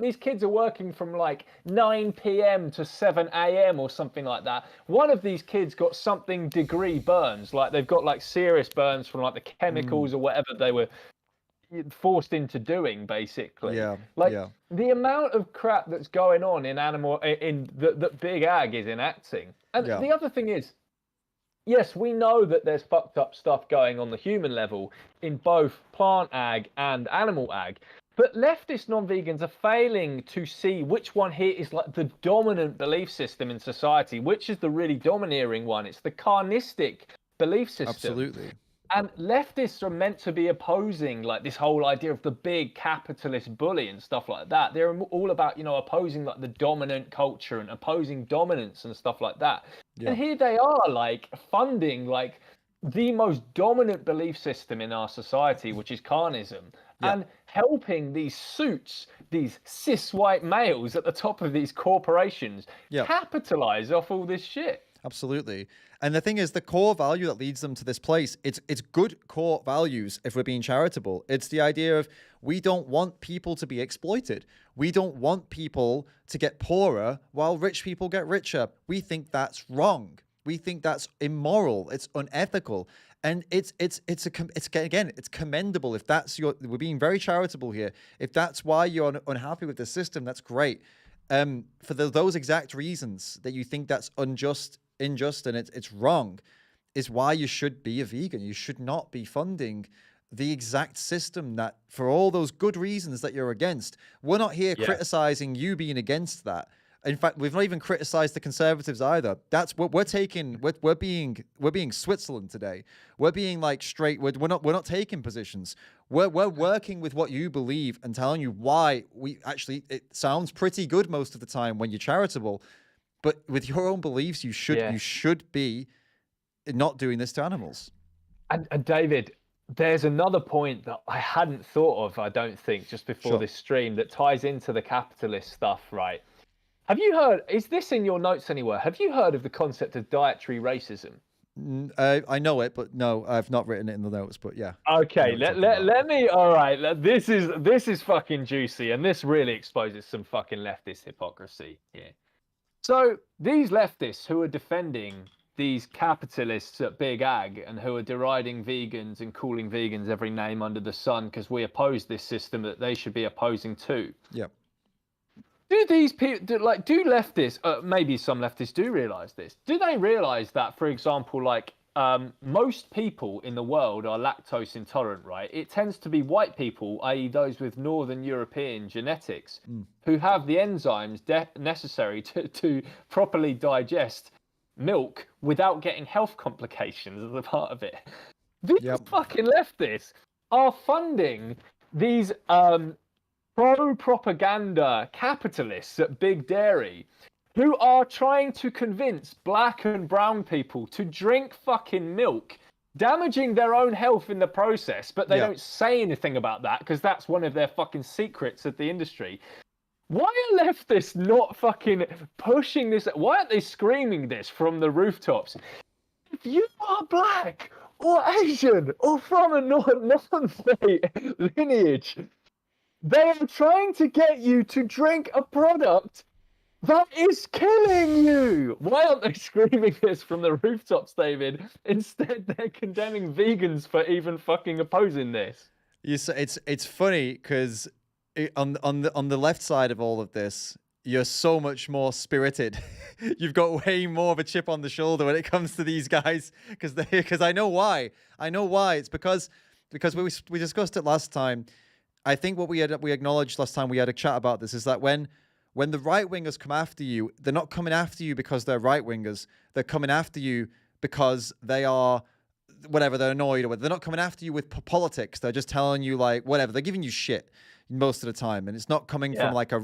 These kids are working from like 9 p.m. to 7 a.m. or something like that. One of these kids got something degree burns, like they've got like serious burns from like the chemicals or whatever they were forced into doing, basically. The amount of crap that's going on in that big ag is enacting. And the other thing is, yes, we know that there's fucked up stuff going on the human level in both plant ag and animal ag, but leftist non-vegans are failing to see which one here is like the dominant belief system in society, which is the really domineering one. It's the carnistic belief system. Absolutely. And leftists are meant to be opposing like this whole idea of the big capitalist bully and stuff like that. They're all about, opposing like the dominant culture and opposing dominance and stuff like that. Yeah. And here they are like funding like the most dominant belief system in our society, which is Carnism, and helping these suits, these cis white males at the top of these corporations capitalize off all this shit. Absolutely. And the thing is, the core value that leads them to this place, it's good core values if we're being charitable. It's the idea of we don't want people to be exploited. We don't want people to get poorer while rich people get richer. We think that's wrong. We think that's immoral. It's unethical. And it's commendable if that's we're being very charitable here. If that's why you're unhappy with the system, that's great. For those exact reasons that you think that's unjust, and it's wrong, is why you should be a vegan. You should not be funding the exact system that, for all those good reasons that you're against. We're not here criticizing you being against that. In fact, we've not even criticized the conservatives either. That's what we're taking. We're being Switzerland today. We're being like straight. We're not taking positions. We're working with what you believe and telling you why we actually. It sounds pretty good most of the time when you're charitable, but with your own beliefs, you should be not doing this to animals. And David, there's another point that I hadn't thought of, I don't think, just before this stream that ties into the capitalist stuff, right? Have you heard, is this in your notes anywhere? Have you heard of the concept of dietary racism? I know it, but no, I've not written it in the notes, but yeah. Okay, let me, all right, this is fucking juicy, and this really exposes some fucking leftist hypocrisy here. So these leftists who are defending these capitalists at Big Ag and who are deriding vegans and calling vegans every name under the sun because we oppose this system that they should be opposing too. Yep. Do these people, do leftists, maybe some leftists do realize this, do they realize that, for example, like most people in the world are lactose intolerant, right? It tends to be white people, i.e. those with Northern European genetics, who have the enzymes necessary to properly digest milk without getting health complications as a part of it. These fucking leftists are funding these pro-propaganda capitalists at Big Dairy who are trying to convince black and brown people to drink fucking milk, damaging their own health in the process, but they don't say anything about that because that's one of their fucking secrets of the industry. Why are leftists not fucking pushing this? Why aren't they screaming this from the rooftops? If you are black or Asian or from a non-state lineage, they are trying to get you to drink a product that is killing you. Why aren't they screaming this from the rooftops, David? Instead, they're condemning vegans for even fucking opposing this. It's funny because on the left side of all of this, you're so much more spirited. You've got way more of a chip on the shoulder when it comes to these guys because I know why. It's because we discussed it last time. I think what we acknowledged last time we had a chat about this is that when the right wingers come after you, they're not coming after you because they're right wingers. They're coming after you because they are whatever, they're annoyed or whatever. They're not coming after you with politics. They're just telling you like whatever. They're giving you shit most of the time, and it's not coming from like a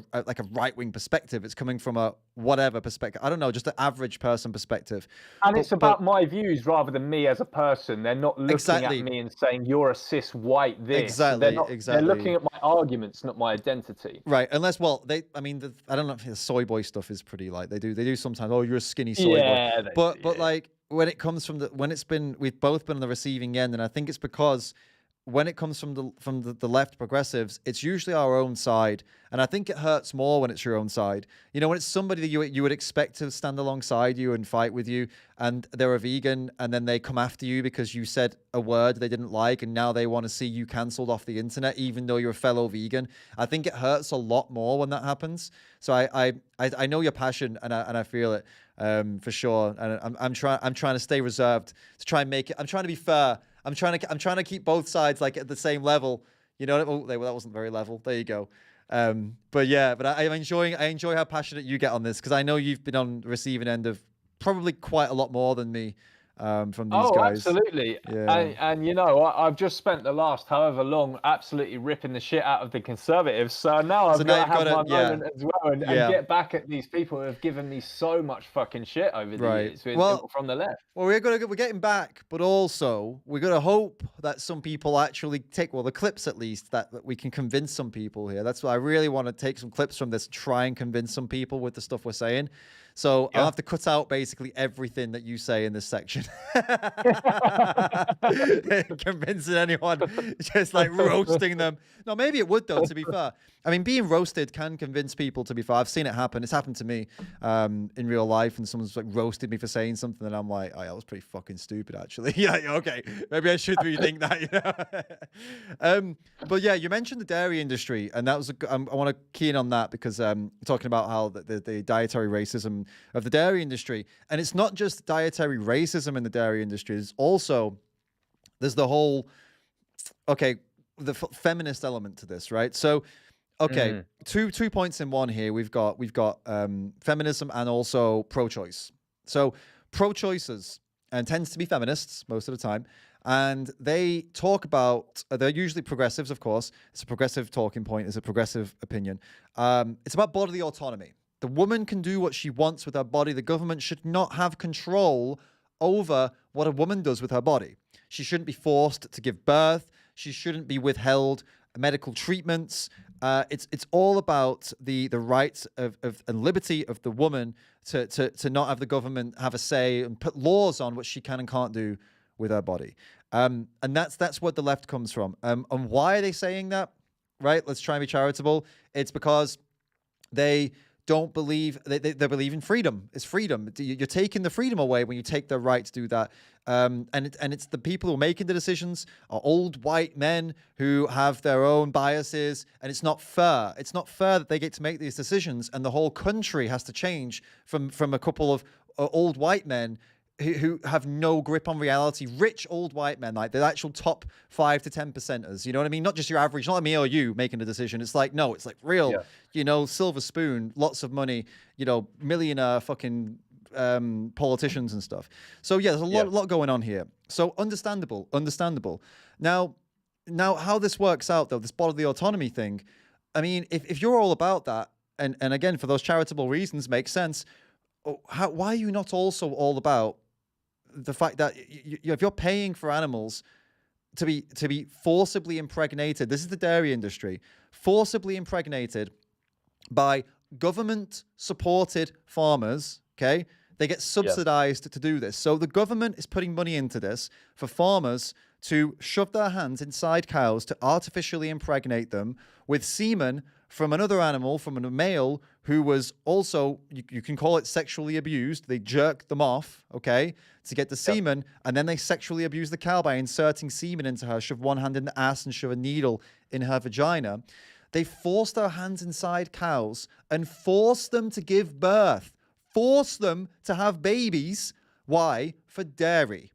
right wing perspective. It's coming from a whatever perspective. I don't know, just an average person perspective. And it's about my views rather than me as a person. They're not looking at me and saying you're a cis white this. Exactly. They're looking at my arguments, not my identity. Right. Unless, well, I don't know if the soy boy stuff is pretty like they do sometimes. Oh, you're a skinny soy boy. But like when it comes from we've both been on the receiving end, and I think it's because when it comes from the left progressives, it's usually our own side, and I think it hurts more when it's your own side. You know, when it's somebody that you would expect to stand alongside you and fight with you, and they're a vegan, and then they come after you because you said a word they didn't like, and now they want to see you cancelled off the internet, even though you're a fellow vegan. I think it hurts a lot more when that happens. So I know your passion, and I feel it for sure. And I'm trying to stay reserved to try and make it. I'm trying to be fair. I'm trying to keep both sides like at the same level. You know, well, that wasn't very level. There you go. But I enjoy how passionate you get on this because I know you've been on the receiving end of probably quite a lot more than me from these guys. Absolutely. Yeah. And you know, I've just spent the last however long absolutely ripping the shit out of the conservatives. So now I've got to have my moment as well and get back at these people who have given me so much fucking shit over the years from the left. Well, we're getting back, but also we're going to hope that some people actually take, well, the clips at least, that we can convince some people here. That's why I really want to take some clips from this, try and convince some people with the stuff we're saying. So I'll have to cut out basically everything that you say in this section. Convincing anyone, just like roasting them. No, maybe it would though, to be fair. I mean, being roasted can convince people, to be fair. I've seen it happen. It's happened to me in real life, and someone's like roasted me for saying something, and I'm like, oh, that was pretty fucking stupid, actually. Yeah, okay, maybe I should rethink that, you know? But yeah, you mentioned the dairy industry, and that was I want to key in on that because talking about how the dietary racism of the dairy industry, and it's not just dietary racism in the dairy industry. There's the whole, the feminist element to this, right? So Okay, two points in one here. We've got feminism and also pro-choice. So pro-choicers and tends to be feminists most of the time, and they talk about they're usually progressives, of course. It's a progressive talking point. It's a progressive opinion. It's about bodily autonomy. The woman can do what she wants with her body. The government should not have control over what a woman does with her body. She shouldn't be forced to give birth. She shouldn't be withheld medical treatments. It's all about the rights of and liberty of the woman to not have the government have a say and put laws on what she can and can't do with her body. And that's what the left comes from. And why are they saying that? Right? Let's try and be charitable. It's because they don't believe they believe in freedom. It's freedom. You're taking the freedom away when you take the right to do that. And it's the people who are making the decisions are old white men who have their own biases, and it's not fair. It's not fair that they get to make these decisions, and the whole country has to change from a couple of old white men who have no grip on reality. Rich old white men, like the actual top 5 to 10%ers. You know what I mean? Not just your average, not like me or you making a decision. It's like, no, it's like real, silver spoon, lots of money, millionaire fucking politicians and stuff. So yeah, there's a lot going on here. So understandable. Now how this works out though, this bodily autonomy thing, I mean, if you're all about that, and again, for those charitable reasons, makes sense. Why are you not also all about the fact that if you're paying for animals to be forcibly impregnated, this is the dairy industry, forcibly impregnated by government-supported farmers, okay? They get subsidized to do this. So the government is putting money into this for farmers to shove their hands inside cows to artificially impregnate them with semen from another animal, from a male who was also, you can call it sexually abused. They jerked them off, okay, to get the semen, and then they sexually abuse the cow by inserting semen into her, shove one hand in the ass and shove a needle in her vagina. They force their hands inside cows and force them to give birth, force them to have babies. Why? For dairy.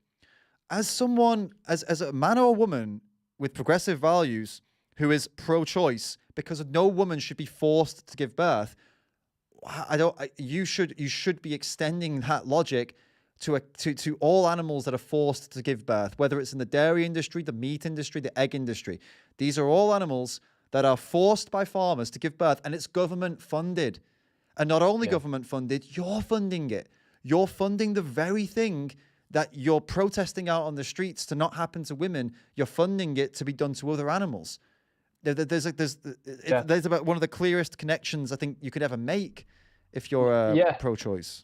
As someone, as a man or a woman with progressive values who is pro-choice, because no woman should be forced to give birth, you should be extending that logic to all animals that are forced to give birth, whether it's in the dairy industry, the meat industry, the egg industry. These are all animals that are forced by farmers to give birth, and it's government funded. And not only government funded, you're funding it. You're funding the very thing that you're protesting out on the streets to not happen to women. You're funding it to be done to other animals. There's about one of the clearest connections I think you could ever make if you're pro-choice.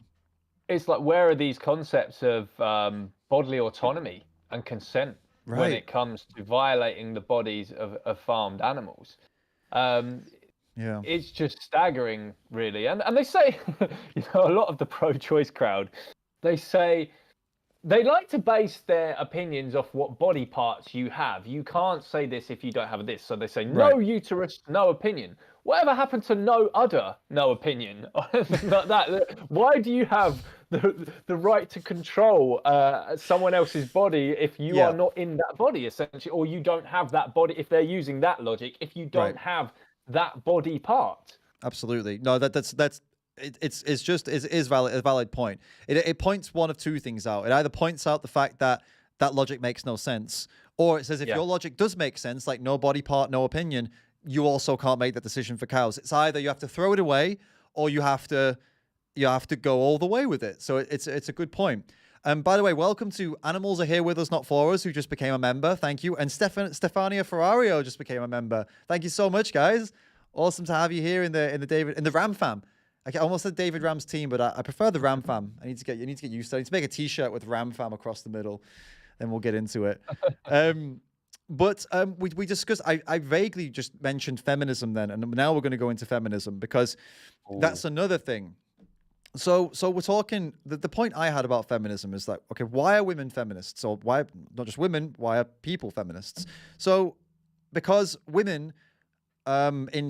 It's like, where are these concepts of bodily autonomy and consent when it comes to violating the bodies of farmed animals? It's just staggering, really. And they say, a lot of the pro-choice crowd, they say they like to base their opinions off what body parts you have. You can't say this if you don't have this. So they say, no uterus, no opinion. Whatever happened to no udder, no opinion? Like that. Why do you have the right to control someone else's body if you are not in that body, essentially, or you don't have that body, if they're using that logic, if you don't have that body part? Absolutely. No, that's it's a valid point. It points one of two things out. It either points out the fact that logic makes no sense, or it says if your logic does make sense, like no body part, no opinion, you also can't make that decision for cows. It's either you have to throw it away or you have to go all the way with it. So it's a good point. By the way, welcome to Animals Are Here With Us, Not For Us, who just became a member. Thank you. And Stefania Ferrario just became a member. Thank you so much, guys. Awesome to have you here in the Ram fam. I almost said David Ram's team, but I prefer the Ram fam. You need to get used to it. I need to make a t-shirt with Ram fam across the middle. Then we'll get into it. But we discussed, I vaguely just mentioned feminism then, and now we're going to go into feminism because that's another thing. So we're talking, the point I had about feminism is like, okay, why are women feminists? Or why, not just women, why are people feminists? So because women in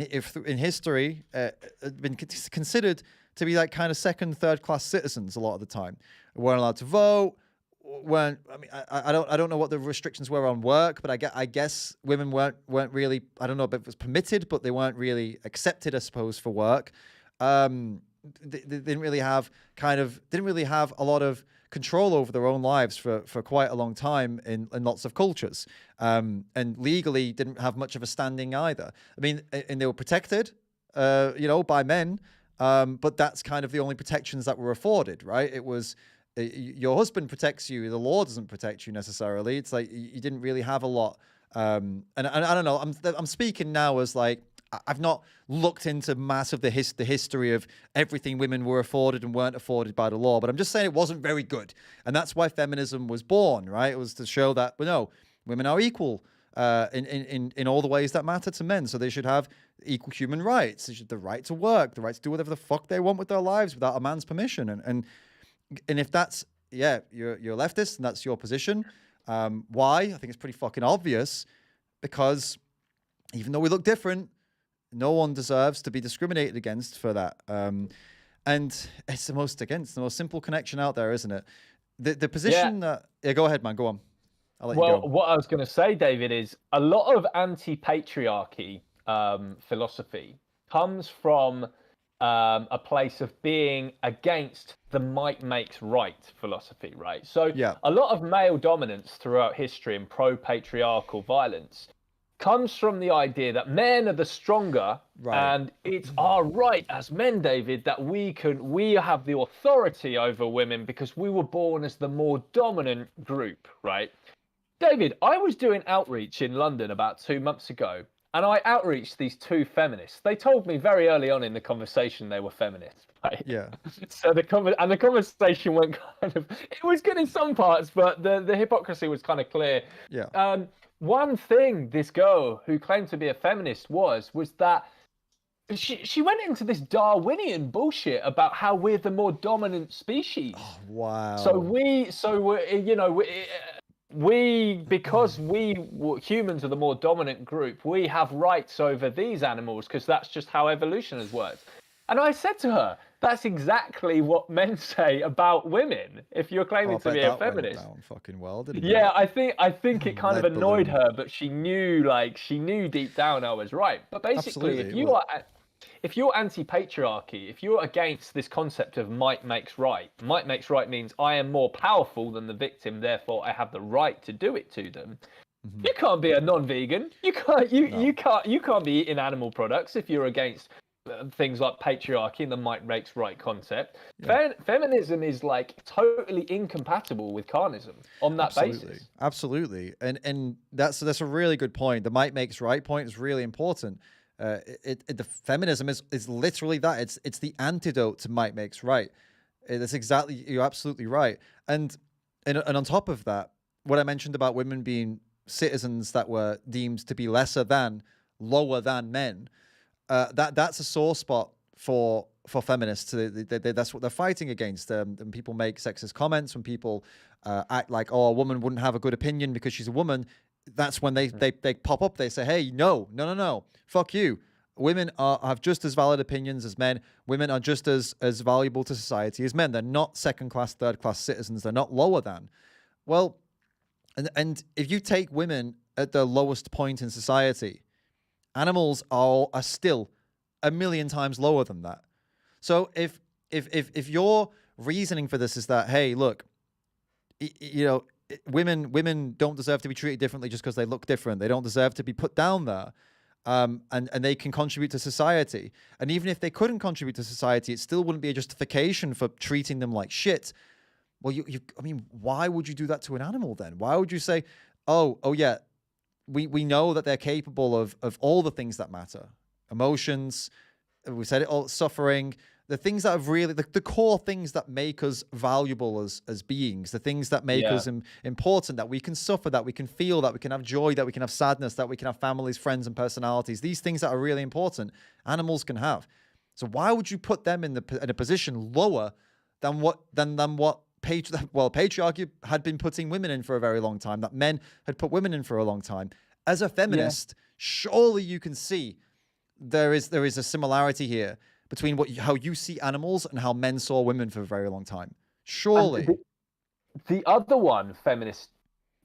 history have been considered to be like kind of second, third class citizens a lot of the time. We weren't allowed to vote. weren't. I mean, I don't know what the restrictions were on work, but I guess women weren't really. I don't know if it was permitted, but they weren't really accepted, I suppose, for work. They didn't really have a lot of control over their own lives for quite a long time in lots of cultures, and legally didn't have much of a standing either. I mean, and they were protected, by men, but that's kind of the only protections that were afforded, right? It was your husband protects you, the law doesn't protect you necessarily. It's like you didn't really have a lot, and I don't know. I'm speaking now as like, I've not looked into massive the history of everything women were afforded and weren't afforded by the law, but I'm just saying it wasn't very good, and that's why feminism was born, right? It was to show that, well, no, women are equal in all the ways that matter to men, so they should have equal human rights. They should the right to work, the right to do whatever the fuck they want with their lives without a man's permission, and if that's you're leftist and that's your position, why? I think it's pretty fucking obvious, because even though we look different, no one deserves to be discriminated against for that. And it's the most simple connection out there, isn't it? The position that... Yeah, go ahead, man. Go on. I'll let you go. What I was going to say, David, is a lot of anti-patriarchy philosophy comes from a place of being against the might makes right philosophy, right? So a lot of male dominance throughout history and pro-patriarchal violence comes from the idea that men are the stronger, and it's our right as men, David, that we have the authority over women because we were born as the more dominant group, right? David, I was doing outreach in London about 2 months ago, and I outreached these two feminists. They told me very early on in the conversation they were feminists, right? Yeah. So the conversation went it was good in some parts, but the hypocrisy was kind of clear. Yeah. One thing this girl who claimed to be a feminist was that she went into this Darwinian bullshit about how we're the more dominant species. Oh, wow. Because humans are the more dominant group, we have rights over these animals because that's just how evolution has worked. And I said to her, that's exactly what men say about women. If you're claiming to be a feminist, went down fucking well, didn't it? Yeah, I think it kind of annoyed her, but she knew deep down I was right. But basically, if you're anti-patriarchy, if you're against this concept of might makes right means I am more powerful than the victim, therefore I have the right to do it to them. Mm-hmm. You can't be a non-vegan. You can't be eating animal products if you're against things like patriarchy and the might makes right concept. Yeah. Feminism is totally incompatible with Carnism on that basis. Absolutely. And that's a really good point. The might makes right point is really important. The feminism is literally that. It's the antidote to might makes right. You're absolutely right. And on top of that, what I mentioned about women being citizens that were deemed to be lower than men, that's a sore spot for feminists. That's what they're fighting against. And people make sexist comments, when people act like, oh, a woman wouldn't have a good opinion because she's a woman. That's when they pop up. They say, hey, no, fuck you. Women have just as valid opinions as men. Women are just as valuable to society as men. They're not second-class, third-class citizens. They're not lower than. Well, and if you take women at the lowest point in society, animals are still a million times lower than that. So if your reasoning for this is that, hey, look, women don't deserve to be treated differently just because they look different. They don't deserve to be put down there, and they can contribute to society. And even if they couldn't contribute to society, it still wouldn't be a justification for treating them like shit. Well, I mean, why would you do that to an animal then? Why would you say, oh yeah, we know that they're capable of all the things that matter, emotions, we said it all, suffering, the things that have really, the core things that make us valuable as beings, the things that make us important, that we can suffer, that we can feel, that we can have joy, that we can have sadness, that we can have families, friends, and personalities. These things that are really important, animals can have. So why would you put them in a position lower than what patriarchy had been putting women in for a very long time, that men had put women in for a long time? As a feminist, surely you can see there is a similarity here between how you see animals and how men saw women for a very long time. Surely. the other one feminists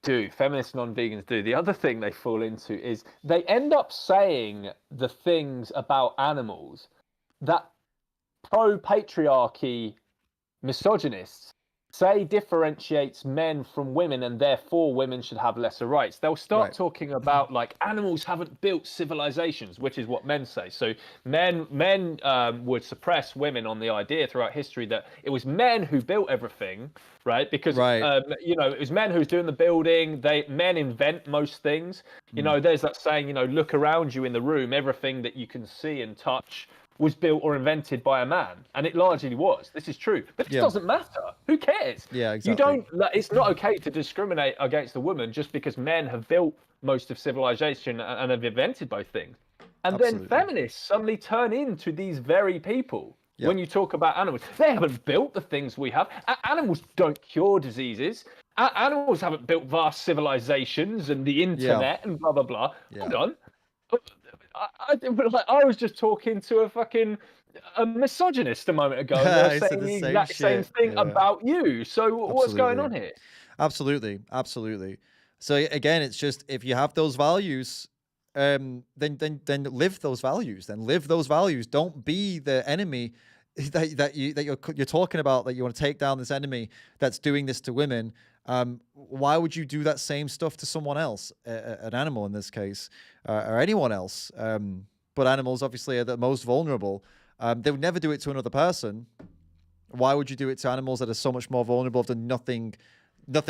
non-vegans do, the other thing they fall into is they end up saying the things about animals that pro-patriarchy misogynists say differentiates men from women, and therefore women should have lesser rights. They'll start talking about like animals haven't built civilizations, which is what men say. So men would suppress women on the idea throughout history that it was men who built everything, right? Because you know, it was men who was doing the building. Men invent most things. You know, there's that saying, you know, look around you in the room, everything that you can see and touch was built or invented by a man, and it largely was. This is true, but it doesn't matter. Who cares? Yeah, exactly. You don't. It's not okay to discriminate against a woman just because men have built most of civilization and have invented both things. And then feminists suddenly turn into these very people. When you talk about animals, they haven't built the things we have. Animals don't cure diseases. Animals haven't built vast civilizations and the internet and blah blah blah. Hold on. I was just talking to a misogynist a moment ago, and they were saying the exact same thing about you. So what's going on here? Absolutely. So again, it's just, if you have those values, then live those values. Then live those values. Don't be the enemy that you're talking about, that you want to take down this enemy that's doing this to women. Why would you do that same stuff to someone else, an animal in this case, or anyone else? But animals obviously are the most vulnerable. They would never do it to another person. Why would you do it to animals that are so much more vulnerable, than nothing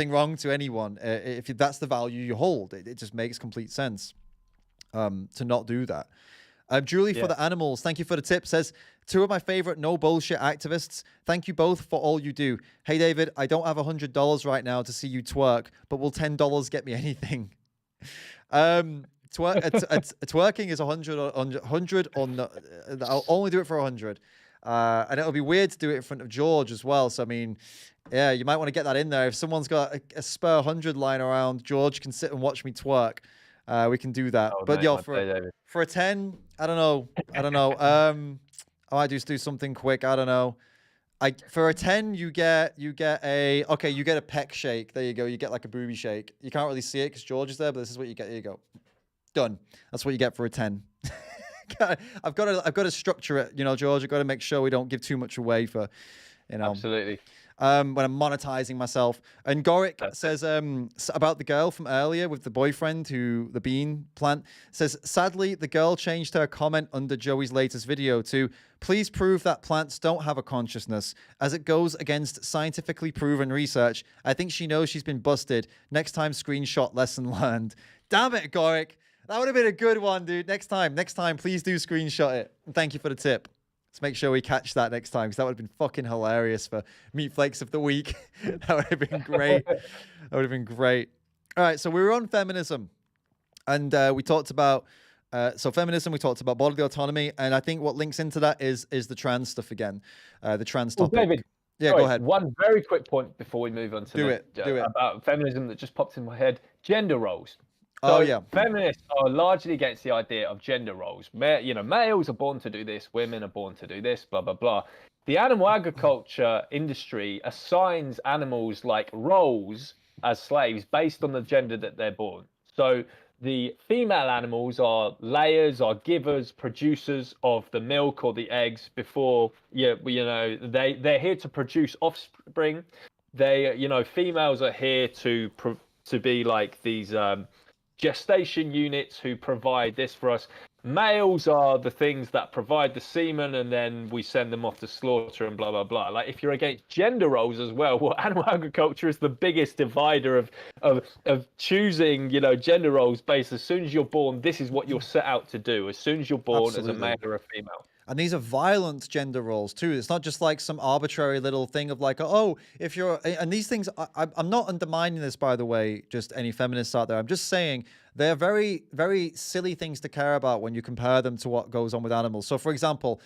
wrong to anyone? If that's the value you hold, it just makes complete sense to not do that. Julie for the animals, thank you for the tip, says, 2 of my favorite no bullshit activists. Thank you both for all you do. Hey, David, I don't have $100 right now to see you twerk, but will $10 get me anything? Twerking is 100 or no, I'll only do it for 100. And it'll be weird to do it in front of George as well. So, I mean, yeah, you might want to get that in there. If someone's got a spare 100 lying around, George can sit and watch me twerk. We can do that. But yo, for a 10, I don't know. I might just do something quick. I don't know. For a 10, you get a peck shake. There you go. You get like a booby shake. You can't really see it because George is there, but this is what you get. Here you go. Done. That's what you get for a 10. I've got to structure it, you know, George. I've got to make sure we don't give too much away for, you know. Absolutely. When I'm monetizing myself. And Gorick says about the girl from earlier with the boyfriend the bean plant, says, sadly, the girl changed her comment under Joey's latest video to, please prove that plants don't have a consciousness, as it goes against scientifically proven research. I think she knows she's been busted. Next time, screenshot, lesson learned. Damn it, Gorick. That would have been a good one, dude. Next time, please do screenshot it. And thank you for the tip. Let's make sure we catch that next time, because that would have been fucking hilarious for Meat Flakes of the Week. That would have been great. All right, so we were on feminism, and we talked about feminism. We talked about bodily autonomy, and I think what links into that is the trans stuff again, the trans topic. David, go ahead. One very quick point before we move on to do it about feminism that just popped in my head: gender roles. Feminists are largely against the idea of gender roles. Males are born to do this, women are born to do this, blah, blah, blah. The animal agriculture industry assigns animals like roles as slaves based on the gender that they're born. So the female animals are layers, are givers, producers of the milk or the eggs before, they're here to produce offspring. Females are here to be like these gestation units who provide this for us. Males are the things that provide the semen, and then we send them off to slaughter and blah blah blah. Like, if you're against gender roles as well, animal agriculture is the biggest divider of choosing, gender roles based. As soon as you're born, this is what you're set out to do. As soon as you're born, Absolutely. As a male or a female. And these are violent gender roles too. It's not just like some arbitrary little thing of like, oh, if you're, and these things, I'm not undermining this, by the way, just any feminists out there. I'm just saying they're very, very silly things to care about when you compare them to what goes on with animals. So for example,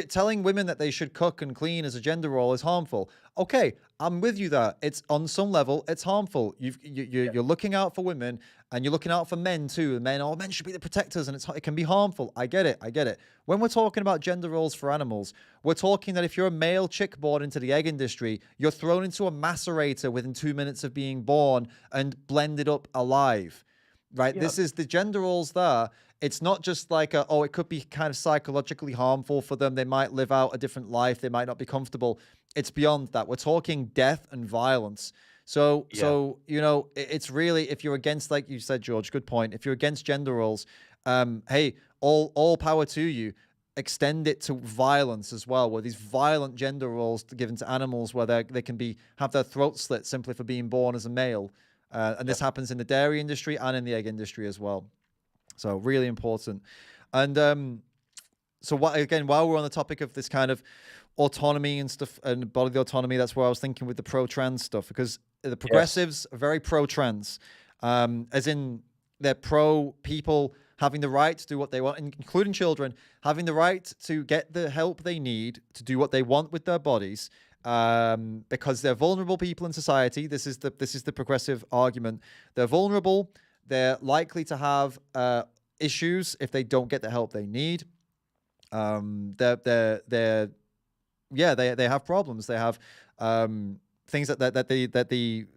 telling women that they should cook and clean as a gender role is harmful. Okay, I'm with you there. It's on some level, it's harmful. You're looking out for women, and you're looking out for men too. Men should be the protectors, and it can be harmful. I get it. I get it. When we're talking about gender roles for animals, we're talking that if you're a male chick born into the egg industry, you're thrown into a macerator within 2 minutes of being born and blended up alive. Right? Yeah. This is the gender roles there. It's not just like it could be kind of psychologically harmful for them. They might live out a different life. They might not be comfortable. It's beyond that. We're talking death and violence. So it's really, if you're against, like you said, George, good point. If you're against gender roles, hey, all power to you. Extend it to violence as well, where these violent gender roles given to animals, where they can have their throat slit simply for being born as a male. And this happens in the dairy industry and in the egg industry as well. So really important. And while we're on the topic of this kind of autonomy and stuff and bodily autonomy, that's where I was thinking with the pro-trans stuff, because the progressives are very pro-trans, as in they're pro people having the right to do what they want, including children, having the right to get the help they need to do what they want with their bodies, because they're vulnerable people in society. This is the progressive argument. They're vulnerable. They're likely to have issues if they don't get the help they need. They have problems. They have things that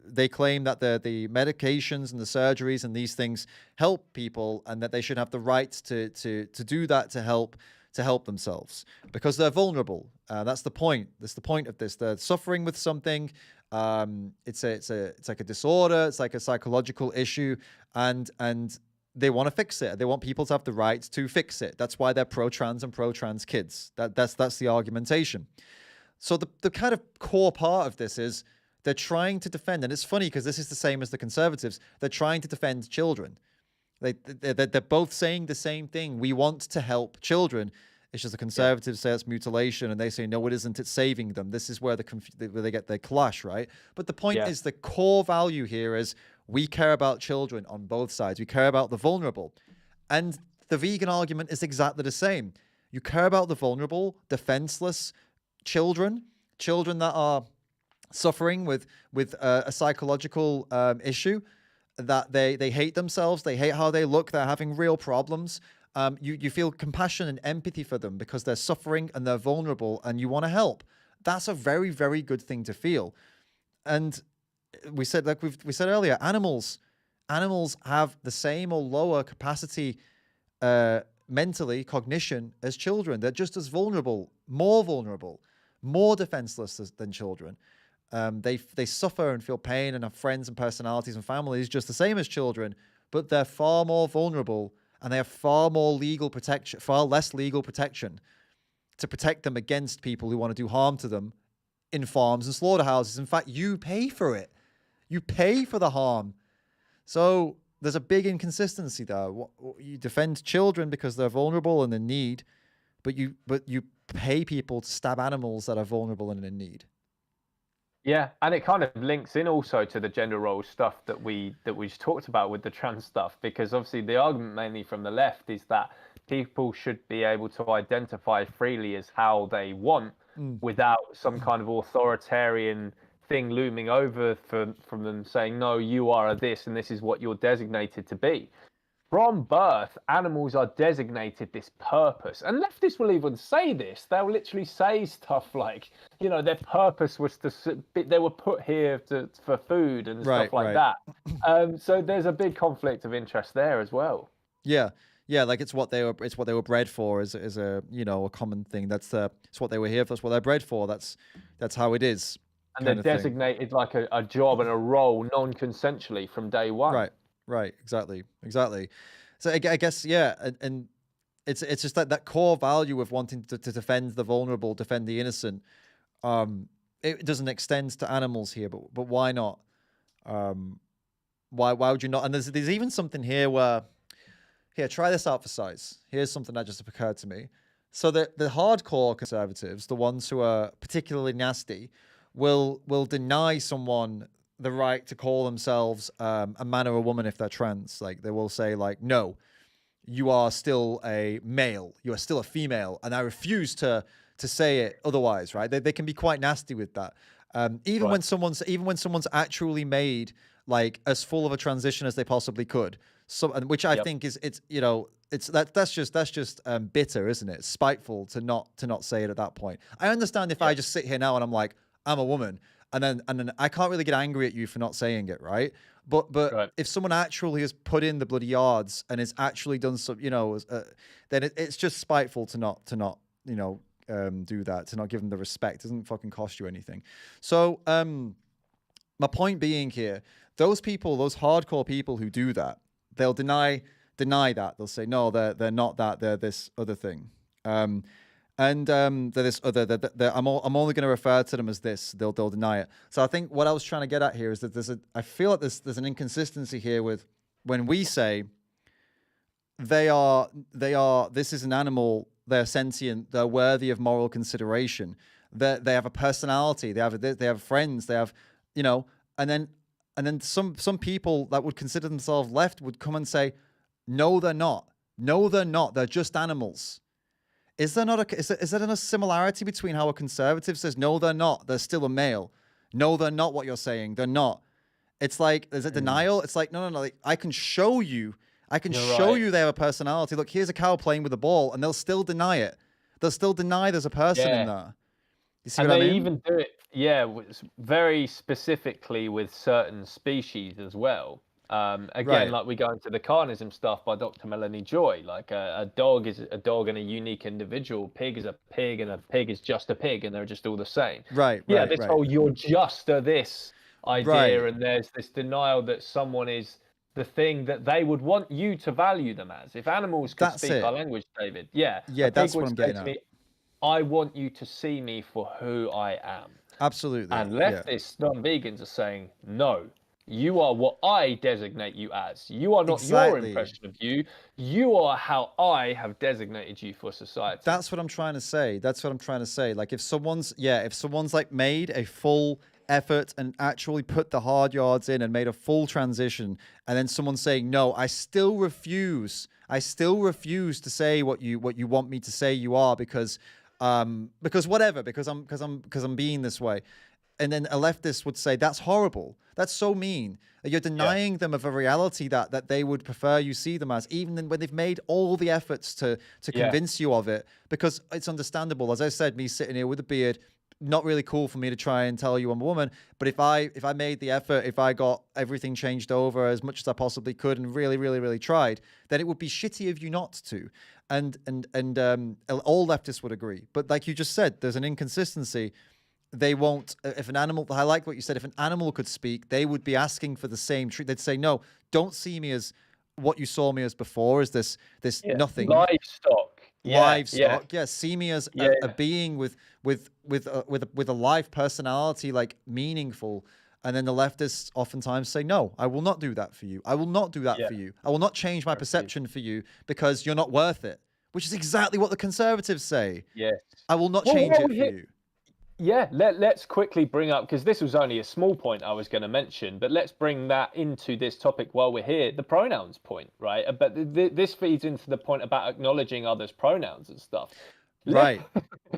they claim that the medications and the surgeries and these things help people, and that they should have the right to do that to help themselves because they're vulnerable. That's the point. That's the point of this. They're suffering with something. It's like a disorder. It's like a psychological issue, and they want to fix it. They want people to have the right to fix it. That's why they're pro-trans and pro-trans kids. That's the argumentation. So the kind of core part of this is they're trying to defend, and it's funny because this is the same as the conservatives. They're trying to defend children. They're both saying the same thing. We want to help children. It's just the conservatives say it's mutilation, and they say no, it isn't. It's saving them. This is where they get their clash, right? But the point is, the core value here is we care about children on both sides. We care about the vulnerable, and the vegan argument is exactly the same. You care about the vulnerable, defenseless children that are suffering with a psychological issue, that they hate themselves, they hate how they look, they're having real problems. You feel compassion and empathy for them because they're suffering and they're vulnerable, and you want to help. That's a very, very good thing to feel. And we said, like we said earlier, animals have the same or lower capacity mentally, cognition as children. They're just as vulnerable, more defenseless than children. They suffer and feel pain and have friends and personalities and families just the same as children, but they're far more vulnerable, and they have far less legal protection to protect them against people who want to do harm to them in farms and slaughterhouses. In fact, you pay for it. You pay for the harm. So there's a big inconsistency there. You defend children because they're vulnerable and in need, but you pay people to stab animals that are vulnerable and in need. Yeah, and it kind of links in also to the gender role stuff that we just talked about with the trans stuff, because obviously the argument mainly from the left is that people should be able to identify freely as how they want without some kind of authoritarian thing looming over from them saying, no, you are this and this is what you're designated to be. From birth, animals are designated this purpose. And leftists will even say this. They'll literally say stuff like, their purpose was they were put here for food and stuff like that. So there's a big conflict of interest there as well. Yeah. Yeah, like it's what they were bred for is a a common thing. It's what they were here for. That's what they're bred for. That's how it is. And they're designated like a job and a role non-consensually from day one. Right, exactly. So I guess, and it's just that core value of wanting to defend the vulnerable, defend the innocent. It doesn't extend to animals here, but why not? Why would you not? And there's even something here where, try this out for size. Here's something that just occurred to me. So the hardcore conservatives, the ones who are particularly nasty, will deny someone the right to call themselves a man or a woman if they're trans. Like they will say like, no, you are still a male, you are still a female, and I refuse to say it otherwise, right? They can be quite nasty with that. Even when someone's actually made like as full of a transition as they possibly could. So, and which I think is that's just bitter, isn't it? Spiteful to not say it at that point. I understand if I just sit here now and I'm like, I'm a woman, and then I can't really get angry at you for not saying it, right? But if someone actually has put in the bloody yards and has actually done some, then it's just spiteful to not do that, to not give them the respect. It doesn't fucking cost you anything. So my point being here, those hardcore people who do that, they'll deny that. They'll say no, they're not that. They're this other thing. They're this other. I'm only going to refer to them as this. They'll deny it. So I think what I was trying to get at here is that I feel like there's an inconsistency here with when we say they are. This is an animal. They're sentient. They're worthy of moral consideration. They have a personality. They have friends. They have, and then some people that would consider themselves left would come and say, no, they're not. No, they're not. They're just animals. Is there a similarity between how a conservative says, no, they're not, they're still a male? No, they're not what you're saying. They're not. It's like, is it denial? It's like, no. Like, I can show you they have a personality. Look, here's a cow playing with a ball, and they'll still deny it. They'll still deny there's a person in there. You see what I mean? They even do it, very specifically with certain species as well. Again, like we go into the Carnism stuff by Dr. Melanie Joy, like a dog is a dog and a unique individual. Pig is a pig and a pig is just a pig, and they're just all the same. This whole you're just this idea, and there's this denial that someone is the thing that they would want you to value them as. If animals could speak our language, David, that's what I'm getting at. I want you to see me for who I am. Absolutely. And leftists, non-vegans are saying, no, you are what I designate you as. You are not your impression of you. You are how I have designated you for society. That's what I'm trying to say. Like if someone's like made a full effort and actually put the hard yards in and made a full transition, and then someone's saying, no, I still refuse to say what you want me to say you are because I'm being this way. And then a leftist would say, that's horrible. That's so mean. You're denying them of a reality that they would prefer you see them as, even when they've made all the efforts to convince you of it. Because it's understandable. As I said, me sitting here with a beard, not really cool for me to try and tell you I'm a woman. But if I made the effort, if I got everything changed over as much as I possibly could and really, really, really tried, then it would be shitty of you not to. And all leftists would agree. But like you just said, there's an inconsistency. They won't, if an animal, I like what you said, if an animal could speak, they would be asking for the same treat. They'd say, no, don't see me as what you saw me as before, as this nothing. Livestock. See me as a being with a life personality, like meaningful. And then the leftists oftentimes say, no, I will not do that for you. I will not do that for you. I will not change my perception for you because you're not worth it, which is exactly what the conservatives say. Yes. I will not change it for you. Yeah, let's quickly bring up, because this was only a small point I was going to mention, but let's bring that into this topic while we're here, the pronouns point, right? But this feeds into the point about acknowledging others' pronouns and stuff. Right.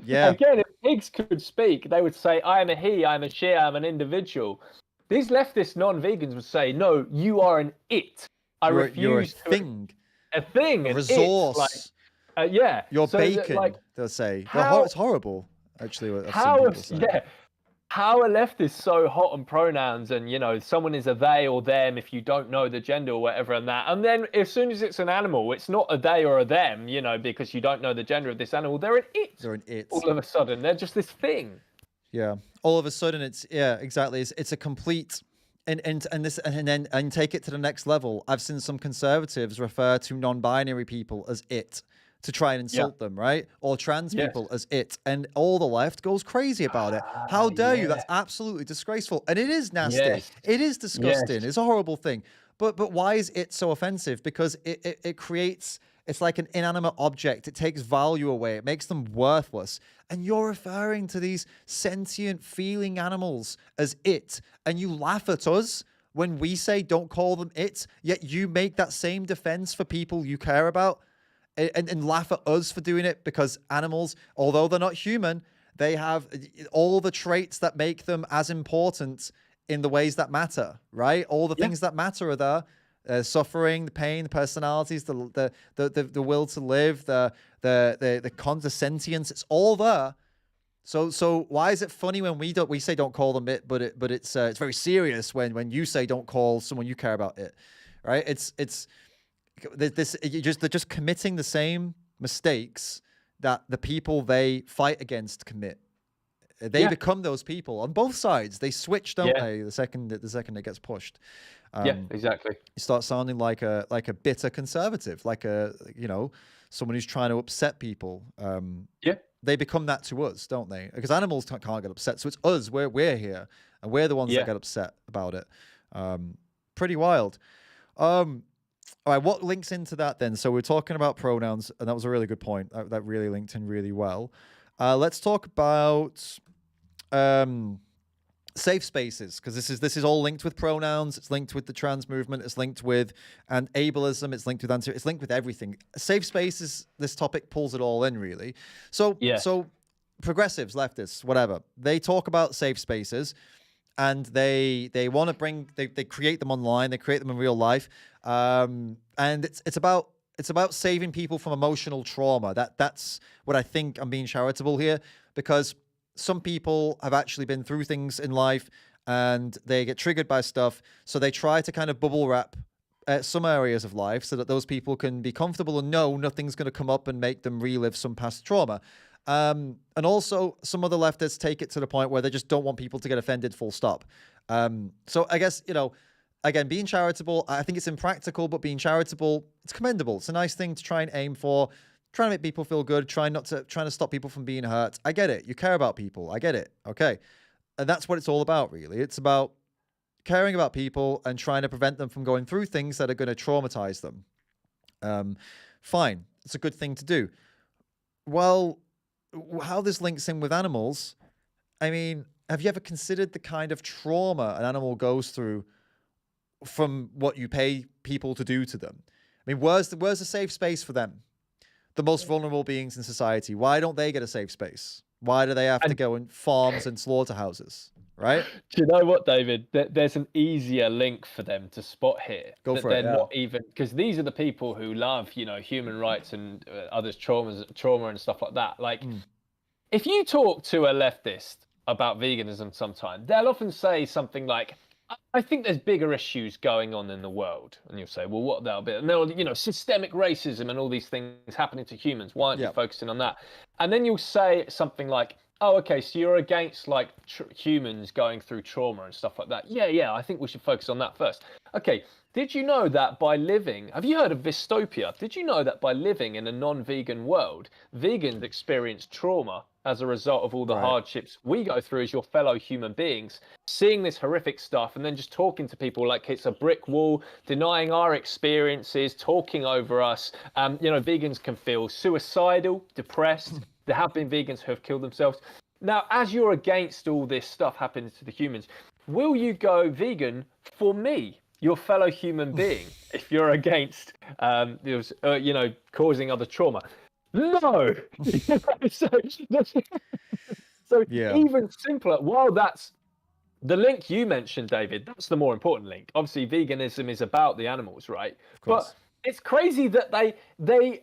Yeah. Again, if pigs could speak, they would say, I am a he, I am a she, I am an individual. These leftist non-vegans would say, no, you are an it. You're a thing. A thing. A resource. You're so bacon, they'll say. It's horrible. Actually, how are leftists so hot on pronouns and someone is a they or them if you don't know the gender or whatever and then as soon as it's an animal, it's not a they or a them, because you don't know the gender of this animal, they're an it. All of a sudden, they're just this thing. Yeah. All of a sudden, exactly. It's a complete. And take it to the next level. I've seen some conservatives refer to non-binary people as it, to try and insult them, right? Or trans people as it. And all the left goes crazy about it. How dare you? That's absolutely disgraceful. And it is nasty. Yes. It is disgusting. Yes. It's a horrible thing. But why is it so offensive? Because it creates, it's like an inanimate object. It takes value away. It makes them worthless. And you're referring to these sentient feeling animals as it. And you laugh at us when we say don't call them it, yet you make that same defense for people you care about. And laugh at us for doing it because animals, although they're not human, They have all the traits that make them as important in the ways that matter, right? All the things that matter are there. Suffering, the pain, the personalities, the will to live, the sentience. It's all there. So why is it funny when we say don't call them it, but it's very serious when you say don't call someone you care about it, right? They're just committing the same mistakes that the people they fight against commit. They become those people on both sides. They switch, don't they? The second it gets pushed. Yeah, exactly. You start sounding like a bitter conservative, like someone who's trying to upset people. They become that to us, don't they? Because animals can't get upset, so it's us. We're here, and we're the ones that get upset about it. Pretty wild. All right, what links into that then? So we're talking about pronouns, and that was a really good point. That really linked in really well. Let's talk about safe spaces, because this is all linked with pronouns. It's linked with the trans movement. It's linked with ableism. It's linked with it's linked with everything. Safe spaces. This topic pulls it all in, really. So progressives, leftists, whatever, they talk about safe spaces, and they want to bring they create them online. They create them in real life, and it's about saving people from emotional trauma. That's what I think. I'm being charitable here, because some people have actually been through things in life and they get triggered by stuff. So they try to kind of bubble wrap some areas of life so that those people can be comfortable and know nothing's going to come up and make them relive some past trauma. And also some other leftists take it to the point where they just don't want people to get offended, full stop. So I guess, again, being charitable, I think it's impractical, but being charitable, it's commendable. It's a nice thing to try and aim for. Trying to make people feel good, trying to stop people from being hurt. I get it. You care about people. I get it. Okay. And that's what it's all about, really. It's about caring about people and trying to prevent them from going through things that are going to traumatize them. Fine. It's a good thing to do. Well, how this links in with animals, I mean, have you ever considered the kind of trauma an animal goes through from what you pay people to do to them? I mean, where's the safe space for them? The most vulnerable beings in society. Why don't they get a safe space? Why do they have to go in farms and slaughterhouses, right? Do you know what, David? There's an easier link for them to spot here. Go for it. They're not even, because these are the people who love, human rights and others' trauma and stuff like that. Like, if you talk to a leftist about veganism sometime, they'll often say something like, I think there's bigger issues going on in the world. And you'll say, well, what that'll be? And they'll, systemic racism and all these things happening to humans. Why aren't you focusing on that? And then you'll say something like, oh, okay, so you're against like humans going through trauma and stuff like that. Yeah, I think we should focus on that first. Okay, did you know that by living, have you heard of dystopia? Did you know that by living in a non-vegan world, vegans experience trauma as a result of all the hardships we go through as your fellow human beings, seeing this horrific stuff and then just talking to people like it's a brick wall, denying our experiences, talking over us. Vegans can feel suicidal, depressed. There have been vegans who have killed themselves. Now, as you're against all this stuff happening to the humans, will you go vegan for me, your fellow human being, if you're against, causing other trauma? No. So even simpler. While that's the link you mentioned, David, that's the more important link. Obviously, veganism is about the animals, right? But it's crazy that they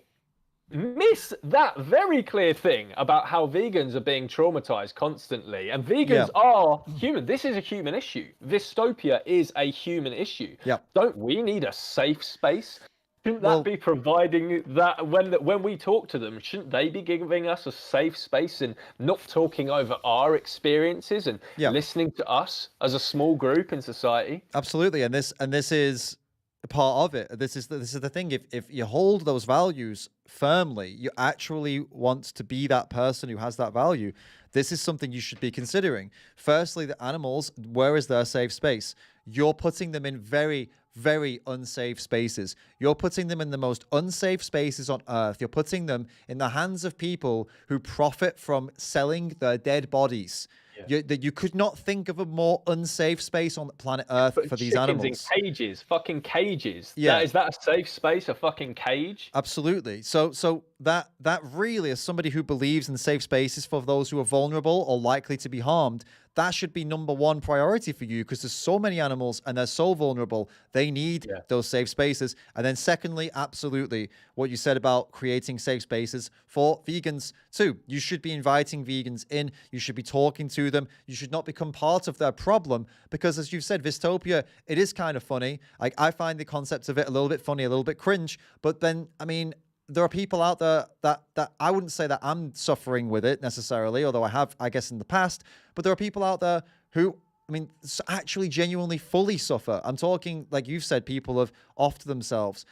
miss that very clear thing about how vegans are being traumatized constantly, and vegans are human. This is a human issue. Dystopia is a human issue. Don't we need a safe space? Shouldn't that be providing that when we talk to them? Shouldn't they be giving us a safe space and not talking over our experiences and listening to us as a small group in society? Absolutely, and this is part of it. This is the thing. If you hold those values firmly, you actually want to be that person who has that value. This is something you should be considering. Firstly, the animals, where is their safe space? You're putting them in very, very unsafe spaces. You're putting them in the most unsafe spaces on earth. You're putting them in the hands of people who profit from selling their dead bodies. That you could not think of a more unsafe space on the planet Earth for these animals. In cages, fucking cages. Yeah. Is that a safe space? A fucking cage? Absolutely. So that really, as somebody who believes in safe spaces for those who are vulnerable or likely to be harmed, that should be number one priority for you, because there's so many animals and they're so vulnerable. They need those safe spaces. And then secondly, absolutely, what you said about creating safe spaces for vegans too. You should be inviting vegans in. You should be talking to them. You should not become part of their problem, because as you've said, Vistopia, it is kind of funny. Like, I find the concept of it a little bit funny, a little bit cringe. But then, I mean, there are people out there that I wouldn't say that I'm suffering with it necessarily, although I have, I guess, in the past. But there are people out there who, I mean, actually genuinely fully suffer. I'm talking, like you've said, people have offed themselves.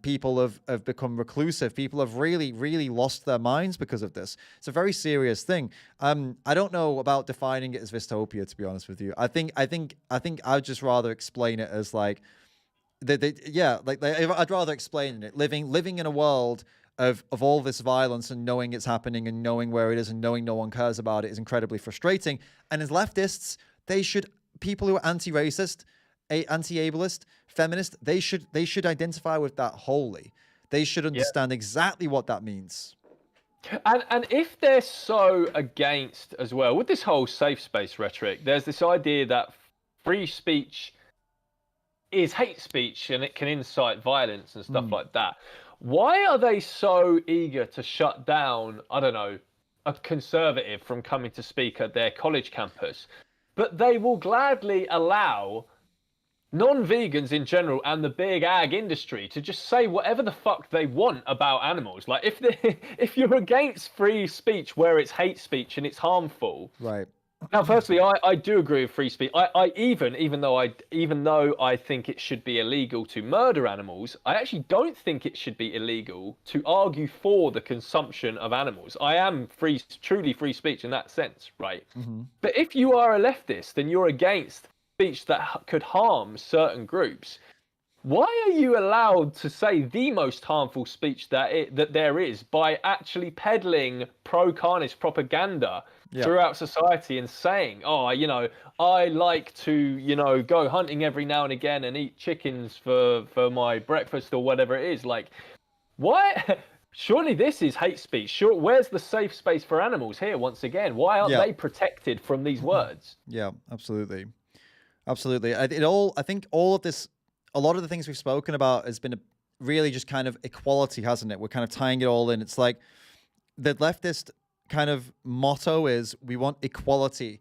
People have become reclusive. People have really, really lost their minds because of this. It's a very serious thing. I don't know about defining it as Vistopia, to be honest with you. I think I'd just rather explain it as like, I'd rather explain it living in a world of all this violence and knowing it's happening and knowing where it is and knowing no one cares about it is incredibly frustrating. And as leftists, people who are anti-racist, anti-ableist, feminist, they should identify with that wholly. They should understand exactly what that means. And if they're so against as well with this whole safe space rhetoric, there's this idea that free speech is hate speech and it can incite violence and stuff like that. Why are they so eager to shut down, I don't know, a conservative from coming to speak at their college campus, but they will gladly allow non-vegans in general and the big ag industry to just say whatever the fuck they want about animals? Like, if you're against free speech where it's hate speech and it's harmful, right? Now, firstly, I do agree with free speech. Even though I think it should be illegal to murder animals, I actually don't think it should be illegal to argue for the consumption of animals. I am truly free speech in that sense, right? But if you are a leftist and you're against speech that could harm certain groups, why are you allowed to say the most harmful speech that there is by actually peddling pro-carnist propaganda throughout society and saying, oh, I like to, go hunting every now and again and eat chickens for my breakfast or whatever it is? Like, why? Surely this is hate speech. Sure, where's the safe space for animals here once again? Why aren't they protected from these words? Yeah, absolutely. Absolutely. I think all of this, a lot of the things we've spoken about has been really just kind of equality, hasn't it? We're kind of tying it all in. It's like the leftist kind of motto is we want equality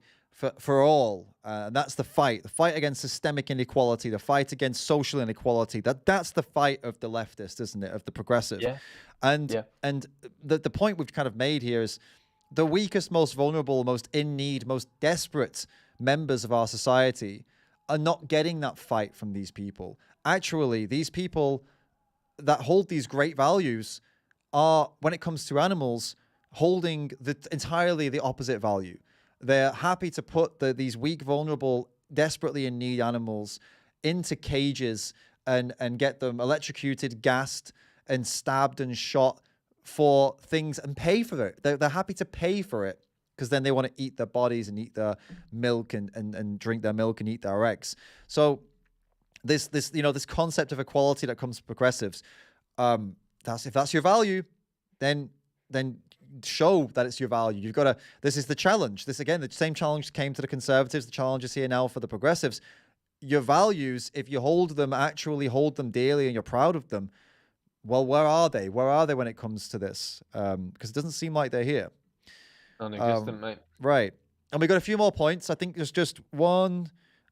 for all. And that's the fight against systemic inequality, the fight against social inequality. That's the fight of the leftist, isn't it? Of the progressive. Yeah. And the point we've kind of made here is the weakest, most vulnerable, most in need, most desperate members of our society are not getting that fight from these people. Actually, these people that hold these great values are, when it comes to animals, holding entirely the opposite value. They're happy to put these weak, vulnerable, desperately in need animals into cages and get them electrocuted, gassed, and stabbed and shot for things and pay for it. They're happy to pay for it because then they want to eat their bodies and eat their milk and drink their milk and eat their eggs. So this concept of equality that comes from progressives, if that's your value, then show that it's your value. You've got to, this is the challenge. This, again, the same challenge came to the conservatives. The challenge is here now for the progressives. Your values, if you actually hold them dearly and you're proud of them, well, where are they? Where are they when it comes to this? Because it doesn't seem like they're here. Non-existent, mate. Right. And we got a few more points. I think there's just one,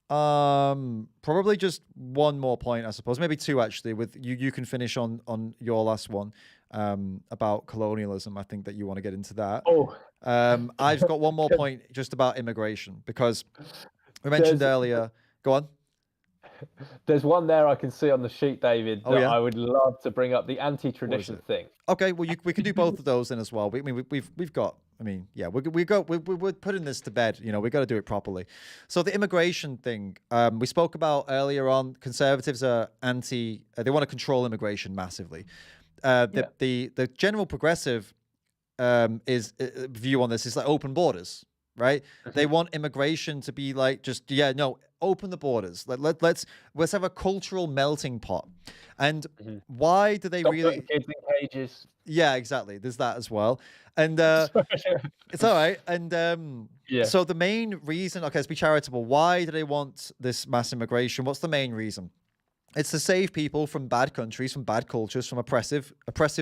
probably just one more point, I suppose. Maybe two, actually. With you can finish on your last one about colonialism. I think that you want to get into that. Oh. I've got one more point just about immigration, because we mentioned earlier. Go on. There's one there I can see on the sheet, David, that I would love to bring up, the anti-tradition thing. Okay, well, we can do both of those then as well. We've got. I mean, yeah, we're putting this to bed. We got to do it properly. So the immigration thing, we spoke about earlier on. Conservatives are anti. They want to control immigration massively. The general progressive view on this is like open borders. right? They want immigration to be like just no, open the borders. Let's have a cultural melting pot. And why do they Stop really? putting kids in cages. Yeah, exactly. There's that as well. And it's all right. And Yeah. so the main reason, okay, let's be charitable. Why do they want this mass immigration? What's the main reason? It's to save people from bad countries, from bad cultures, from oppressive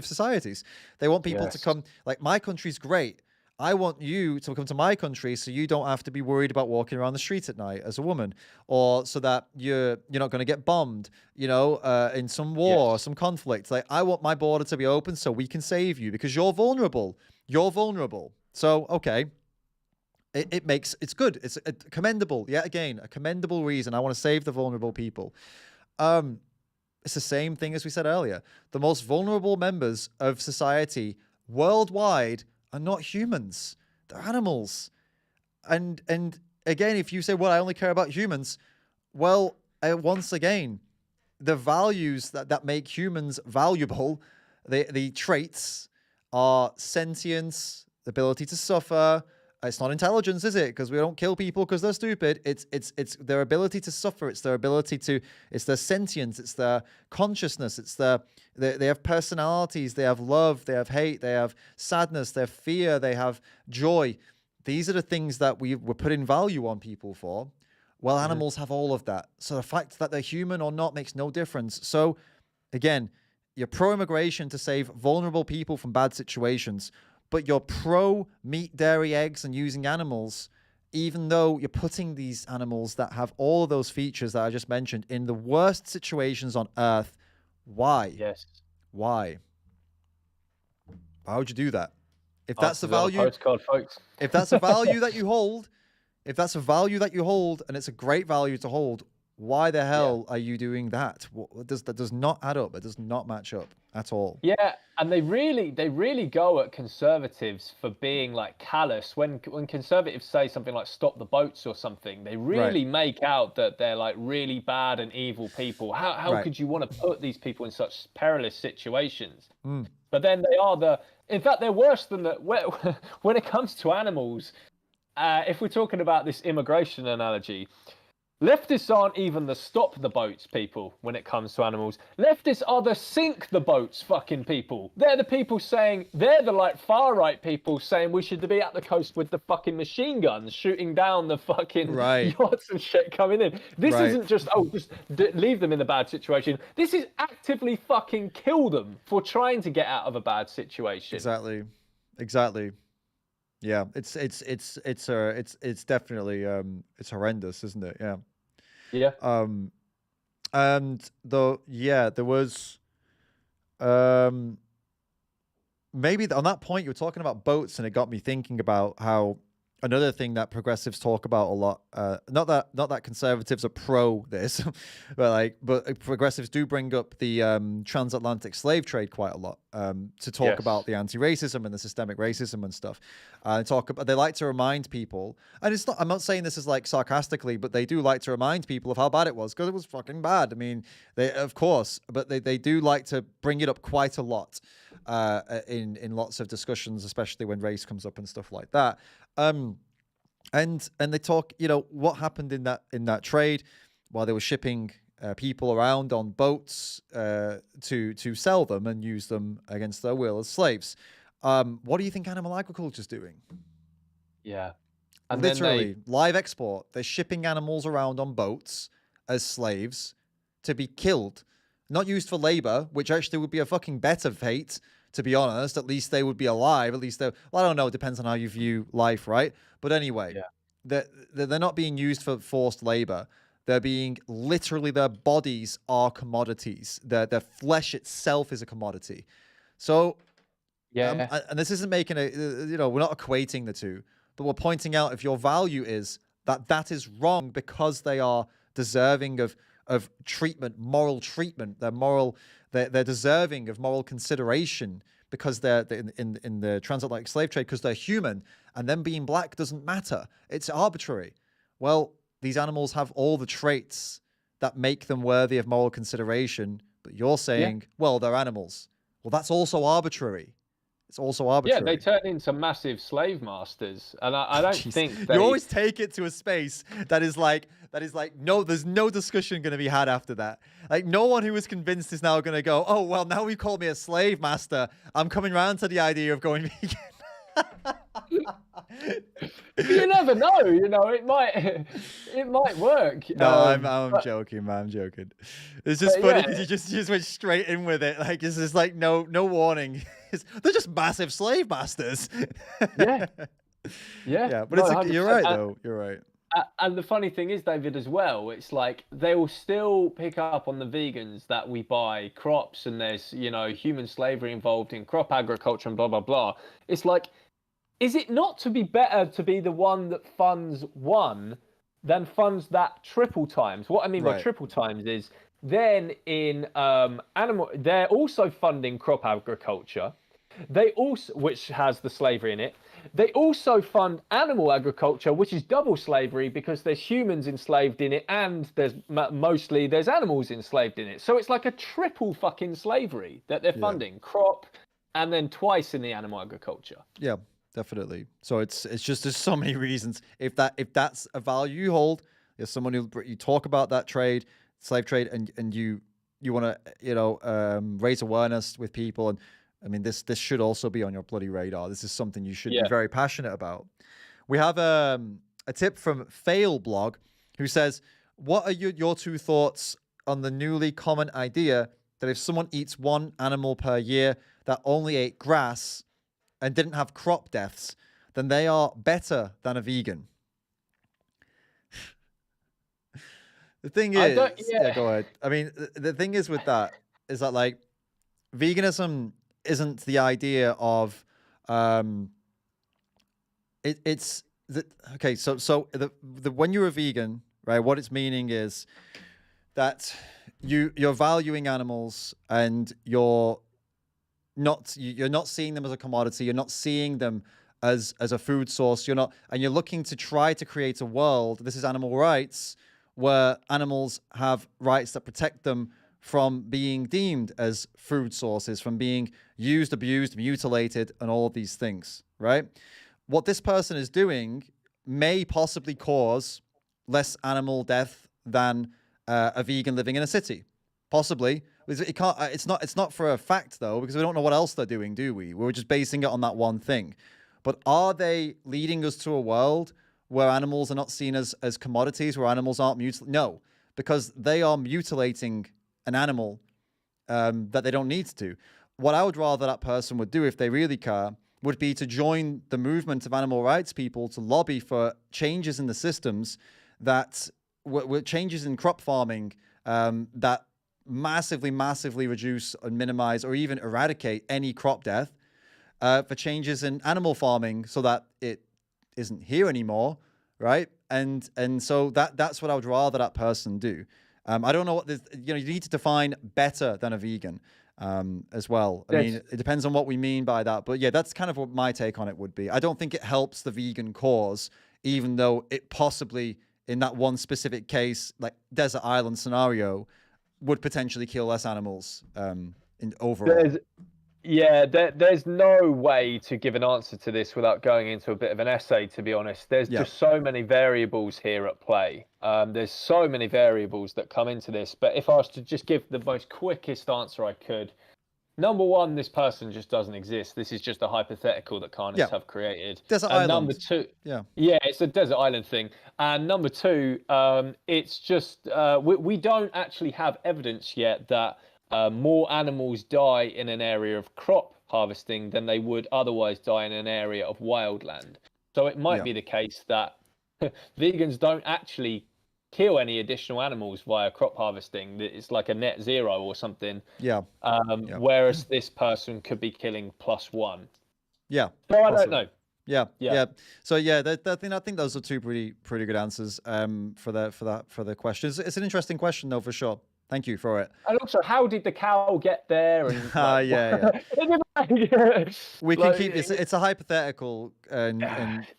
societies. They want people to come. Like, my country's great. I want you to come to my country so you don't have to be worried about walking around the streets at night as a woman, or so that you're not going to get bombed, in some war or some conflict. Like, I want my border to be open so we can save you because you're vulnerable. You're vulnerable. So, okay. It's good. It's commendable. Yet again, a commendable reason. I want to save the vulnerable people. It's the same thing as we said earlier. The most vulnerable members of society worldwide are not humans. They're animals. And again, if you say, well, I only care about humans, well, once again, the values that make humans valuable, the traits are sentience, the ability to suffer. It's not intelligence, is it? Because we don't kill people because they're stupid. It's their ability to suffer. It's their sentience. It's their consciousness. They have personalities. They have love. They have hate. They have sadness. They have fear. They have joy. These are the things that we're putting value on people for. Well, animals have all of that. So the fact that they're human or not makes no difference. So again, you're pro-immigration to save vulnerable people from bad situations, but you're pro meat, dairy, eggs, and using animals, even though you're putting these animals that have all of those features that I just mentioned in the worst situations on Earth. Why? Yes. Why? Why would you do that? If that's the value, postcard, folks. if that's a value that you hold, and it's a great value to hold, why the hell are you doing that? That does not add up. It does not match up at all. Yeah, and they really go at conservatives for being like callous. When conservatives say something like "stop the boats" or something, they really make out that they're like really bad and evil people. How could you want to put these people in such perilous situations? But then in fact, they're worse than that. When it comes to animals, if we're talking about this immigration analogy, leftists aren't even the stop the boats people when it comes to animals. Leftists are the sink the boats fucking people. They're the people saying, they're the like far right people saying we should be at the coast with the fucking machine guns shooting down the fucking yachts and shit coming in. This isn't just, just leave them in a bad situation. This is actively fucking kill them for trying to get out of a bad situation. Exactly. Yeah, it's definitely it's horrendous, isn't it? Yeah. Yeah. And there was maybe on that point you were talking about boats, and it got me thinking about how another thing that progressives talk about a lot, not that conservatives are pro this, but progressives do bring up the transatlantic slave trade quite a lot to talk about the anti-racism and the systemic racism and stuff. They like to remind people, and it's not. I'm not saying this is like sarcastically, but they do like to remind people of how bad it was because it was fucking bad. I mean, they do like to bring it up quite a lot in lots of discussions, especially when race comes up and stuff like that. And they talk, what happened in that trade while they were shipping people around on boats to sell them and use them against their will as slaves. What do you think animal agriculture is doing? Yeah. And literally live export. They're shipping animals around on boats as slaves to be killed, not used for labor, which actually would be a fucking better fate. To be honest, at least they would be alive. At least I don't know. It depends on how you view life, right? But anyway, they're not being used for forced labor. They're being literally, their bodies are commodities. Their flesh itself is a commodity. So, and this isn't making we're not equating the two, but we're pointing out if your value is that is wrong because they are deserving of treatment, moral treatment. They're deserving of moral consideration because they're in the transatlantic slave trade because they're human, and them being black doesn't matter. It's arbitrary. Well, these animals have all the traits that make them worthy of moral consideration, but you're saying, well, they're animals. Well, that's also arbitrary. It's also Yeah, they arbitrary. turn into massive slave masters, and I don't Jeez. think You they. always take it to a space that is like no, there's no discussion going to be had after that. Like no one who is convinced is now going to go, oh well, now you called me a slave master, I'm coming round to the idea of going vegan. You never know, it might work. No, I'm joking, man. I'm joking. It's just funny because you just went straight in with it. Like it's just like no warning. They're just massive slave masters. Yeah. Yeah. But no, you're right though. You're right. And the funny thing is, David, as well, it's like they will still pick up on the vegans that we buy crops and there's, human slavery involved in crop agriculture and blah, blah, blah. It's like, is it not to be better to be the one that funds one than funds that triple times? What I mean by triple times is then in they're also funding crop agriculture. They also, which has the slavery in it. They also fund animal agriculture, which is double slavery because there's humans enslaved in it and there's animals enslaved in it. So it's like a triple fucking slavery that they're funding, crop, and then twice in the animal agriculture. Yeah, definitely. So it's just there's so many reasons. If that's a value you hold, there's someone who you talk about that trade, slave trade, and you want to raise awareness with people. And I mean, this should also be on your bloody radar. This is something you should be very passionate about. We have a tip from Fail Blog, who says, what are your two thoughts on the newly common idea that if someone eats one animal per year that only ate grass and didn't have crop deaths, then they are better than a vegan? The thing is, go ahead. I mean, the thing is with that is that like veganism isn't the idea of it's the okay. So the when you're a vegan, right? What it's meaning is that you're valuing animals and you're not seeing them as a commodity. You're not seeing them as a food source. You're looking to try to create a world. This is animal rights, where animals have rights that protect them from being deemed as food sources, from being used, abused, mutilated, and all of these things, right? What this person is doing may possibly cause less animal death than a vegan living in a city. Possibly. It's not for a fact, though, because we don't know what else they're doing, do we? We're just basing it on that one thing. But are they leading us to a world where animals are not seen as commodities, where animals aren't mutilated? No, because they are mutilating an animal that they don't need to. What I would rather that person would do if they really care would be to join the movement of animal rights people to lobby for changes in the systems that changes in crop farming that massively reduce and minimize or even eradicate any crop death, for changes in animal farming so that it isn't here anymore, right? And so that's what I would rather that person do. I don't know what this, you need to define better than a vegan as well. I mean, it depends on what we mean by that. But yeah, that's kind of what my take on it would be. I don't think it helps the vegan cause, even though it possibly, in that one specific case, like desert island scenario, would potentially kill less animals in overall. There's no way to give an answer to this without going into a bit of an essay, to be honest. There's just so many variables here at play. There's so many variables that come into this. But if I was to just give the most quickest answer I could, number one, this person just doesn't exist. This is just a hypothetical that Carnists have created. Desert island. Number two, it's a desert island thing. And number two, it's just we don't actually have evidence yet that more animals die in an area of crop harvesting than they would otherwise die in an area of wildland. So it might be the case that vegans don't actually kill any additional animals via crop harvesting. It's like a net zero or something. Whereas this person could be killing +1. Yeah. So I don't know. Yeah. So I think those are two pretty good answers for the question. It's an interesting question though, for sure. Thank you for it. And also, how did the cow get there? And Yeah. yeah. We can keep this. It's a hypothetical, and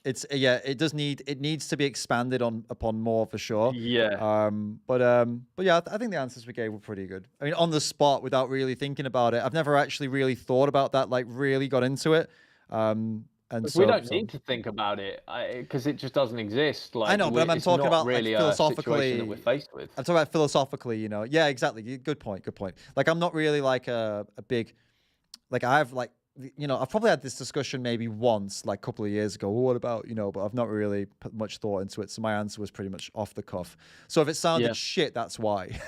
it's it needs to be expanded upon more for sure. Yeah. But yeah, I think the answers we gave were pretty good. I mean, on the spot without really thinking about it. I've never actually really thought about that, like really got into it. And so we don't need to think about it because it just doesn't exist. Like, I know, but I'm talking about really like philosophically that we're faced with. I'm talking about philosophically, you know. Yeah, exactly. Good point. Like, I'm not really like a big, like, I've like, you know, I've probably had this discussion maybe once, like a couple of years ago. What about, you know, but I've not really put much thought into it. So my answer was pretty much off the cuff. So if it sounded shit, that's why.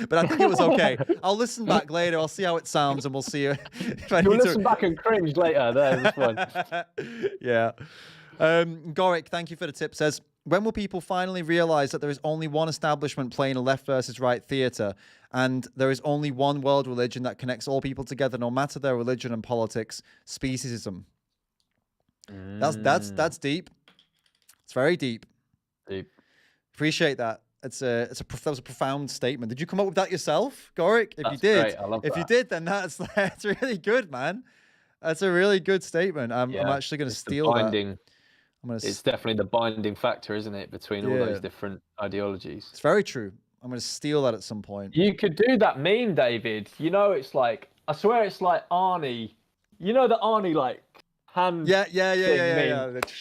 But I think it was okay. I'll listen back later. I'll see how it sounds, and we'll see if I You'll listen back and cringe later. There's this one. Yeah. Goric, thank you for the tip. Says, when will people finally realize that there is only one establishment playing a left versus right theater, and there is only one world religion that connects all people together, no matter their religion and politics? Speciesism. That's deep. It's very deep. Deep. Appreciate that. That was a profound statement. Did you come up with that yourself, Goric? If you did, great. I love that. you did, then that's really good, man. That's a really good statement. I'm actually going to steal that. It's definitely the binding factor, isn't it, between all those different ideologies? It's very true. I'm going to steal that at some point. You could do that meme, David. You know, it's like, I swear it's like Arnie. You know the Arnie, like, hand. Yeah.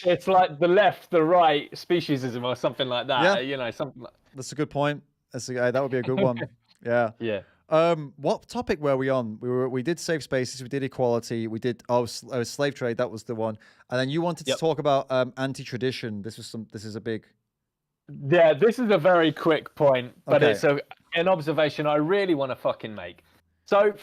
It's like the left, the right, speciesism or something like that. Yeah. You know, something like. That's a good point. That would be a good one. Yeah. Yeah. What topic were we on? We did safe spaces, we did equality, we did slave trade. That was the one, and then you wanted to talk about anti-tradition. This is a big. Yeah, this is a very quick point, but it's an observation I really want to fucking make. So,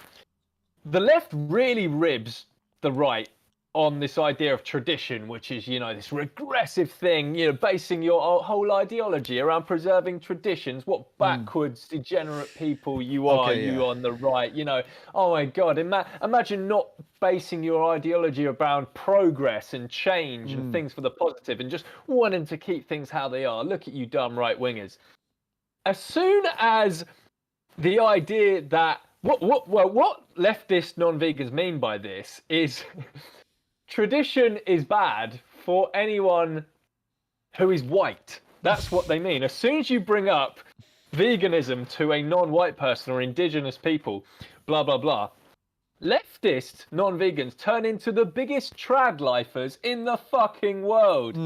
the left really ribs the right on this idea of tradition, which is, you know, this regressive thing, you know, basing your whole ideology around preserving traditions. What backwards, degenerate people you are, you on the right, you know. Oh my God, imagine not basing your ideology around progress and change and things for the positive and just wanting to keep things how they are. Look at you dumb right-wingers. As soon as the idea that, what leftist non-vegans mean by this is... tradition is bad for anyone who is white. That's what they mean. As soon as you bring up veganism to a non-white person or indigenous people, blah, blah, blah, leftist non-vegans turn into the biggest trad lifers in the fucking world.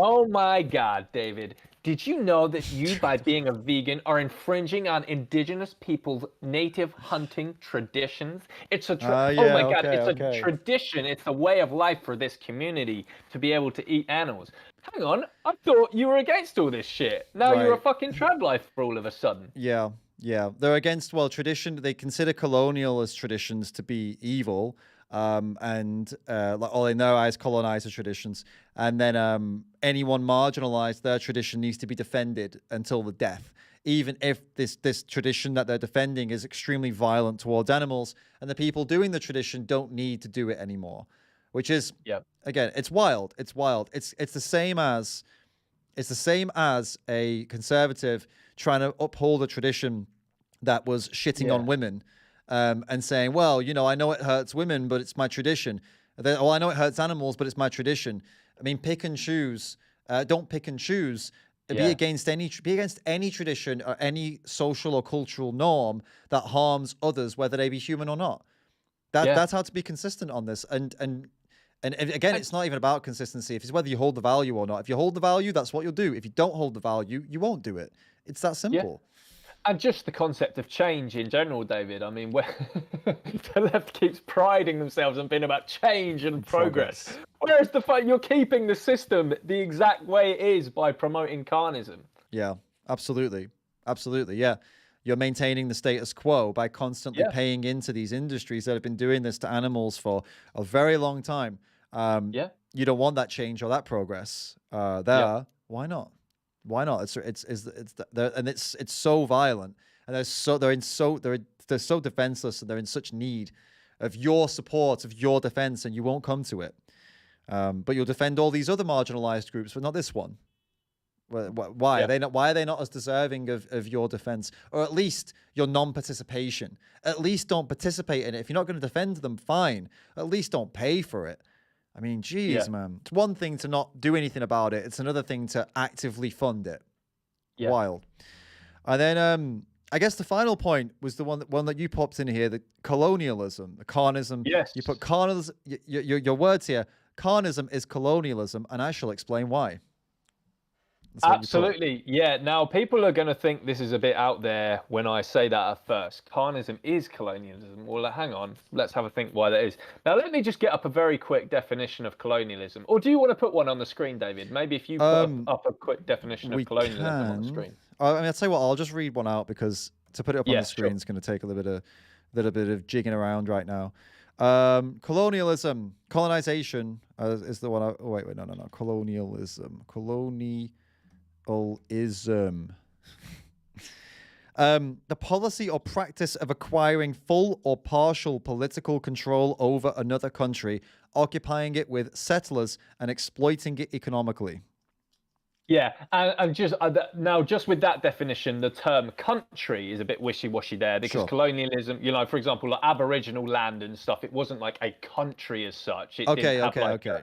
Oh my God, David. Did you know that you, by being a vegan, are infringing on indigenous people's native hunting traditions? It's a a tradition. It's a way of life for this community to be able to eat animals. Hang on, I thought you were against all this shit. Now you're a fucking trad lifer all of a sudden. Yeah. They're against, tradition. They consider colonialist traditions to be evil. And like all they know as colonizer traditions, and then anyone marginalized, their tradition needs to be defended until the death, even if this tradition that they're defending is extremely violent towards animals, and the people doing the tradition don't need to do it anymore, which is again, it's wild. It's the same as a conservative trying to uphold a tradition that was shitting on women. And saying, well, you know, I know it hurts women, but it's my tradition. I know it hurts animals, but it's my tradition. I mean, pick and choose. Don't pick and choose. Be against any tradition or any social or cultural norm that harms others, whether they be human or not. That's how to be consistent on this. And again, it's not even about consistency. It's whether you hold the value or not. If you hold the value, that's what you'll do. If you don't hold the value, you won't do it. It's that simple. Yeah. And just the concept of change in general, David. I mean, where the left keeps priding themselves on being about change and progress. Whereas you're keeping the system the exact way it is by promoting Carnism. Yeah, absolutely. Yeah. You're maintaining the status quo by constantly paying into these industries that have been doing this to animals for a very long time. You don't want that change or that progress. Why not? Why not? It's so violent, and they're so defenseless, and they're in such need of your support, of your defense, and you won't come to it. But you'll defend all these other marginalized groups, but not this one. Why Yeah. are they not? Why are they not as deserving of your defense, or at least your non-participation? At least don't participate in it. If you're not going to defend them, fine. At least don't pay for it. I mean, geez, Yeah. man. It's one thing to not do anything about it. It's another thing to actively fund it. Yeah. Wild. And then I guess the final point was the one that you popped in here, the colonialism, the Carnism. Yes. You put Carnism. Your words here. Carnism is colonialism, and I shall explain why. That's what you put. Absolutely. Yeah. Now, people are going to think this is a bit out there when I say that at first. Carnism is colonialism. Well, hang on. Let's have a think why that is. Now, let me just get up a very quick definition of colonialism. Or do you want to put one on the screen, David? Maybe if you put up a quick definition of colonialism on the screen. I mean, I'll tell you what. I'll just read one out because to put it up on the screen is going to take a little bit of jigging around right now. Colonialism, colonization is the one. Wait, no. Colonialism. The policy or practice of acquiring full or partial political control over another country, occupying it with settlers and exploiting it economically. Yeah, and just now, just with that definition, the term country is a bit wishy-washy there because colonialism, for example, like Aboriginal land and stuff, it wasn't like a country as such. It didn't have okay.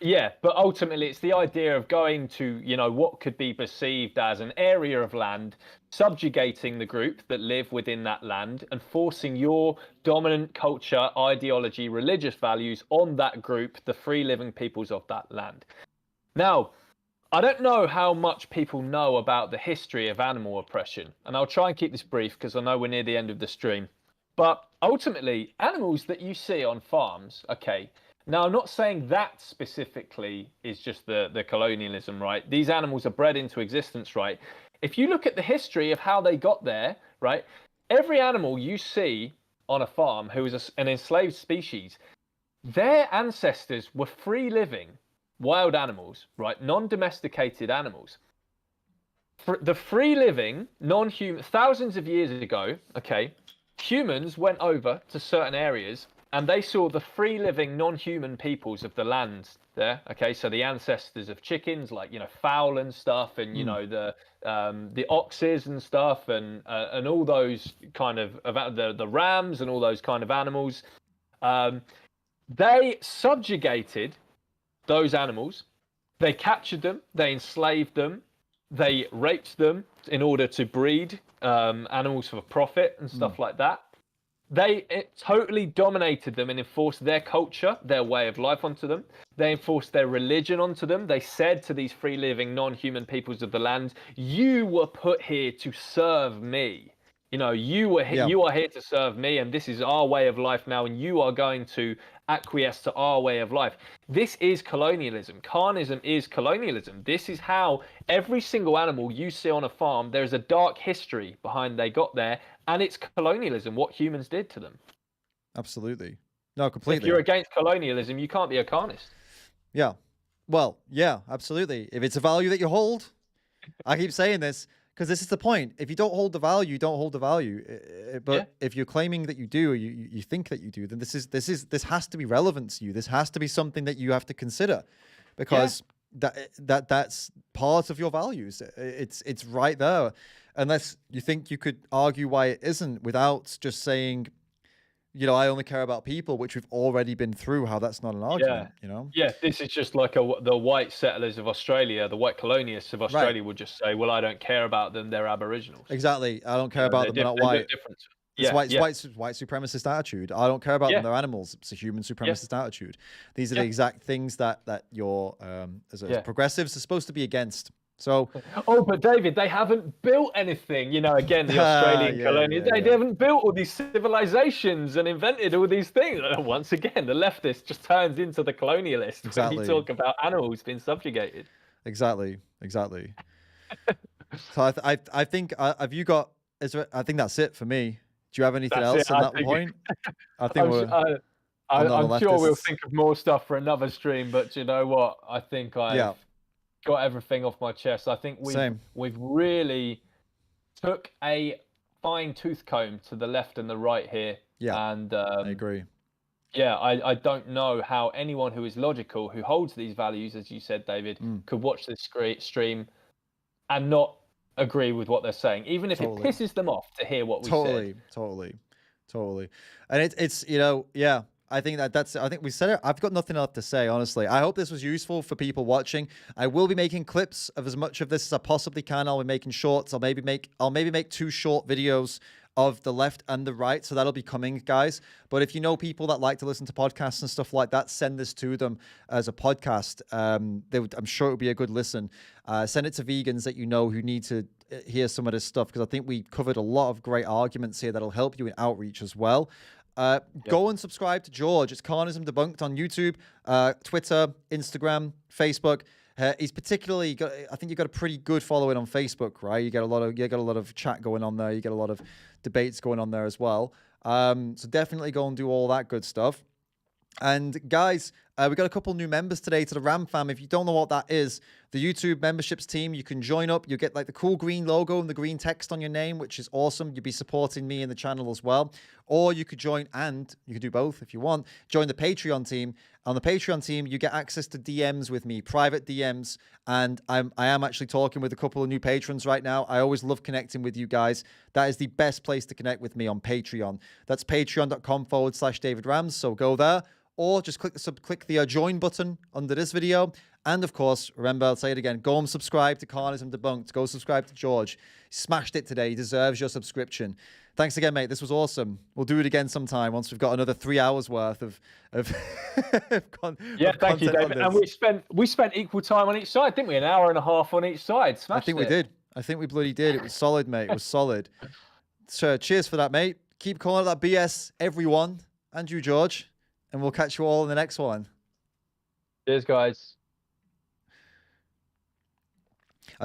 Yeah, but ultimately it's the idea of going to, what could be perceived as an area of land, subjugating the group that live within that land and forcing your dominant culture, ideology, religious values on that group, the free living peoples of that land. Now, I don't know how much people know about the history of animal oppression, and I'll try and keep this brief because I know we're near the end of the stream. But ultimately, animals that you see on farms, okay, now, I'm not saying that specifically is just the colonialism, right? These animals are bred into existence, right? If you look at the history of how they got there, right? Every animal you see on a farm who is an enslaved species, their ancestors were free living wild animals, right? Non-domesticated animals. For the free living, non-human, thousands of years ago, okay, humans went over to certain areas and they saw the free-living, non-human peoples of the land there. Okay, so the ancestors of chickens, like fowl and stuff, and the oxes and stuff, and all those kind of the rams and all those kind of animals. They subjugated those animals. They captured them. They enslaved them. They raped them in order to breed animals for profit and stuff like that. They totally dominated them and enforced their culture, their way of life onto them. They enforced their religion onto them. They said to these free-living, non-human peoples of the land, you were put here to serve me. You are here to serve me, and this is our way of life now, and you are going to acquiesce to our way of life. This is colonialism. Carnism is colonialism. This is how every single animal you see on a farm, there's a dark history behind they got there, and it's colonialism, what humans did to them. Absolutely. No, completely. If you're against colonialism, you can't be a carnist. Yeah. Well, yeah, absolutely. If it's a value that you hold, I keep saying this, because this is the point. If you don't hold the value, you don't hold the value. But if you're claiming that you do, or you think that you do, then this has to be relevant to you. This has to be something that you have to consider, because that's part of your values. It's right there, unless you think you could argue why it isn't without just saying, I only care about people, which we've already been through, how that's not an argument, Yeah, this is just like the white settlers of Australia, the white colonialists of Australia would just say, well, I don't care about them, they're Aboriginals. Exactly. I don't care about them, they're not white. It's white supremacist attitude. I don't care about them, they're animals. It's a human supremacist attitude. These are the exact things that your as progressives are supposed to be against. So, but David, they haven't built anything. Again, the Australian colonies, they haven't built all these civilizations and invented all these things. Once again, the leftist just turns into the colonialist when you talk about animals being subjugated. Exactly. So I think have you got? I think that's it for me. Do you have anything else on that point? I think I'm sure we'll think of more stuff for another stream. But you know what? I think I've got everything off my chest. I think we've really took a fine tooth comb to the left and the right here. Yeah, and I agree. Yeah, I don't know how anyone who is logical, who holds these values, as you said, David, could watch this stream and not agree with what they're saying, even if Totally. it pisses them off to hear what we Totally, said. totally. And it's you know, yeah. I think I think we said it. I've got nothing else to say, honestly. I hope this was useful for people watching. I will be making clips of as much of this as I possibly can. I'll be making shorts. I'll maybe make 2 short videos of the left and the right. So that'll be coming, guys. But if you know people that like to listen to podcasts and stuff like that, send this to them as a podcast. I'm sure it would be a good listen. Send it to vegans that you know who need to hear some of this stuff, because I think we covered a lot of great arguments here that'll help you in outreach as well. Go and subscribe to George. It's Carnism Debunked on YouTube, Twitter, Instagram, Facebook. He's particularly got, I think you've got a pretty good following on Facebook, right? You get a lot of chat going on there. You get a lot of debates going on there as well. So definitely go and do all that good stuff. And guys, we got a couple new members today to the Ram fam. If you don't know what that is, the YouTube memberships team, you can join up. You get like the cool green logo and the green text on your name, which is awesome. You'll be supporting me in the channel as well. Or you could join, and you could do both if you want, join the Patreon team. On the Patreon team, you get access to DMs with me, private DMs. And I am actually talking with a couple of new patrons right now. I always love connecting with you guys. That is the best place to connect with me on Patreon. That's patreon.com/David Rams. So go there. Or just click the join button under this video. And of course, remember, I'll say it again, go and subscribe to Carnism Debunked. Go subscribe to George. He smashed it today. He deserves your subscription. Thanks again, mate. This was awesome. We'll do it again sometime once we've got another 3 hours worth of yeah, thank you, David. And we spent equal time on each side, didn't we? An hour and a half on each side. Smashed I think we did. I think we bloody did. It was solid, mate. It was solid. So cheers for that, mate. Keep calling that BS, everyone. And you, George. And we'll catch you all in the next one. Cheers, guys.